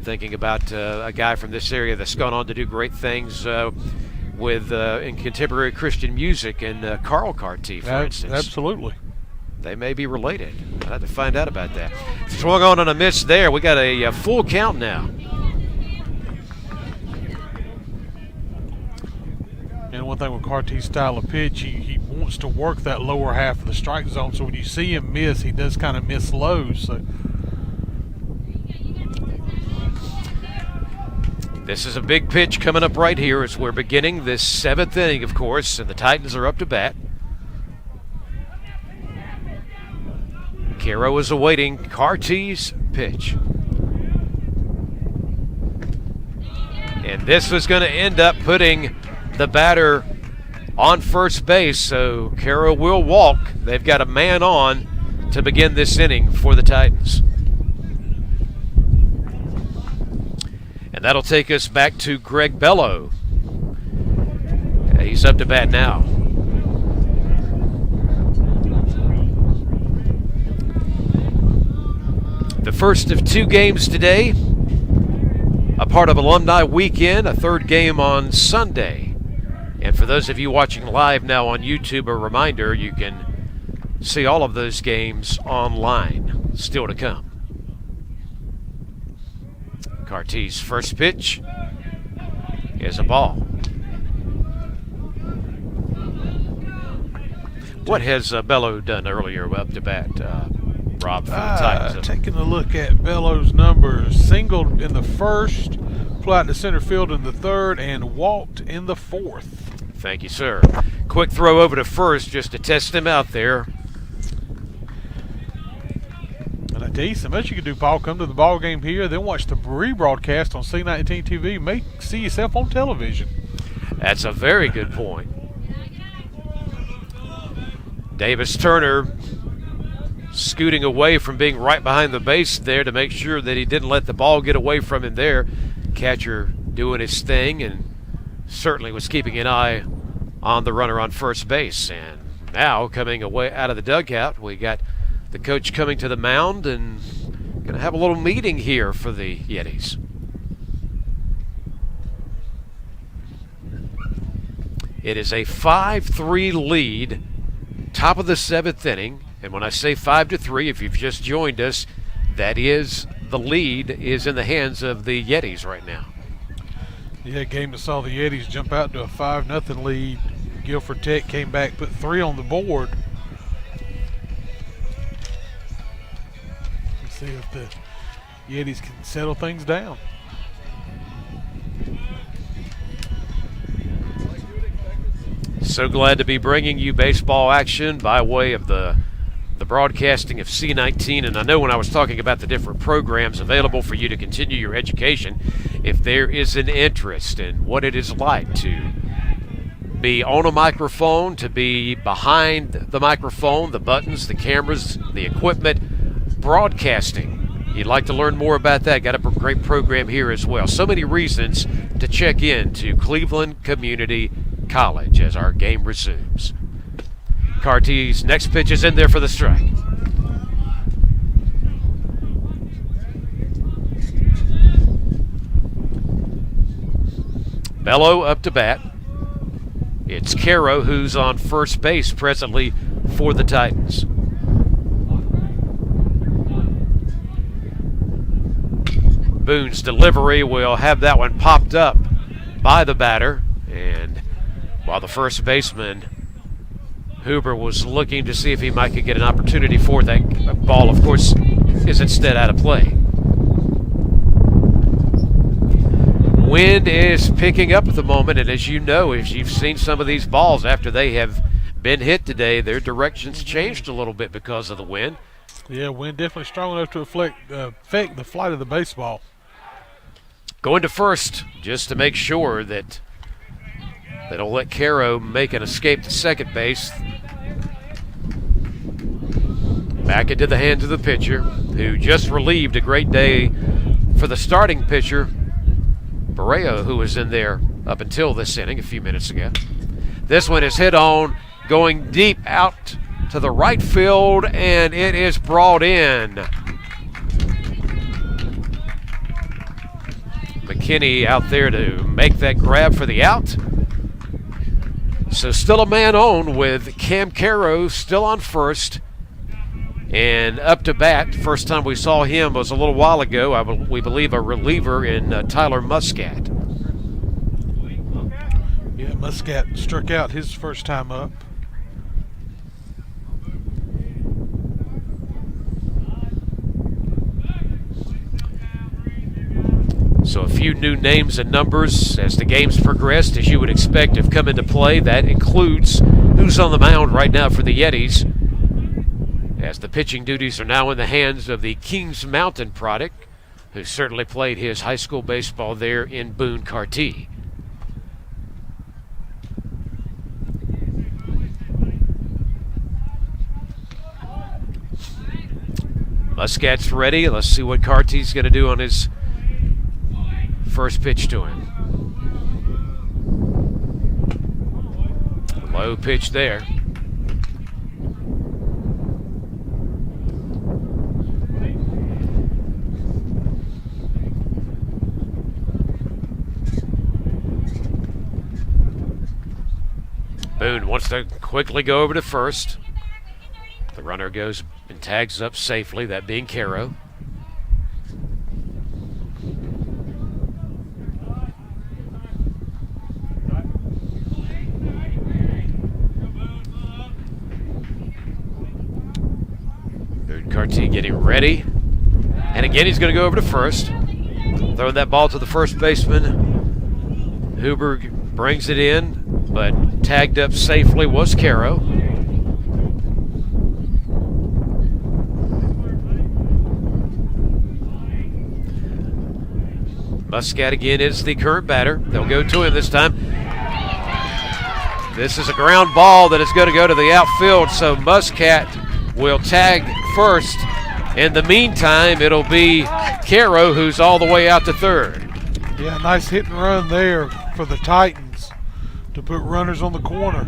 Thinking about a guy from this area that's gone on to do great things with in contemporary Christian music, and Carl Carty, for instance. Absolutely. They may be related. I'll have to find out about that. Swung on a miss there. We got a full count now. And one thing with Carty's style of pitch, he wants to work that lower half of the strike zone. So when you see him miss, he does kind of miss low. So this is a big pitch coming up right here as we're beginning this 7th inning, of course, and the Titans are up to bat. Caro is awaiting Carty's pitch. And this was going to end up putting the batter on first base, so Caro will walk. They've got a man on to begin this inning for the Titans. And that'll take us back to Greg Bello. He's up to bat now. The first of 2 games today, a part of Alumni Weekend, a 3rd game on Sunday. And for those of you watching live now on YouTube, a reminder, you can see all of those games online, still to come. Carty's first pitch is a ball. What has Bello done earlier up to bat, Rob, for the Titans? Taking a look at Bello's numbers, singled in the first, fly out to center field in the 3rd, and walked in the 4th. Thank you, sir. Quick throw over to first just to test him out there. And I tell you, so much you can do, Paul. Come to the ball game here, then watch the rebroadcast on C19 TV. You may see yourself on television. That's a very good point. Davis Turner scooting away from being right behind the base there to make sure that he didn't let the ball get away from him there. Catcher doing his thing and certainly was keeping an eye on the runner on first base. And now coming away out of the dugout, we got the coach coming to the mound and going to have a little meeting here for the Yetis. It is a 5-3 lead, top of the 7th inning. And when I say 5-3, if you've just joined us, that is the lead is in the hands of the Yetis right now. Yeah, game that saw the Yetis jump out to a 5-0 lead. Guilford Tech came back, put 3 on the board. Let's see if the Yetis can settle things down. So glad to be bringing you baseball action by way of the broadcasting of C19. And I know when I was talking about the different programs available for you to continue your education, if there is an interest in what it is like to be on a microphone, to be behind the microphone, the buttons, the cameras, the equipment, broadcasting, you'd like to learn more about that, got a great program here as well. So many reasons to check in to Cleveland Community College as our game resumes. Carty's next pitch is in there for the strike. Bello up to bat. It's Caro who's on first base presently for the Titans. Boone's delivery will have that one popped up by the batter, and while the first baseman, Huber was looking to see if he might could get an opportunity for that ball, of course, is instead out of play. Wind is picking up at the moment, and as you know, if you've seen some of these balls after they have been hit today, their directions changed a little bit because of the wind. Yeah, wind definitely strong enough to affect the flight of the baseball. Going to first just to make sure that they don't let Caro make an escape to second base. Back into the hands of the pitcher, who just relieved a great day for the starting pitcher, Barreo, who was in there up until this inning a few minutes ago. This one is hit on, going deep out to the right field, and it is brought in. McKinney out there to make that grab for the out. So still a man on with Cam Caro still on first and up to bat. First time we saw him was a little while ago. We believe a reliever in Tyler Muscat. Yeah, Muscat struck out his first time up. So a few new names and numbers as the game's progressed, as you would expect, have come into play. That includes who's on the mound right now for the Yetis, as the pitching duties are now in the hands of the Kings Mountain product, who certainly played his high school baseball there in Boone Cartee. Muscat's ready. Let's see what Cartee's going to do on his first pitch to him. Low pitch there. Boone wants to quickly go over to first. The runner goes and tags up safely, that being Caro. Cartee getting ready. And again, he's going to go over to first. Throwing that ball to the first baseman. Huber brings it in, but tagged up safely was Caro. Muscat again is the current batter. They'll go to him this time. This is a ground ball that is going to go to the outfield, so Muscat will tag first. In the meantime, it'll be Caro who's all the way out to third. Yeah, nice hit and run there for the Titans to put runners on the corner.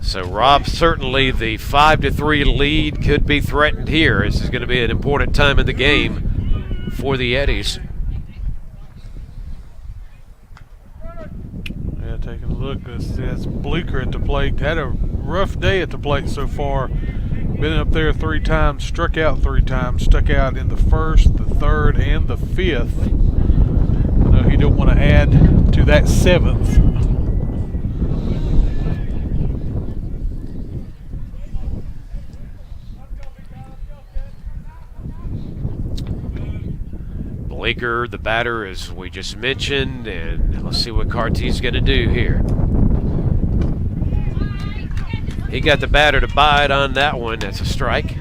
So, Rob, certainly the 5-3 lead could be threatened here. This is going to be an important time in the game for the Yetis. Yeah, taking a look, that's Bleeker at the plate. Had a rough day at the plate so far. Been up there 3 times, struck out 3 times, stuck out in the first, the third, and the fifth. I know he don't want to add to that 7th. Bleeker, the batter, as we just mentioned, and let's see what Cartee's going to do here. He got the batter to bite on that one. That's a strike.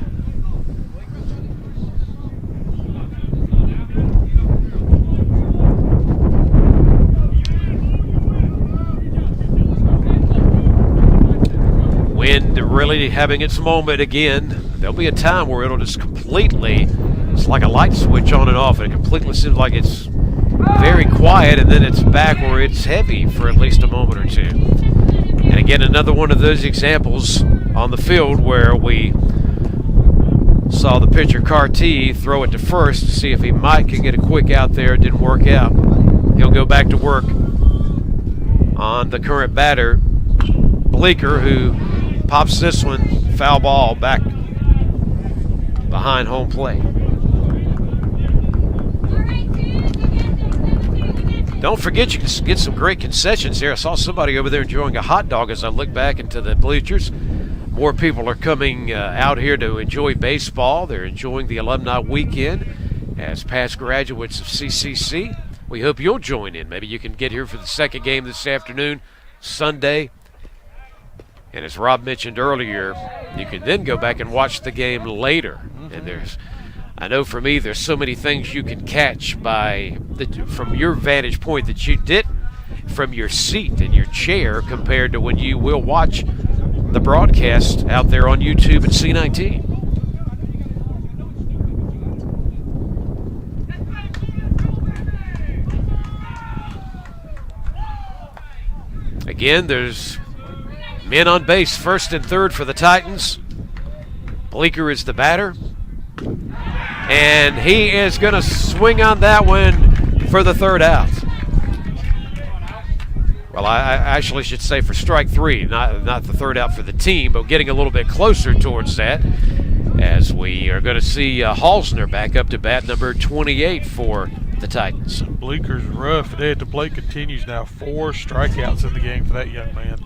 Wind really having its moment again. There'll be a time where it'll just completely, it's like a light switch on and off, and it completely seems like it's very quiet, and then it's back where it's heavy for at least a moment or two. And again, another one of those examples on the field where we saw the pitcher Cartee throw it to first to see if he might could get a quick out there. It didn't work out. He'll go back to work on the current batter, Bleeker, who pops this one foul ball back behind home plate. Don't forget, you can get some great concessions here. I saw somebody over there enjoying a hot dog as I look back into the bleachers. More people are coming out here to enjoy baseball. They're enjoying the Alumni Weekend as past graduates of CCC. We hope you'll join in. Maybe you can get here for the second game this afternoon, Sunday. And as Rob mentioned earlier, you can then go back and watch the game later. And I know for me, there's so many things you can catch from your vantage point that you didn't from your seat and your chair compared to when you will watch the broadcast out there on YouTube and C19. Again, there's men on base, first and third for the Titans. Bleeker is the batter. And he is going to swing on that one for the third out. Well, I actually should say for strike three, not the third out for the team, but getting a little bit closer towards that, as we are going to see Halsner back up to bat number 28 for the Titans. Bleeker's rough today at the plate continues now. 4 strikeouts in the game for that young man.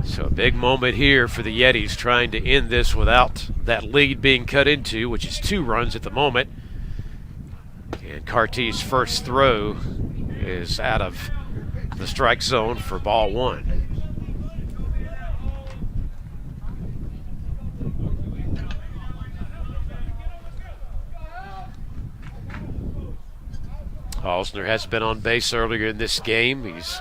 So a big moment here for the Yetis, trying to end this without that lead being cut into, which is 2 runs at the moment. And Carty's first throw is out of the strike zone for ball 1. Halsner has been on base earlier in this game. He's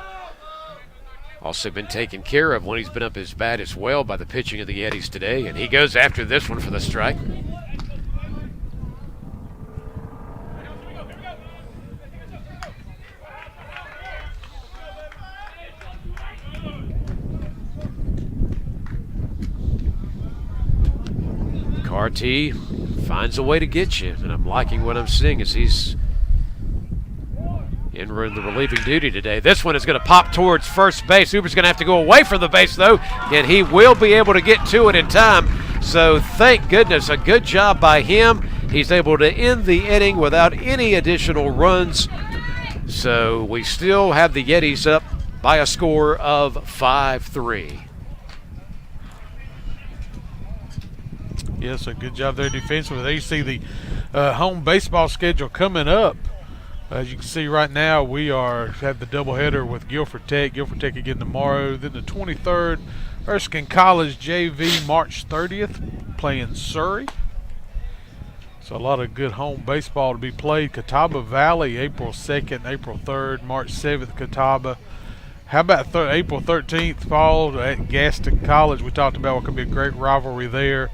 also been taken care of when he's been up his bat as well by the pitching of the Yetis today. And he goes after this one for the strike. Carty finds a way to get you, and I'm liking what I'm seeing as he's in the relieving duty today. This one is going to pop towards first base. Huber's going to have to go away from the base, though, and he will be able to get to it in time. So thank goodness, a good job by him. He's able to end the inning without any additional runs. So we still have the Yetis up by a score of 5-3. Yes, a good job there defensively. There you see the home baseball schedule coming up. As you can see right now, we have the doubleheader with Guilford Tech. Guilford Tech again tomorrow. Then the 23rd, Erskine College JV March 30th, playing Surrey. So a lot of good home baseball to be played. Catawba Valley, April 2nd, April 3rd, March 7th, Catawba. How about April 13th, fall at Gaston College? We talked about what could be a great rivalry there.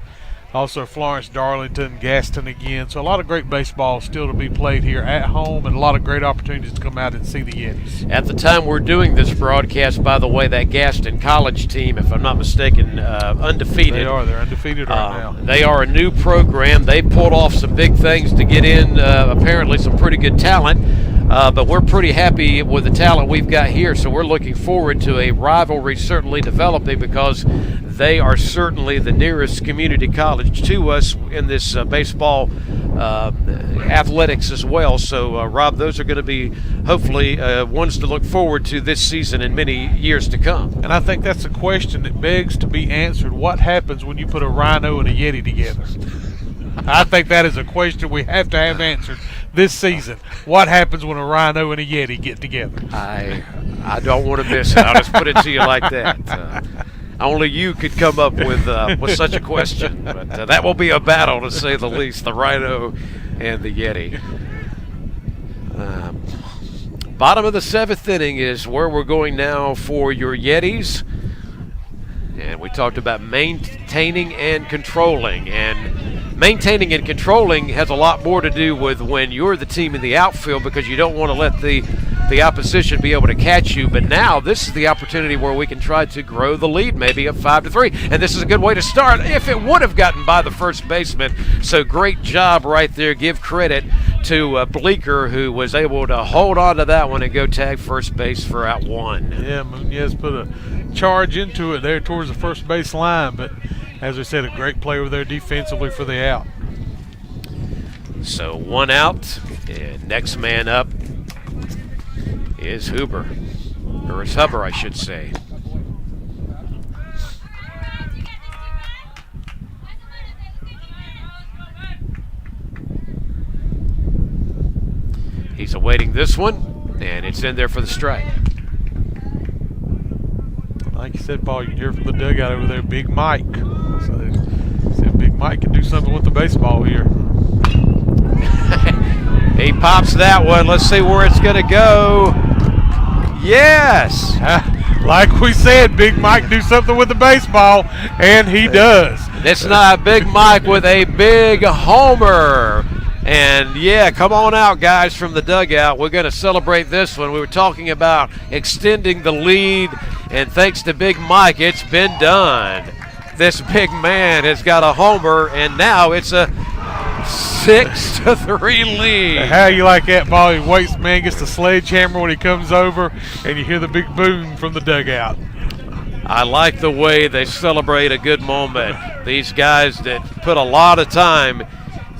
Also Florence, Darlington, Gaston again. So a lot of great baseball still to be played here at home, and a lot of great opportunities to come out and see the Yetis. At the time we're doing this broadcast, by the way, that Gaston College team, if I'm not mistaken, undefeated. They are. They're undefeated right now. They are a new program. They pulled off some big things to get in, apparently some pretty good talent. But we're pretty happy with the talent we've got here, so we're looking forward to a rivalry certainly developing, because they are certainly the nearest community college to us in this baseball athletics as well. So, Rob, those are going to be hopefully ones to look forward to this season and many years to come. And I think that's a question that begs to be answered. What happens when you put a Rhino and a Yeti together? I think that is a question we have to have answered this season. What happens when a Rhino and a Yeti get together? I don't want to miss it. I'll just put it to you like that. Only you could come up with such a question. But that will be a battle, to say the least, the Rhino and the Yeti. Bottom of the 7th inning is where we're going now for your Yetis. And we talked about maintaining and controlling. And maintaining and controlling has a lot more to do with when you're the team in the outfield, because you don't want to let the opposition be able to catch you. But now this is the opportunity where we can try to grow the lead, maybe up 5-3. And this is a good way to start if it would have gotten by the first baseman. So great job right there. Give credit to Bleeker, who was able to hold on to that one and go tag first base for out 1. Yeah, Munoz put a charge into it there towards the first base line, but as we said, a great play over there defensively for the out. So 1 out, and next man up is Huber. Or it's Huber, I should say. He's awaiting this one, and it's in there for the strike. Like you said, Paul, you can hear from the dugout over there, Big Mike. So said Big Mike can do something with the baseball here. He pops that one. Let's see where it's going to go. Yes! Like we said, Big Mike do something with the baseball, and he does. It's not Big Mike with a big homer. And, yeah, come on out, guys, from the dugout. We're going to celebrate this one. We were talking about extending the lead, and thanks to Big Mike, it's been done. This big man has got a homer, and now it's a 6-3 lead. How you like that, Paul? He waits, man, gets the sledgehammer when he comes over, and you hear the big boom from the dugout. I like the way they celebrate a good moment. These guys that put a lot of time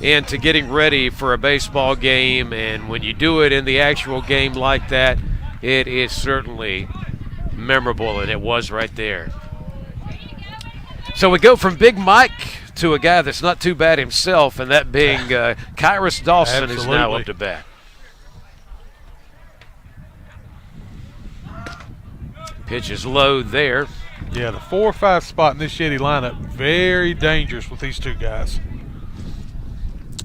into getting ready for a baseball game, and when you do it in the actual game like that, it is certainly memorable, and it was right there. So we go from Big Mike to a guy that's not too bad himself, and that being Kyrus Dawson is now up to bat. Pitch is low there. Yeah, the 4 or 5 spot in this Yeti lineup, very dangerous with these two guys.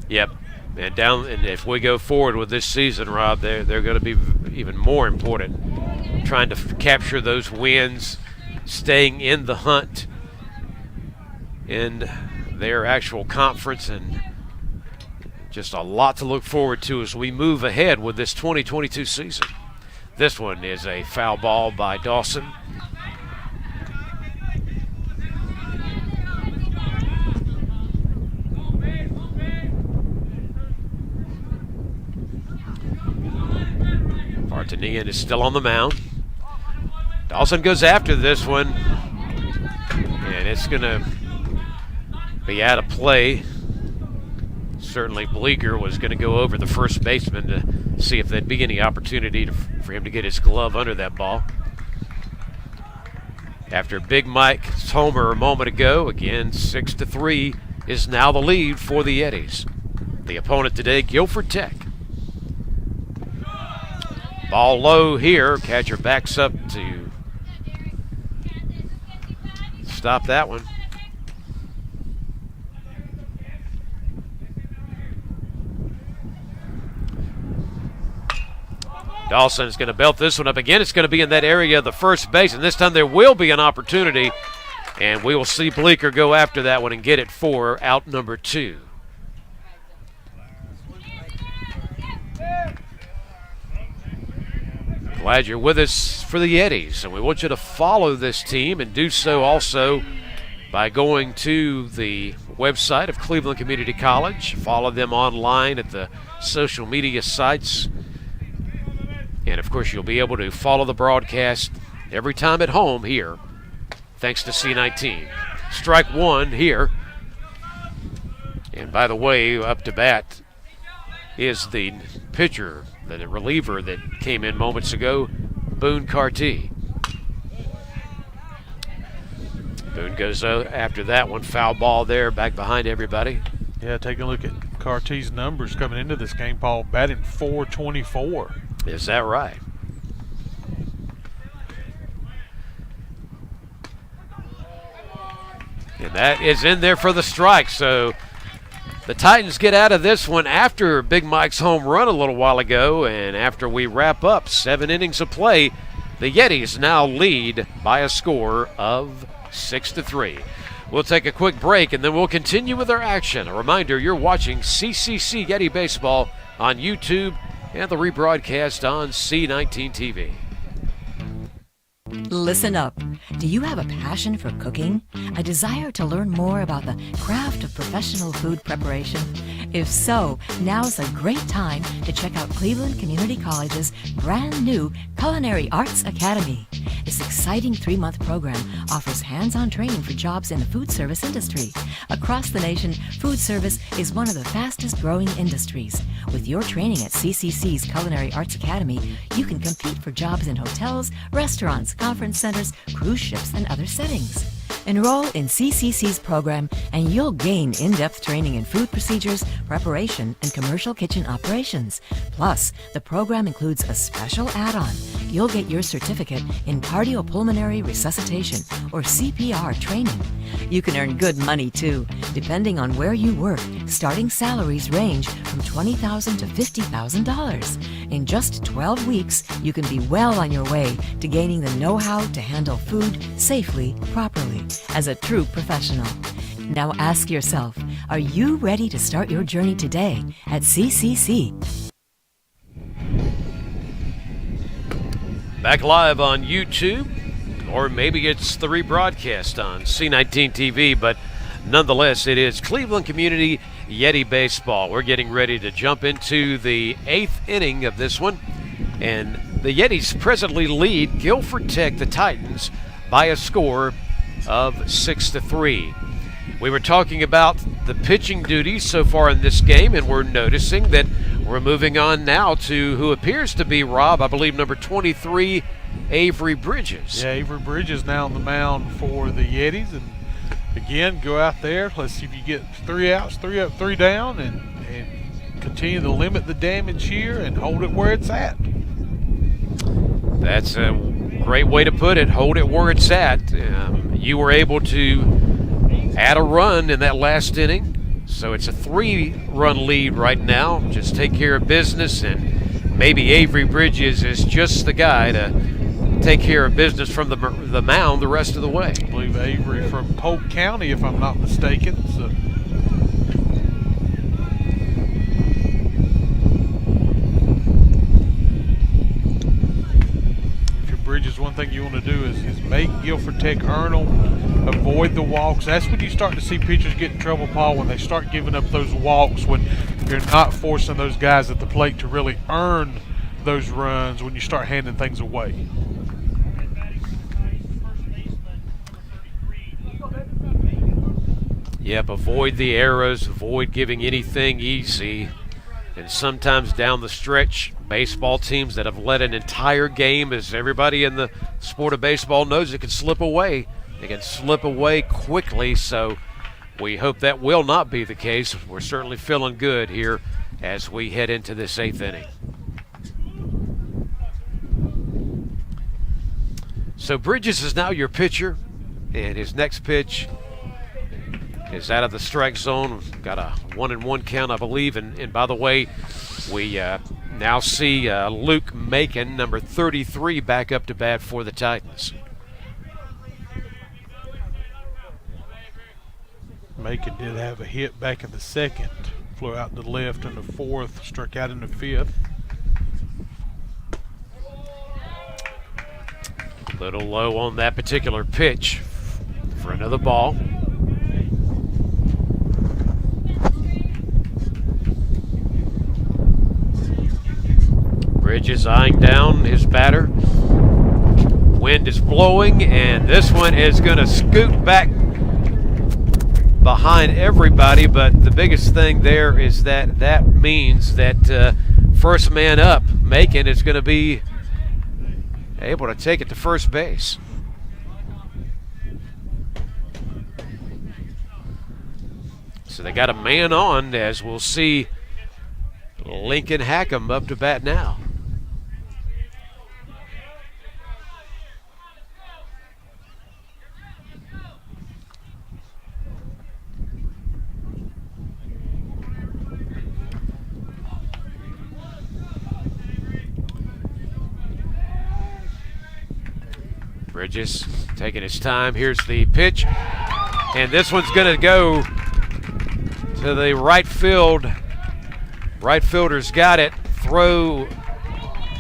Yep, and if we go forward with this season, Rob, they're going to be even more important, trying to capture those wins, staying in the hunt in their actual conference, and just a lot to look forward to as we move ahead with this 2022 season. This one is a foul ball by Dawson. Vartanian is still on the mound. Dawson goes after this one, and it's going to be out of play. Certainly Bleeker was going to go over the first baseman to see if there'd be any opportunity for him to get his glove under that ball. After Big Mike's homer a moment ago, again 6-3 is now the lead for the Yetis. The opponent today, Guilford Tech. Ball low here. Catcher backs up to stop that one. Dawson's going to belt this one up again. It's going to be in that area of the first base, and this time there will be an opportunity, and we will see Bleeker go after that one and get it for out number 2. Glad you're with us for the Yetis, and we want you to follow this team and do so also by going to the website of Cleveland Community College. Follow them online at the social media sites. And, of course, you'll be able to follow the broadcast every time at home here, thanks to C19. Strike 1 here. And, by the way, up to bat is the pitcher, the reliever that came in moments ago, Boone Carty. Boone goes after that one. Foul ball there, back behind everybody. Yeah, taking a look at Carty's numbers coming into this game, Paul, batting .424. Is that right? And that is in there for the strike. So the Titans get out of this one after Big Mike's home run a little while ago, and after we wrap up 7 innings of play, the Yetis now lead by a score of 6-3. We'll take a quick break, and then we'll continue with our action. A reminder, you're watching CCC Yeti Baseball on YouTube and the rebroadcast on C19 TV. Listen up. Do you have a passion for cooking? A desire to learn more about the craft of professional food preparation? If so, now's a great time to check out Cleveland Community College's brand new Culinary Arts Academy. This exciting 3-month program offers hands-on training for jobs in the food service industry. Across the nation, food service is one of the fastest growing industries. With your training at CCC's Culinary Arts Academy, you can compete for jobs in hotels, restaurants, conference centers, cruise ships, and other settings. Enroll in CCC's program and you'll gain in-depth training in food procedures, preparation, and commercial kitchen operations. Plus, the program includes a special add-on. You'll get your certificate in cardiopulmonary resuscitation or CPR training. You can earn good money too. Depending on where you work, starting salaries range from $20,000 to $50,000. In just 12 weeks, you can be well on your way to gaining the know-how to handle food safely, properly, as a true professional. Now ask yourself, are you ready to start your journey today at CCC? Back live on YouTube, or maybe it's the rebroadcast on C19 TV, but nonetheless, it is Cleveland Community Yeti Baseball. We're getting ready to jump into the 8th inning of this one, and the Yetis presently lead Guilford Tech, the Titans, by a score of 6-3. We were talking about the pitching duties so far in this game, and we're noticing that we're moving on now to who appears to be, Rob, I believe, number 23, Avery Bridges. Yeah, Avery Bridges now on the mound for the Yetis. And again, go out there. Let's see if you get 3 outs, 3 up, 3 down, and continue to limit the damage here and hold it where it's at. That's a great way to put it. Hold it where it's at. You were able to add a run in that last inning. So it's a 3-run lead right now. Just take care of business, and maybe Avery Bridges is just the guy to take care of business from the mound the rest of the way. I believe Avery from Polk County, if I'm not mistaken. So. Bridges, one thing you want to do is make Guilford Tech earn them, avoid the walks. That's when you start to see pitchers get in trouble, Paul, when they start giving up those walks, when you're not forcing those guys at the plate to really earn those runs, when you start handing things away. Yep, avoid the errors, avoid giving anything easy. And sometimes down the stretch, baseball teams that have led an entire game, as everybody in the sport of baseball knows, it can slip away. It can slip away quickly, so we hope that will not be the case. We're certainly feeling good here as we head into this 8th inning. So Bridges is now your pitcher, and his next pitch is out of the strike zone. Got a 1-1 count, I believe. And by the way, we now see Luke Macon, number 33, back up to bat for the Titans. Macon did have a hit back in the 2nd. Flew out to the left in the 4th, struck out in the 5th. A little low on that particular pitch for another ball. Bridges eyeing down his batter. Wind is blowing, and this one is going to scoot back behind everybody, but the biggest thing there is that means that first man up, Macon, is going to be able to take it to first base. So they got a man on, as we'll see Lincoln Hackham up to bat now. Bridges taking his time. Here's the pitch. And this one's going to go to the right field. Right fielder's got it. Throw,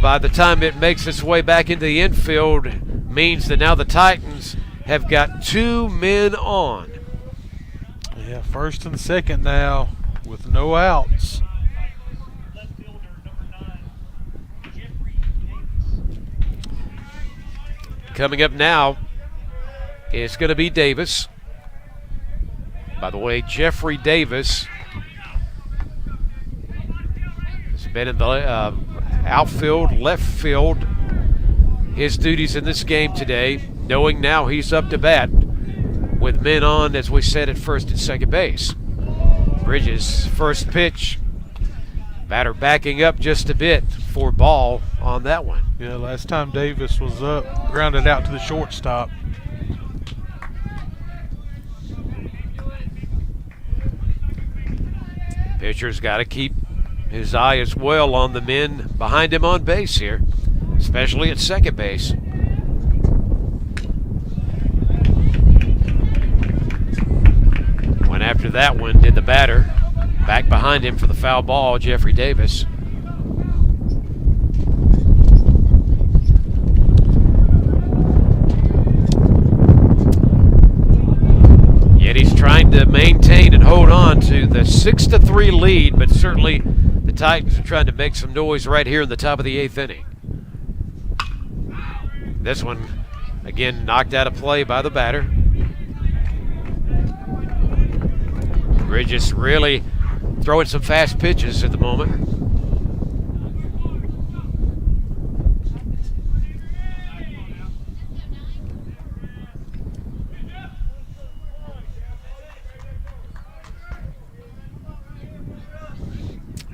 by the time it makes its way back into the infield, means that now the Titans have got 2 men on. Yeah, first and second now. with no outs. Coming up now is going to be Davis. By the way, Jeffrey Davis has been in the outfield, left field, his duties in this game today, knowing now he's up to bat with men on, as we said, at first and second base. Bridges, first pitch, batter backing up just a bit for ball on that one. Yeah, last time Davis was up, grounded out to the shortstop. Pitcher's got to keep his eye as well on the men behind him on base here, especially at second base. Went after that one, did the batter. Back behind him for the foul ball, Jeffrey Davis. Yeti's trying to maintain and hold on to the 6-3 lead, but certainly the Titans are trying to make some noise right here in the top of the 8th inning. This one, again, knocked out of play by the batter. Bridges really throwing some fast pitches at the moment.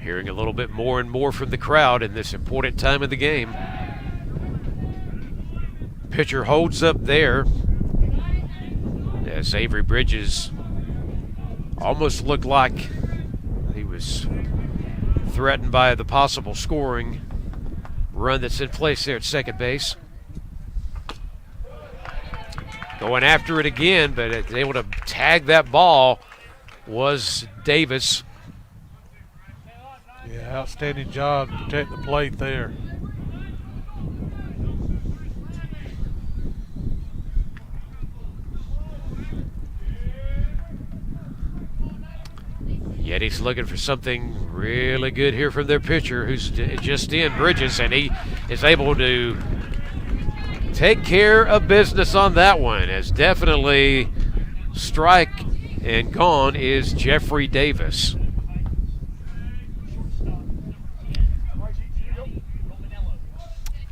Hearing a little bit more and more from the crowd in this important time of the game. Pitcher holds up there as Avery Bridges almost looked like he was threatened by the possible scoring run that's in place there at second base. Going after it again, but able to tag that ball was Davis. Yeah, outstanding job to protect the plate there. Yeti's looking for something really good here from their pitcher, who's just in, Bridges, and he is able to take care of business on that one, as definitely strike and gone is Jeffrey Davis.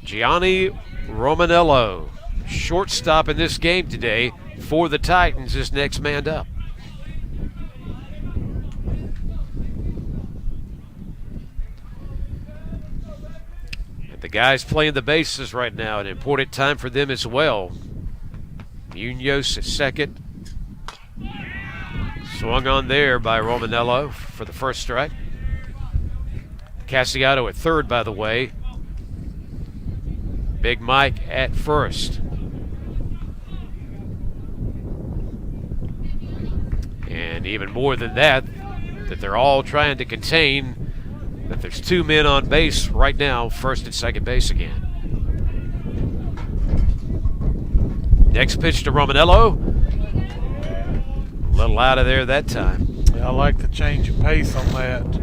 Gianni Romanello, shortstop in this game today for the Titans, is next man up. And the guys playing the bases right now, an important time for them as well. Munoz at second. Swung on there by Romanello for the first strike. Casiato at third, by the way. Big Mike at first. And even more than that, that they're all trying to contain that there's two men on base right now, first and second base again. Next pitch to Romanello. A little out of there that time. Yeah, I like the change of pace on that.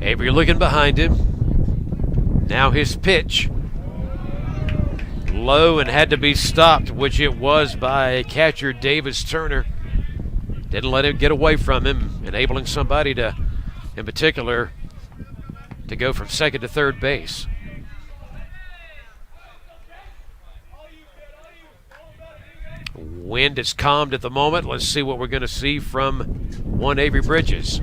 Avery looking behind him. Now his pitch. Low and had to be stopped, which it was by catcher Davis Turner. Didn't let him get away from him, enabling somebody to, in particular, to go from second to third base. Wind is calmed at the moment. Let's see what we're going to see from one Avery Bridges.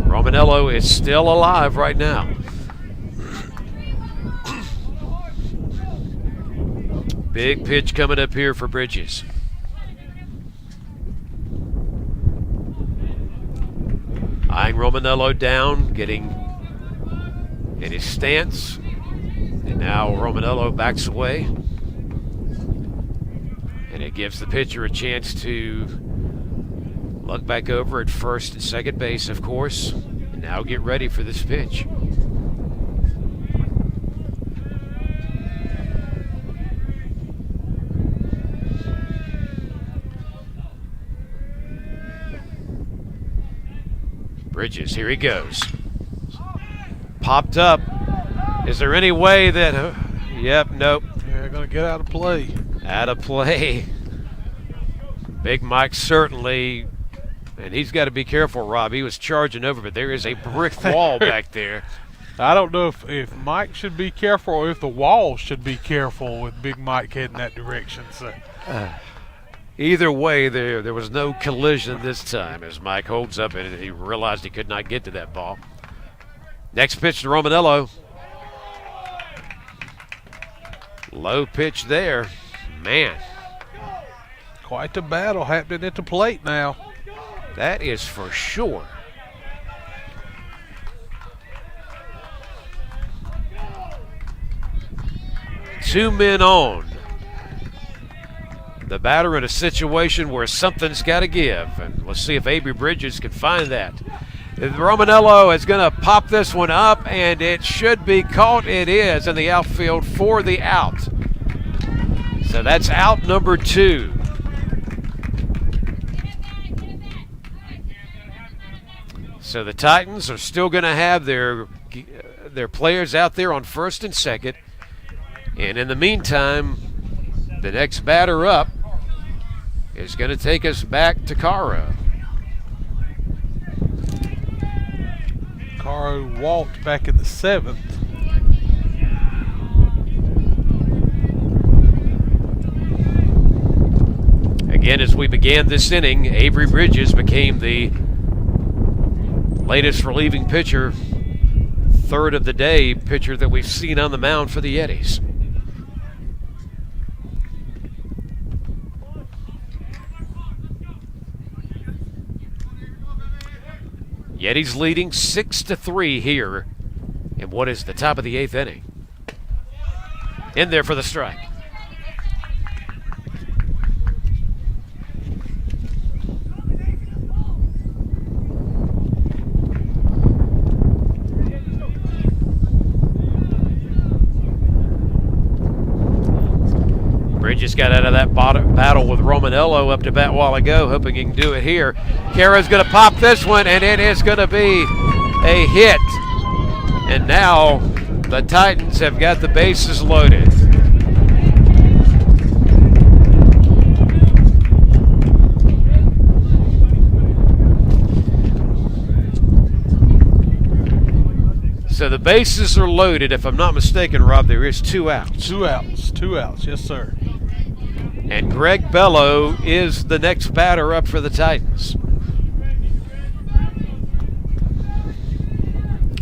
Romanello is still alive right now. Big pitch coming up here for Bridges. Eyeing Romanello down, getting in his stance. And now Romanello backs away. And it gives the pitcher a chance to Look back over at first and second base, of course. And now get ready for this pitch. Bridges, here he goes. Popped up. Is there any way that... yep, nope. They're going to get out of play. Out of play. Big Mike certainly, and he's got to be careful, Rob. He was charging over, but there is a brick wall back there. I don't know if Mike should be careful or if the wall should be careful with Big Mike heading that direction. So. Either way, there was no collision this time as Mike holds up and he realized he could not get to that ball. Next pitch to Romanello. Low pitch there. Man. Quite the battle happening at the plate now. That is for sure. Two men on. The batter in a situation where something's got to give. And let's see if Avery Bridges can find that. Romanello is going to pop this one up, and it should be caught. It is in the outfield for the out. So that's out number 2. So the Titans are still going to have their players out there on first and second. And in the meantime, the next batter up is going to take us back to Caro. Caro walked back in the 7th. Again, as we began this inning, Avery Bridges became the latest relieving pitcher, third of the day pitcher that we've seen on the mound for the Yetis. Yetis leading 6-3 here in what is the top of the 8th inning. In there for the strike. Bridges got out of that battle with Romanello up to bat a while ago, hoping he can do it here. Caro's going to pop this one, and it is going to be a hit. And now the Titans have got the bases loaded. So the bases are loaded. If I'm not mistaken, Rob, there is 2 outs. 2 outs. 2 outs. Yes, sir. And Greg Bello is the next batter up for the Titans.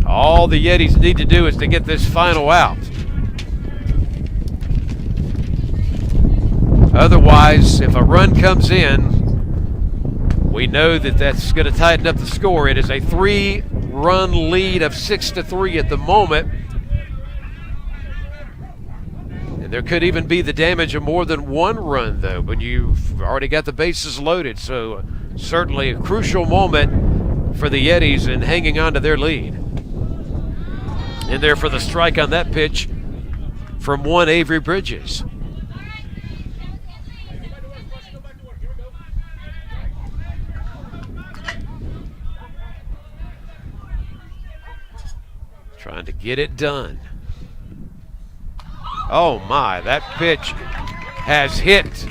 All the Yetis need to do is to get this final out. Otherwise, if a run comes in, we know that that's going to tighten up the score. It is a 3-run lead of 6-3 at the moment. And there could even be the damage of more than 1 run, though, when you've already got the bases loaded. So certainly a crucial moment for the Yetis in hanging on to their lead. In there for the strike on that pitch from one Avery Bridges. Trying to get it done. Oh my, that pitch has hit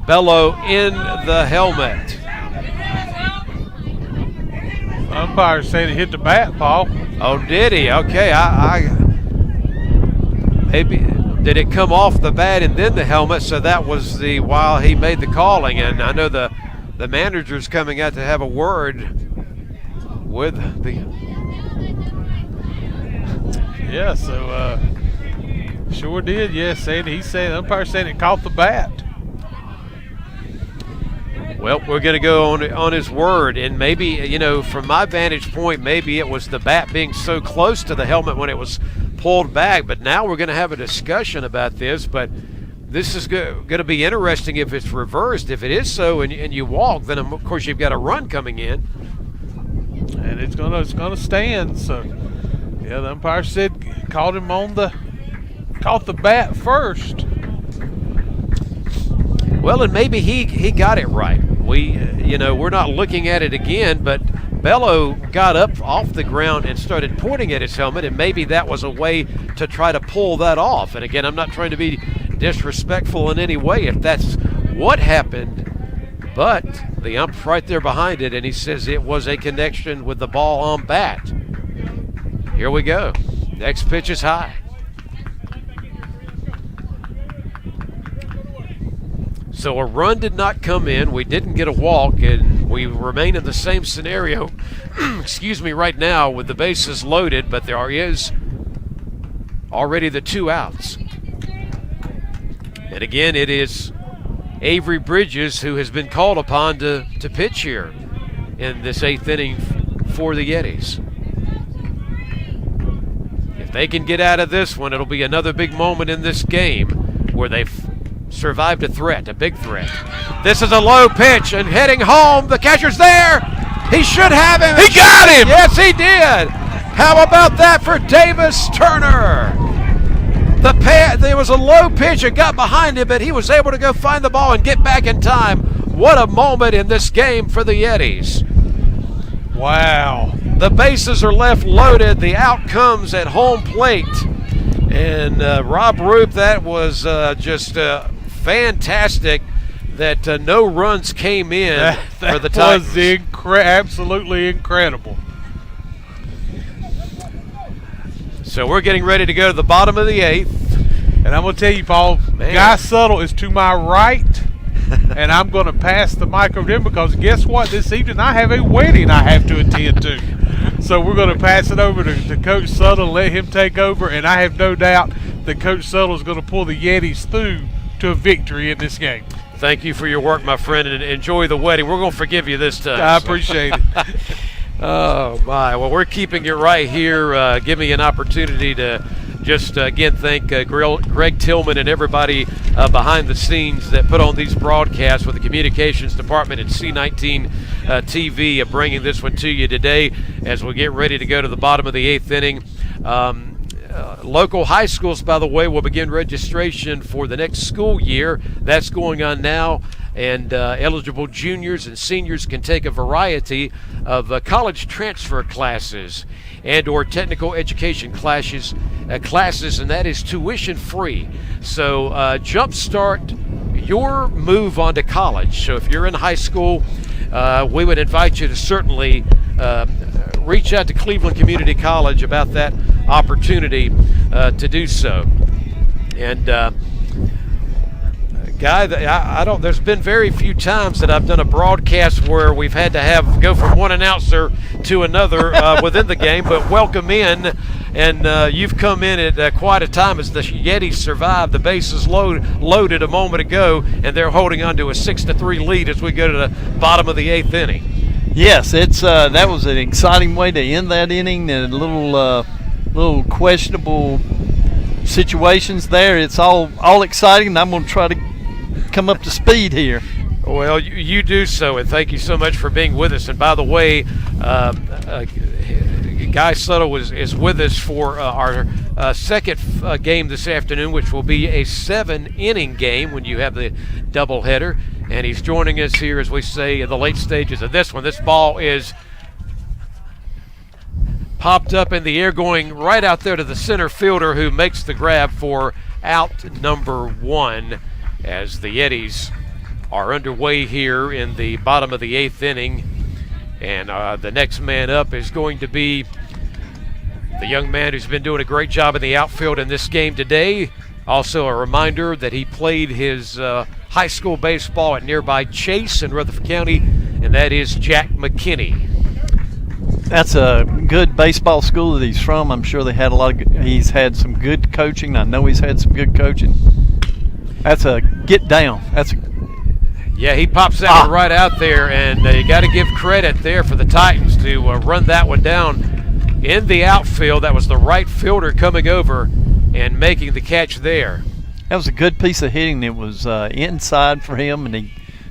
Bello in the helmet. Umpire said he hit the bat, Paul. Oh, did he? Okay, maybe did it come off the bat and then the helmet? So that was while he made the calling, and I know the manager's coming out to have a word with the. Yeah, so sure did. Yes, he said umpire said it caught the bat. Well, we're going to go on his word, and maybe, from my vantage point, maybe it was the bat being so close to the helmet when it was pulled back, but now we're going to have a discussion about this, but this is going to be interesting if it's reversed. If it is so and you walk, then of course you've got a run coming in. And it's gonna stand. So yeah, the umpire said caught the bat first. Well, and maybe he got it right. We're not looking at it again, but Bello got up off the ground and started pointing at his helmet, and maybe that was a way to try to pull that off. And again, I'm not trying to be disrespectful in any way if that's what happened, but the ump's right there behind it, and he says it was a connection with the ball on bat. Here we go. Next pitch is high. So a run did not come in. We didn't get a walk, and we remain in the same scenario, right now with the bases loaded, but there is already the 2 outs. And again, it is Avery Bridges who has been called upon to pitch here in this 8th inning for the Yetis. If they can get out of this one, it'll be another big moment in this game where they've survived a big threat. This is a low pitch and heading home. The catcher's there. He should have him. He got him. Yes, he did. How about that for Davis Turner? There was a low pitch and got behind him, but he was able to go find the ball and get back in time. What a moment in this game for the Yetis. Wow. The bases are left loaded. The out comes at home plate. And Rob Roop, that was just fantastic that no runs came in for the Titans. That was absolutely incredible. So we're getting ready to go to the bottom of the 8th. And I'm going to tell you, Paul, Guy Suttle is to my right, and I'm going to pass the mic over to him because guess what? This evening I have a wedding I have to attend to. So we're going to pass it over to Coach Suttle and let him take over, and I have no doubt that Coach Suttle is going to pull the Yetis through to a victory in this game. Thank you for your work, my friend, and enjoy the wedding. We're going to forgive you this time. I appreciate it. Oh, my. Well, we're keeping it right here. Give me an opportunity to just, again, thank Greg Tillman and everybody behind the scenes that put on these broadcasts with the communications department and C19 TV bringing this one to you today as we get ready to go to the bottom of the 8th inning. Local high schools, by the way, will begin registration for the next school year. That's going on now. And eligible juniors and seniors can take a variety of college transfer classes and or technical education classes, and that is tuition free. So jumpstart your move onto college. So if you're in high school, we would invite you to certainly reach out to Cleveland Community College about that opportunity to do so. And Guy, there's been very few times that I've done a broadcast where we've had to go from one announcer to another within the game, but welcome in. And you've come in at quite a time as the Yetis survived. The bases loaded a moment ago, and they're holding on to a 6-3 lead as we go to the bottom of the 8th inning. Yes, it's that was an exciting way to end that inning, and a little questionable situations there. It's all exciting, and I'm going to try to come up to speed here. Well, you do so, and thank you so much for being with us. And by the way, Guy Suttle is with us for our second game this afternoon, which will be a 7-inning game when you have the doubleheader. And he's joining us here, as we say, in the late stages of this one. This ball is popped up in the air, going right out there to the center fielder, who makes the grab for out number 1. As the Yetis are underway here in the bottom of the 8th inning. And the next man up is going to be the young man who's been doing a great job in the outfield in this game today. Also a reminder that he played his high school baseball at nearby Chase in Rutherford County, and that is Jack McKinney. That's a good baseball school that he's from. I'm sure he's had some good coaching. I know he's had some good coaching. That's a get down. Yeah, he pops that one right out there, and you got to give credit there for the Titans to run that one down in the outfield. That was the right fielder coming over and making the catch there. That was a good piece of hitting. It was inside for him, and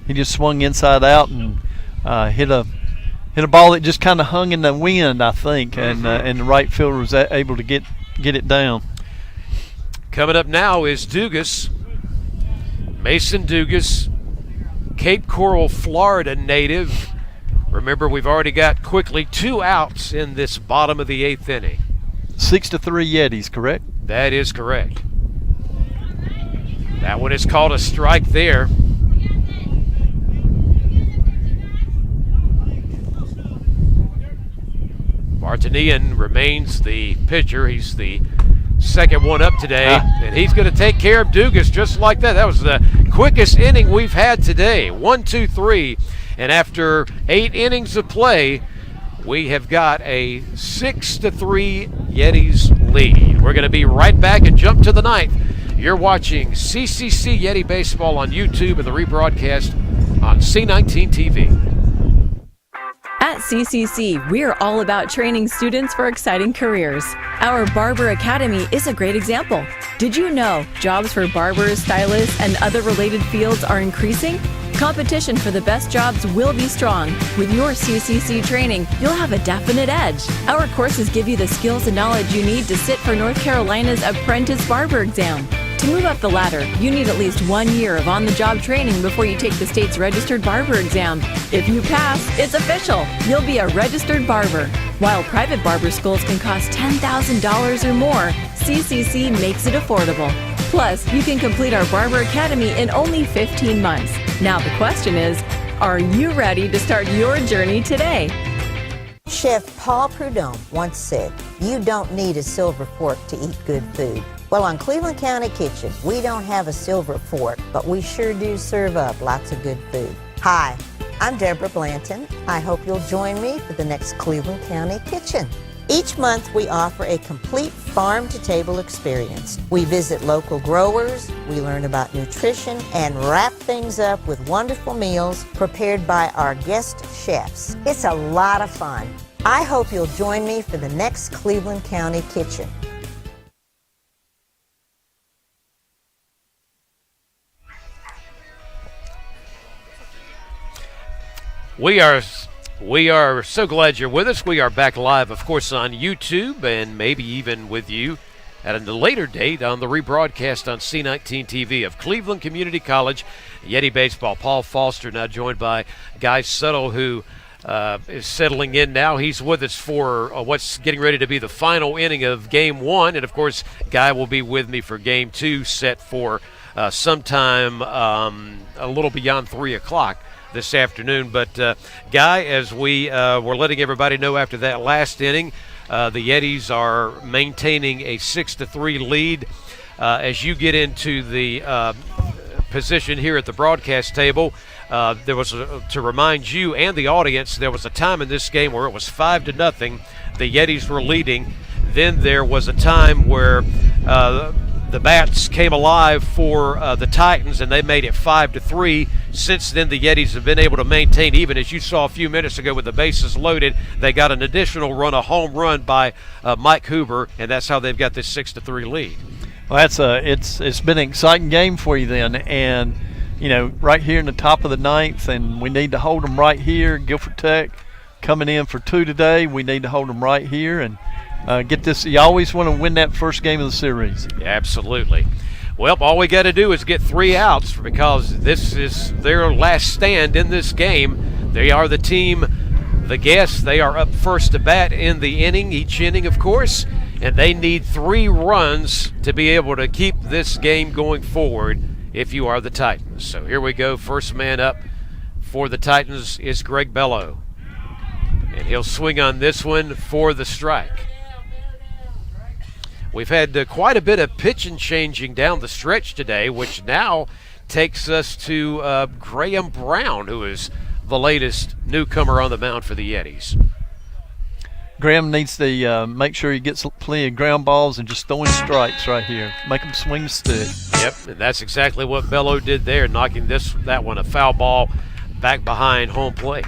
he just swung inside out and hit a ball that just kind of hung in the wind, I think, and the right fielder was able to get it down. Coming up now is Dugas, Mason Dugas, Cape Coral, Florida native. Remember, we've already got quickly 2 outs in this bottom of the 8th inning. 6-3 Yetis, correct? That is correct. That one is called a strike there. Martinian remains the pitcher. He's the second one up today, and he's going to take care of Dugas just like that. That was the quickest inning we've had today. 1, 2, 3, and after 8 innings of play, we have got a 6-3 Yetis lead. We're going to be right back and jump to the 9th. You're watching CCC Yeti Baseball on YouTube and the rebroadcast on C19 TV. At CCC, we're all about training students for exciting careers. Our Barber Academy is a great example. Did you know jobs for barbers, stylists, and other related fields are increasing? Competition for the best jobs will be strong. With your CCC training, you'll have a definite edge. Our courses give you the skills and knowledge you need to sit for North Carolina's Apprentice Barber exam. To move up the ladder, you need at least 1 year of on-the-job training before you take the state's registered barber exam. If you pass, it's official. You'll be a registered barber. While private barber schools can cost $10,000 or more, CCC makes it affordable. Plus, you can complete our Barber Academy in only 15 months. Now the question is, are you ready to start your journey today? Chef Paul Prudhomme once said, "You don't need a silver fork to eat good food." Well, on Cleveland County Kitchen, we don't have a silver fork, but we sure do serve up lots of good food. Hi, I'm Deborah Blanton. I hope you'll join me for the next Cleveland County Kitchen. Each month, we offer a complete farm-to-table experience. We visit local growers, we learn about nutrition, and wrap things up with wonderful meals prepared by our guest chefs. It's a lot of fun. I hope you'll join me for the next Cleveland County Kitchen. We are so glad you're with us. We are back live, of course, on YouTube and maybe even with you at a later date on the rebroadcast on C19 TV of Cleveland Community College Yeti Baseball. Paul Foster now joined by Guy Settle, who is settling in now. He's with us for what's getting ready to be the final inning of Game 1. And, of course, Guy will be with me for Game 2 set for sometime a little beyond 3 o'clock. This afternoon. But Guy, as we were letting everybody know after that last inning, the Yetis are maintaining a 6-3 lead. As you get into the position here at the broadcast table, there was to remind you and the audience, there was a time in this game where it was 5-0. The Yetis were leading. Then there was a time where the bats came alive for the Titans, and they made it 5-3. Since then, the Yetis have been able to maintain, even as you saw a few minutes ago with the bases loaded. They got an additional run, a home run by Mike Huber, and that's how they've got this 6-3 lead. Well, it's been an exciting game for you then, and right here in the top of the 9th, and we need to hold them right here. Guilford Tech coming in for 2 today. We need to hold them right here and get this. You always want to win that first game of the series. Absolutely. Well, all we got to do is get 3 outs because this is their last stand in this game. They are the team, the guests. They are up first to bat in the inning, each inning, of course, and they need 3 runs to be able to keep this game going forward if you are the Titans. So here we go. First man up for the Titans is Greg Bello, and he'll swing on this one for the strike. We've had quite a bit of pitching changing down the stretch today, which now takes us to Graham Brown, who is the latest newcomer on the mound for the Yetis. Graham needs to make sure he gets plenty of ground balls and just throwing strikes right here. Make him swing the stick. Yep, and that's exactly what Bello did there, knocking that one a foul ball back behind home plate.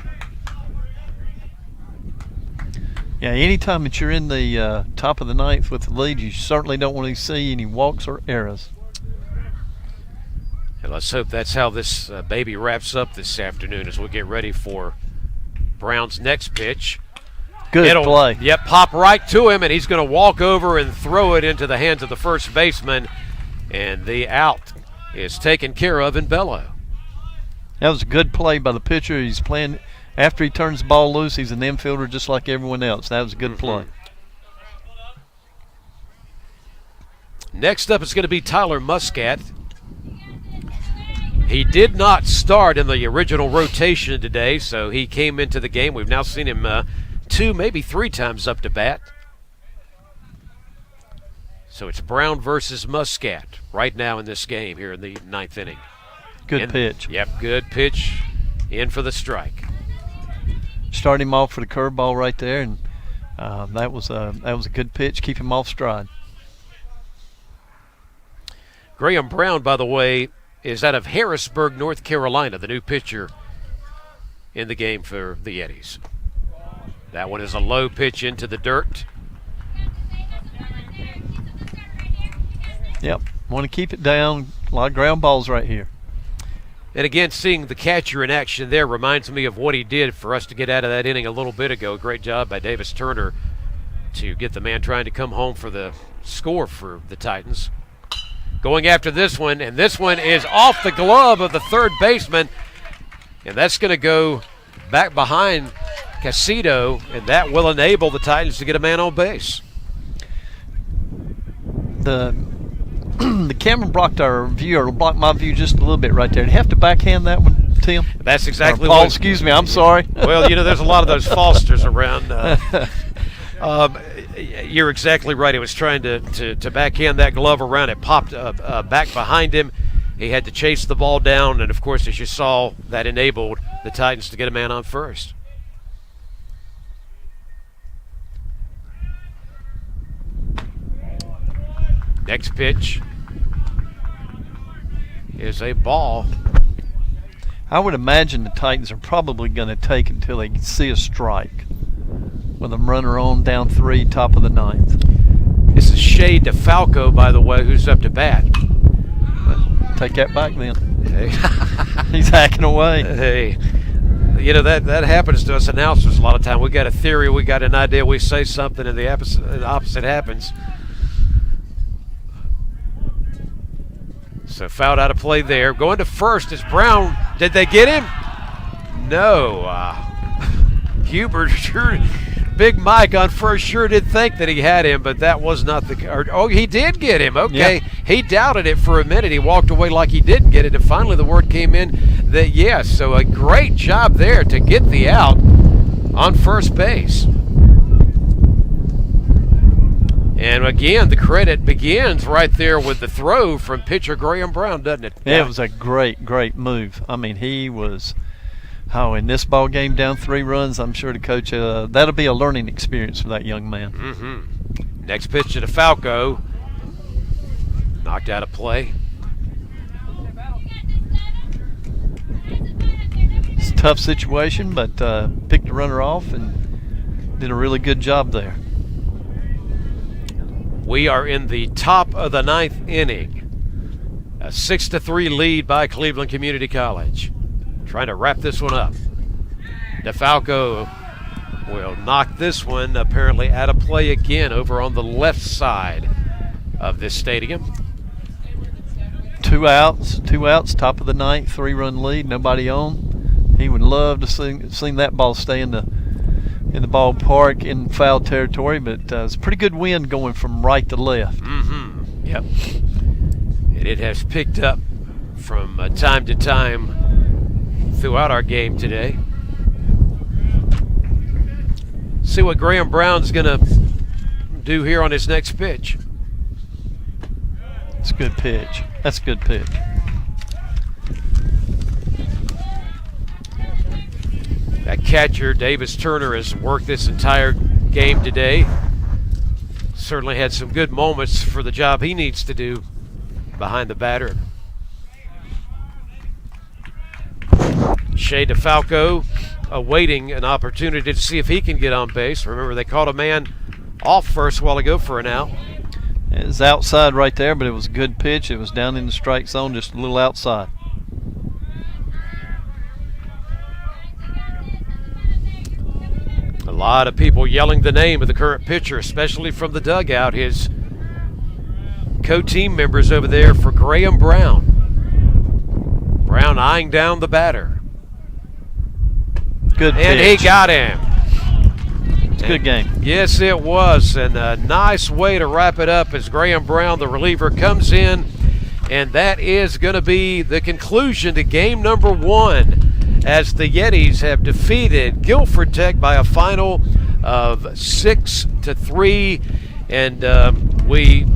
Yeah, anytime that you're in the top of the 9th with the lead, you certainly don't want to see any walks or errors. And let's hope that's how this baby wraps up this afternoon as we get ready for Brown's next pitch. Good play. Yep, pop right to him, and he's going to walk over and throw it into the hands of the first baseman, and the out is taken care of in Bello. That was a good play by the pitcher. He's playing after he turns the ball loose. He's an infielder just like everyone else. That was a good play. Next up is going to be Tyler Muscat. He did not start in the original rotation today, so he came into the game. We've now seen him 2, maybe 3 times up to bat. So it's Brown versus Muscat right now in this game here in the 9th inning. Good pitch. Yep, good pitch. In for the strike. Start him off for the curveball right there, and that was a good pitch. Keep him off stride. Graham Brown, by the way, is out of Harrisburg, North Carolina, the new pitcher in the game for the Yetis. That one is a low pitch into the dirt. Yep, want to keep it down. A lot of ground balls right here. And again, seeing the catcher in action there reminds me of what he did for us to get out of that inning a little bit ago. Great job by Davis Turner to get the man trying to come home for the score for the Titans. Going after this one, and this one is off the glove of the third baseman, and that's going to go back behind Casito, and that will enable the Titans to get a man on base. The camera blocked our view, or blocked my view just a little bit right there. Do you have to backhand that one, Tim? That's exactly Paul, what. excuse me, I'm sorry. Well, there's a lot of those Fosters around. You're exactly right. He was trying to backhand that glove around. It popped back behind him. He had to chase the ball down, and of course, as you saw, that enabled the Titans to get a man on first. Next pitch is a ball. I would imagine the Titans are probably going to take until they see a strike with them runner on, down 3, top of the 9th. This is Shea DeFalco, by the way, who's up to bat. Take that back then. Hey. He's hacking away. Hey, that happens to us announcers a lot of time. We got a theory, we got an idea, we say something, and the opposite happens. So fouled out of play there. Going to first is Brown. Did they get him? No. Hubert sure. Big Mike on first sure did think that he had him, but that was not the. He did get him. Okay. Yeah. He doubted it for a minute. He walked away like he didn't get it, and finally the word came in that yes. So a great job there to get the out on first base. And again, the credit begins right there with the throw from pitcher Graham Brown, doesn't it? Yeah, it was a great, great move. I mean, he was, in this ball game down 3 runs, I'm sure the coach, that'll be a learning experience for that young man. Mm-hmm. Next pitch to DeFalco. Knocked out of play. It's a tough situation, but picked the runner off and did a really good job there. We are in the top of the 9th inning. A 6-3 lead by Cleveland Community College. Trying to wrap this one up. DeFalco will knock this one apparently out of play again over on the left side of this stadium. 2 outs, top of the 9th, 3-run lead, nobody on. He would love to see that ball stay in the ballpark in foul territory, but it's a pretty good wind going from right to left. Mm-hmm. Yep. And it has picked up from time to time throughout our game today. See what Graham Brown's going to do here on his next pitch. It's a good pitch. That's a good pitch. That catcher, Davis Turner, has worked this entire game today. Certainly had some good moments for the job he needs to do behind the batter. Shea DeFalco awaiting an opportunity to see if he can get on base. Remember, they called a man off first a while ago for an out. It was outside right there, but it was a good pitch. It was down in the strike zone, just a little outside. A lot of people yelling the name of the current pitcher, especially from the dugout. His co-team members over there for Graham Brown. Brown eyeing down the batter. Good pitch. And he got him. It's a good game. Yes, it was. And a nice way to wrap it up as Graham Brown, the reliever, comes in. And that is going to be the conclusion to game number 1, as the Yetis have defeated Guilford Tech by a final of 6-3. And we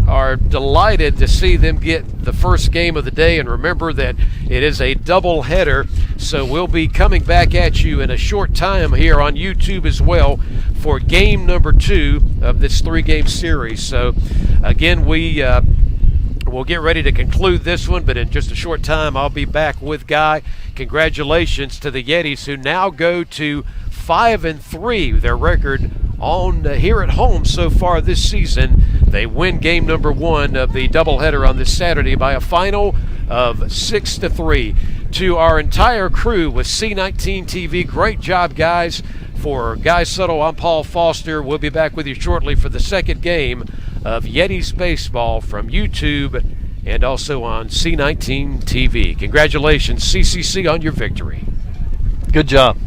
are delighted to see them get the first game of the day. And remember that it is a double header, so we'll be coming back at you in a short time here on YouTube as well for game number 2 of this 3-game series. So again, we'll get ready to conclude this one, but in just a short time I'll be back with Guy. Congratulations to the Yetis, who now go to 5-3. Their record on here at home so far this season. They win game number 1 of the doubleheader on this Saturday by a final of 6-3. To our entire crew with C19 TV, great job, guys. For Guy Suttle, I'm Paul Foster. We'll be back with you shortly for the second game of Yetis Baseball from YouTube and also on C19 TV. Congratulations, CCC, on your victory. Good job.